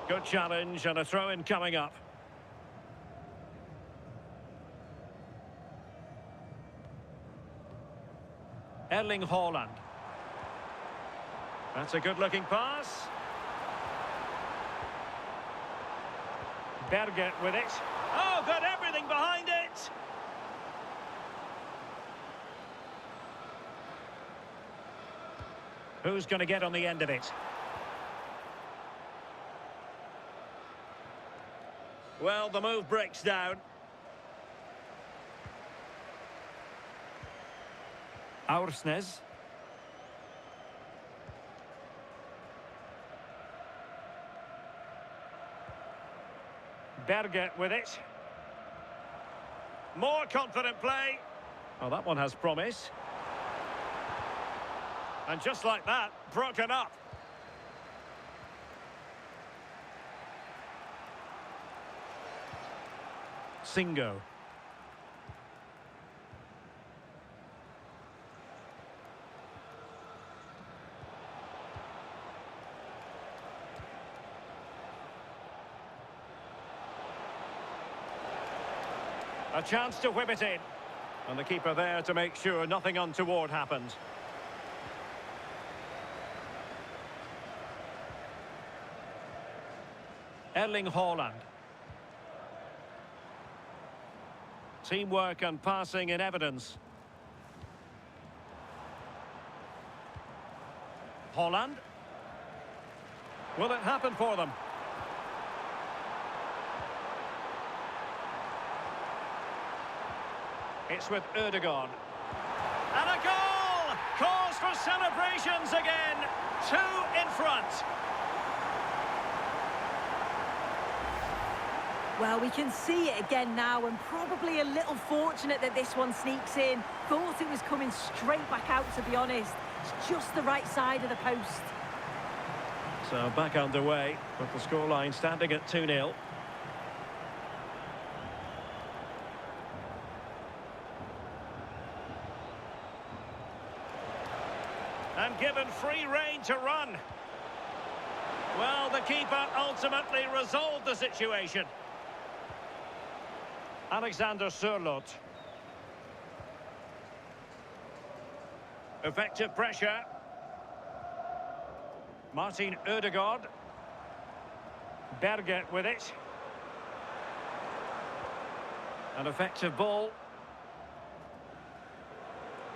Good challenge and a throw-in coming up. Erling Haaland. That's a good-looking pass. Berge with it. Oh, got everything behind it. Who's going to get on the end of it? Well, the move breaks down. Aursnes. Berge with it. More confident play. Oh, that one has promise. And just like that, broken up. Singo. A chance to whip it in. And the keeper there to make sure nothing untoward happened. Erling Haaland. Teamwork and passing in evidence. Haaland. Will it happen for them? It's with Ødegaard. And a goal! Cause for celebrations again. 2 in front. Well, we can see it again now, and probably a little fortunate that this one sneaks in. Thought it was coming straight back out, to be honest. It's just the right side of the post. So back underway, with the scoreline standing at 2-0. And given free rein to run. Well, the keeper ultimately resolved the situation. Alexander Sørloth. Effective pressure. Martin Ødegaard. Berge with it. An effective ball.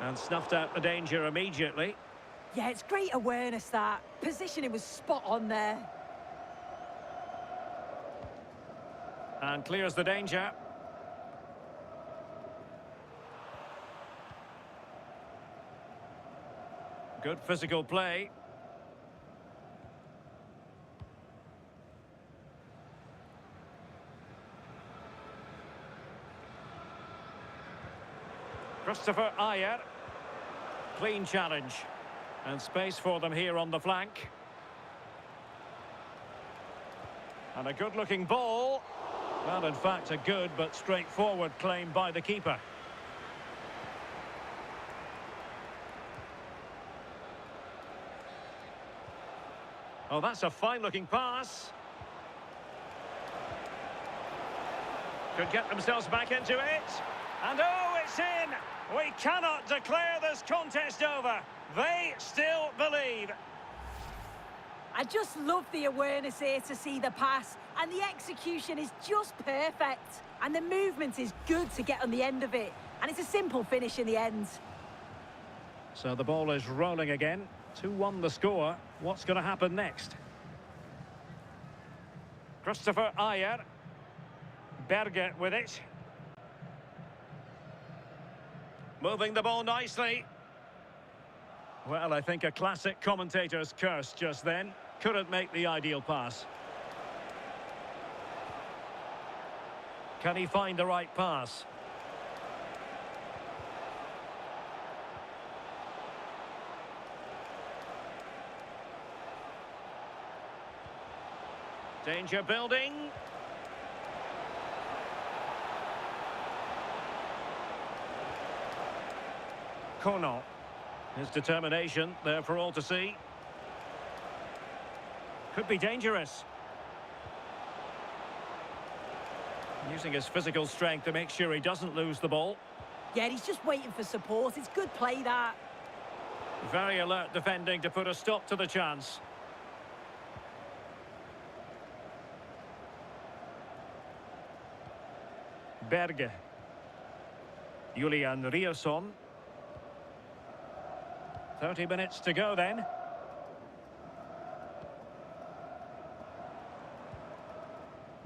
And snuffed out the danger immediately. Yeah, it's great awareness, that. Positioning was spot on there. And clears the danger. Good physical play. Christopher Ayer. Clean challenge. And space for them here on the flank. And a good-looking ball. Well, in fact, a good but straightforward claim by the keeper. Oh, that's a fine-looking pass. Could get themselves back into it. And oh, it's in! We cannot declare this contest over. They still believe. I just love the awareness here to see the pass, and the execution is just perfect. And the movement is good to get on the end of it. And it's a simple finish in the end. So the ball is rolling again. 2-1 the score. What's going to happen next? Christopher Ayer. Berge with it. Moving the ball nicely. Well, I think a classic commentator's curse just then. Couldn't make the ideal pass. Can he find the right pass? Danger building. Kono. His determination there for all to see. Could be dangerous. Using his physical strength to make sure he doesn't lose the ball. Yeah, he's just waiting for support. It's good play, that. Very alert defending to put a stop to the chance. Berge. Julian Rierson. 30 minutes to go then.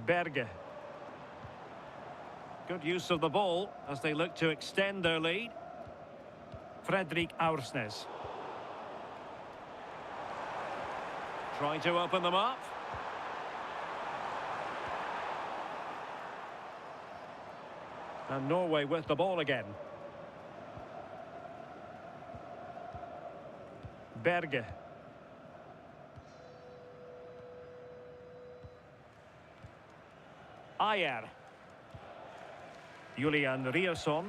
Berge. Good use of the ball as they look to extend their lead. Fredrik Aursnes. Trying to open them up. And Norway with the ball again. Berge. Ayer. Julian Rierson.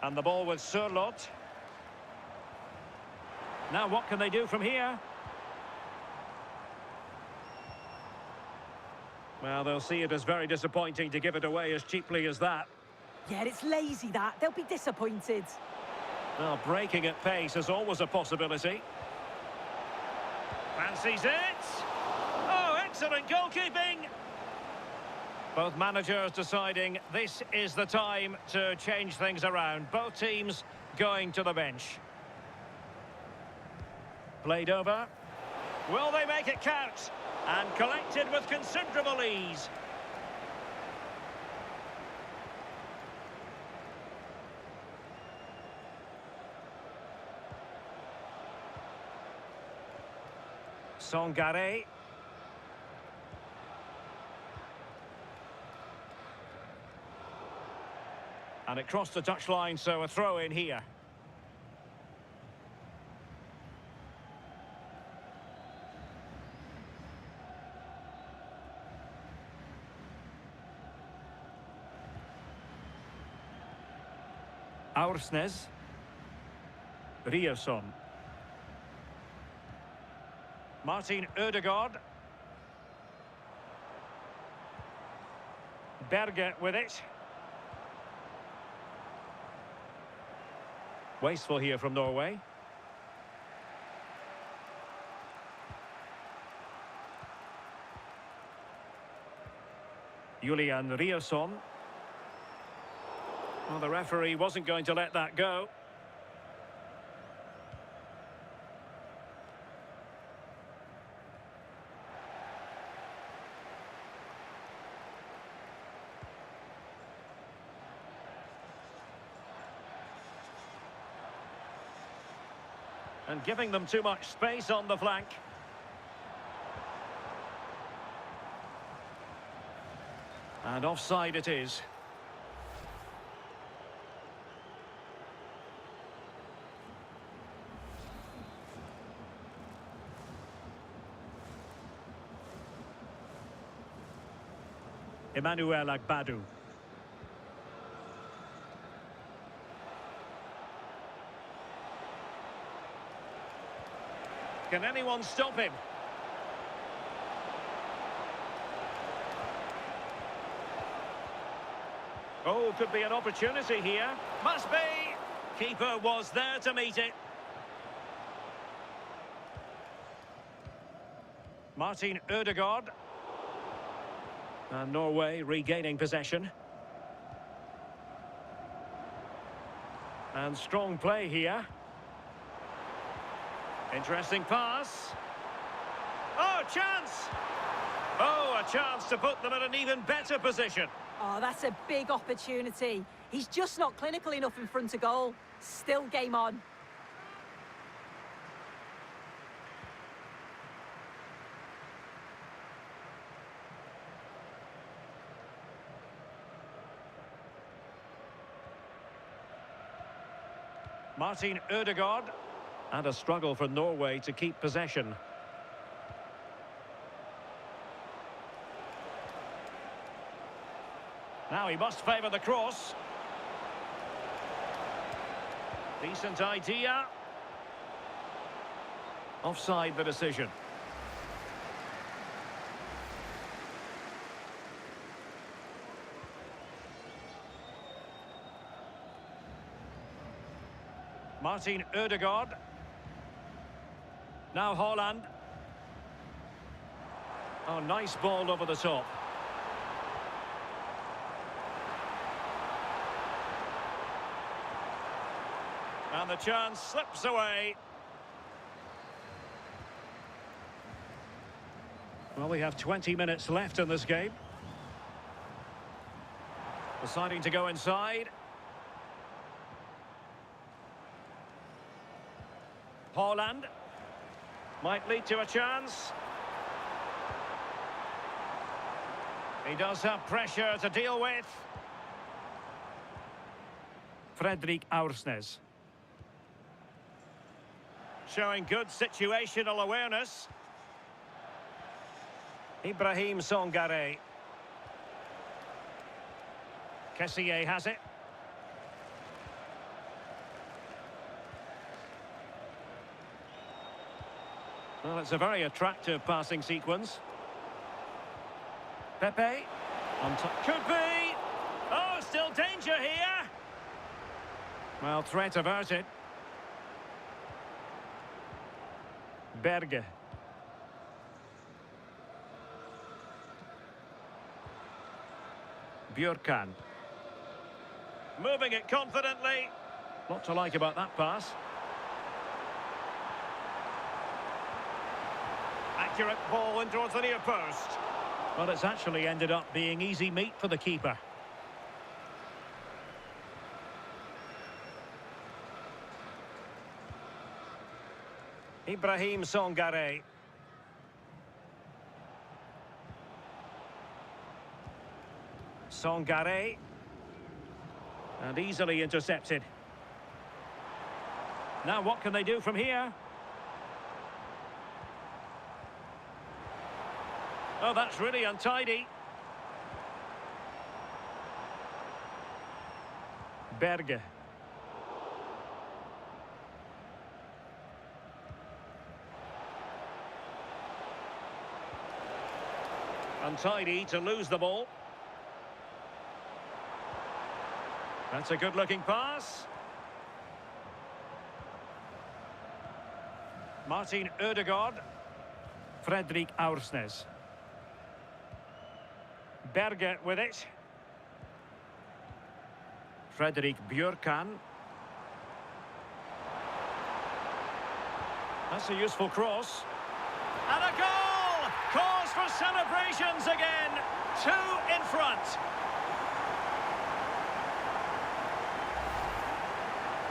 And the ball with Sørloth. Now what can they do from here? Well, they'll see it as very disappointing to give it away as cheaply as that. Yeah, it's lazy, that. They'll be disappointed. Well, breaking at pace is always a possibility. Fancies it. Oh, excellent goalkeeping. Both managers deciding this is the time to change things around. Both teams going to the bench. Played over. Will they make it count? And collected with considerable ease. Songare. And it crossed the touchline, so a throw in here. Aursnes. Rierson. Martin Ødegaard. Berge with it. Wasteful here from Norway. Julian Rierson. Well, the referee wasn't going to let that go. And giving them too much space on the flank. And offside it is. Emmanuel Agbadou. Can anyone stop him? Oh, could be an opportunity here. Must be. Keeper was there to meet it. Martin Ødegaard. And Norway regaining possession. And strong play here. Interesting pass. Oh, chance! Oh, a chance to put them in an even better position. Oh, that's a big opportunity. He's just not clinical enough in front of goal. Still game on. Martin Ødegaard. And a struggle for Norway to keep possession. Now he must favour the cross. Decent idea. Offside the decision. Martin Ødegaard. Now Haaland. Oh, nice ball over the top. And the chance slips away. Well, we have 20 minutes left in this game. Deciding to go inside. Haaland. Might lead to a chance. He does have pressure to deal with. Fredrik Aursnes. Showing good situational awareness. Ibrahim Songare. Kessié has it. Well, it's a very attractive passing sequence. Pepe. On top. Could be! Oh, still danger here! Well, threat averted. Berge. Björkan. Moving it confidently. Lot to like about that pass. Accurate ball in towards the near post. Well, it's actually ended up being easy meat for the keeper. Ibrahim Songare. Songare. And easily intercepted. Now what can they do from here? Oh, that's really untidy. Berge. Untidy to lose the ball. That's a good-looking pass. Martin Ødegaard. Fredrik Aursnes. Berge with it. Fredrik Björkan. That's a useful cross. And a goal! Cause for celebrations again. 2 in front.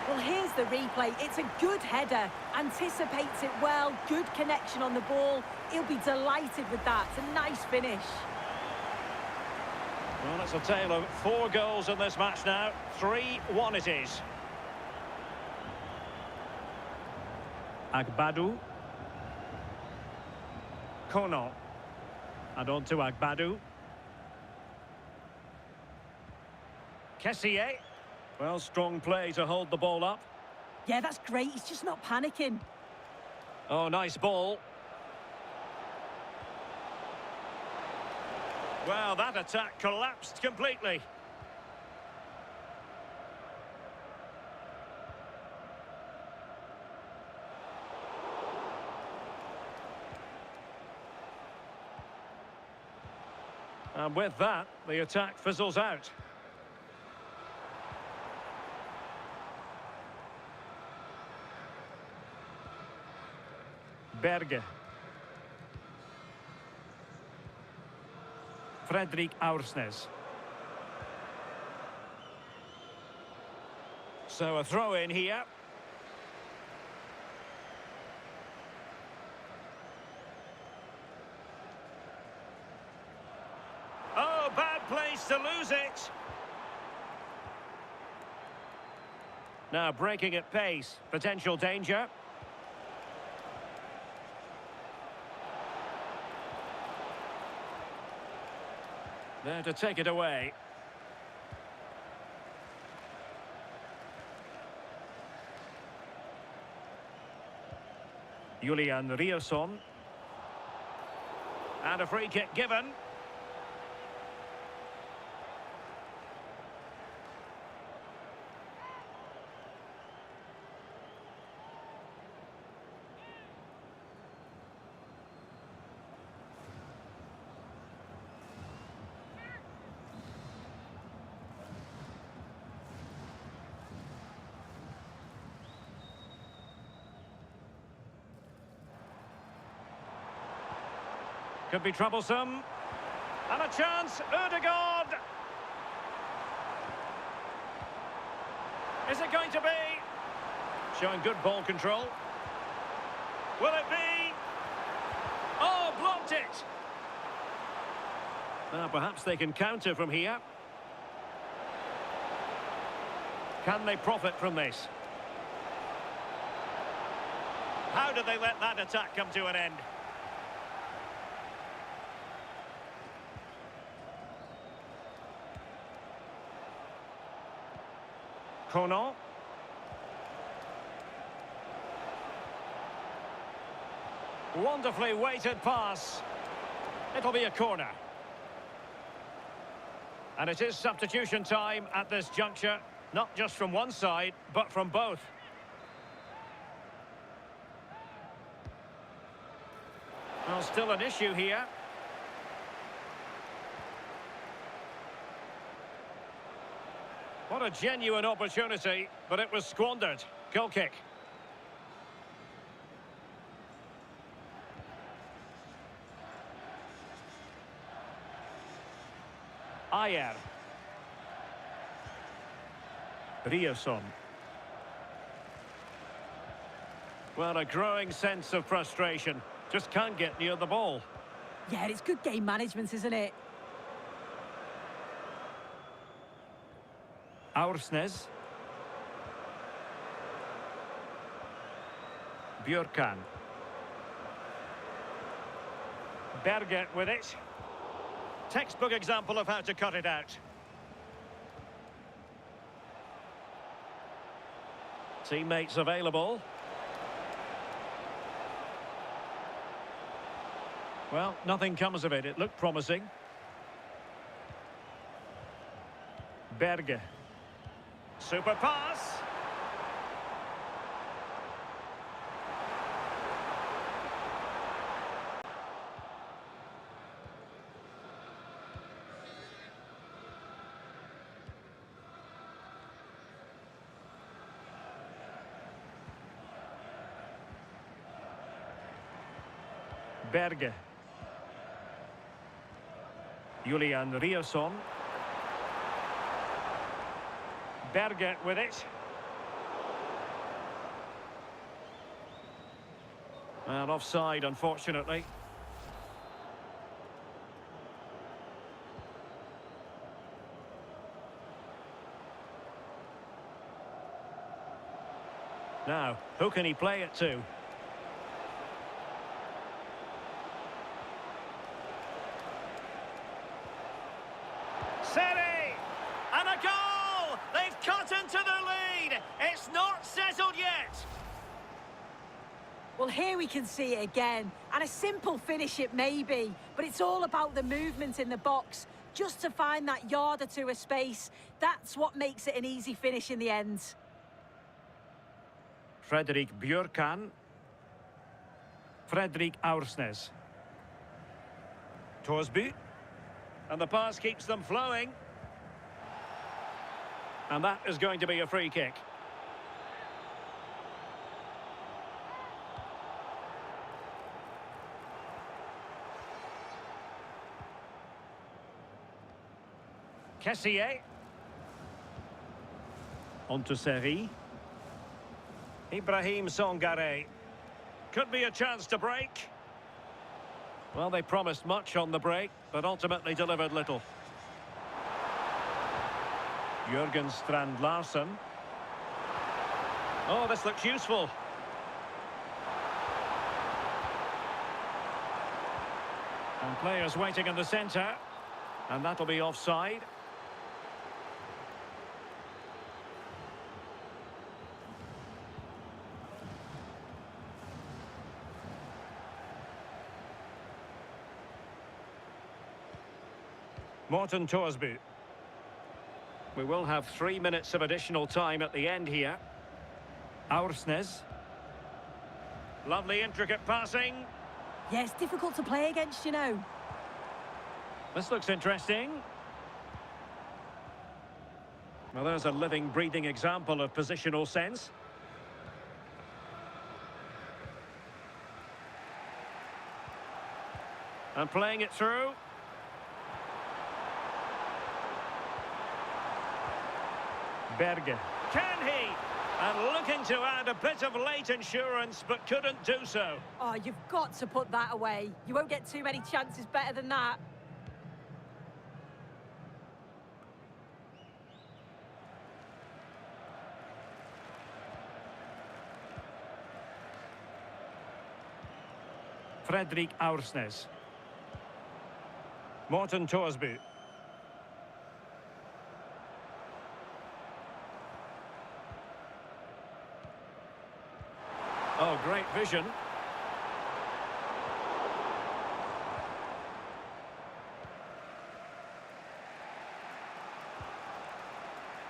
Well, here's the replay. It's a good header. Anticipates it well. Good connection on the ball. He'll be delighted with that. It's a nice finish. Well, it's a tale of 4 goals in this match now. 3-1 it is. Agbadu. Kono. And on to Agbadu. Kessié. Well, strong play to hold the ball up. Yeah, that's great. He's just not panicking. Oh, nice ball. Well, that attack collapsed completely. And with that, the attack fizzles out. Berge. Fredrik Aursnes. So a throw in here. Oh, bad place to lose it. Now breaking at pace. Potential danger. There to take it away. Julian Riosson. And a free kick given. Could be troublesome. And a chance, Ødegaard! Is it going to be? Showing good ball control. Will it be? Oh, blocked it! Now, perhaps they can counter from here. Can they profit from this? How did they let that attack come to an end? Conan. Wonderfully weighted pass. It'll be a corner. And it is substitution time at this juncture, not just from one side, but from both. Well, still an issue here. What a genuine opportunity, but it was squandered. Goal kick. Ayer. Riosson. Well, a growing sense of frustration. Just can't get near the ball. Yeah, it's good game management, isn't it? Aursnes. Björkan. Berge with it. Textbook example of how to cut it out. Teammates available. Well, nothing comes of it. It looked promising. Berge. Super pass. Berge. Julian Riosson. Berge with it. And offside, unfortunately. Now, who can he play it to? Seri! And a goal! They've cut into the lead! It's not settled yet! Well, here we can see it again. And a simple finish it may be, but it's all about the movement in the box. Just to find that yard or two of space. That's what makes it an easy finish in the end. Fredrik Björkan. Fredrik Aursnes. Torsby. And the pass keeps them flowing. And that is going to be a free kick. Kessié. On to Seri. Ibrahim Songare. Could be a chance to break. Well, they promised much on the break, but ultimately delivered little. Jürgen Strand Larsen. Oh, this looks useful. And players waiting in the centre. And that'll be offside. Morten Thorsby. We will have 3 minutes of additional time at the end here. Aursnes. Lovely intricate passing. Yeah, it's difficult to play against, you know. This looks interesting. Well, there's a living, breathing example of positional sense. And playing it through. Berge. Can he? And looking to add a bit of late insurance, but couldn't do so. Oh, you've got to put that away. You won't get too many chances better than that. Fredrik Aursnes. Morten Thorsby. Oh, great vision.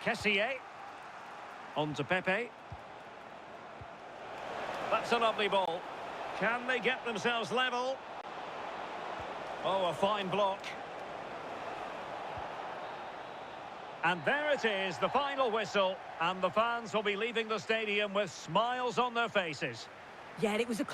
Kessié. On to Pepe. That's a lovely ball. Can they get themselves level? Oh, a fine block. And there it is, the final whistle. And the fans will be leaving the stadium with smiles on their faces. Yeah, it was a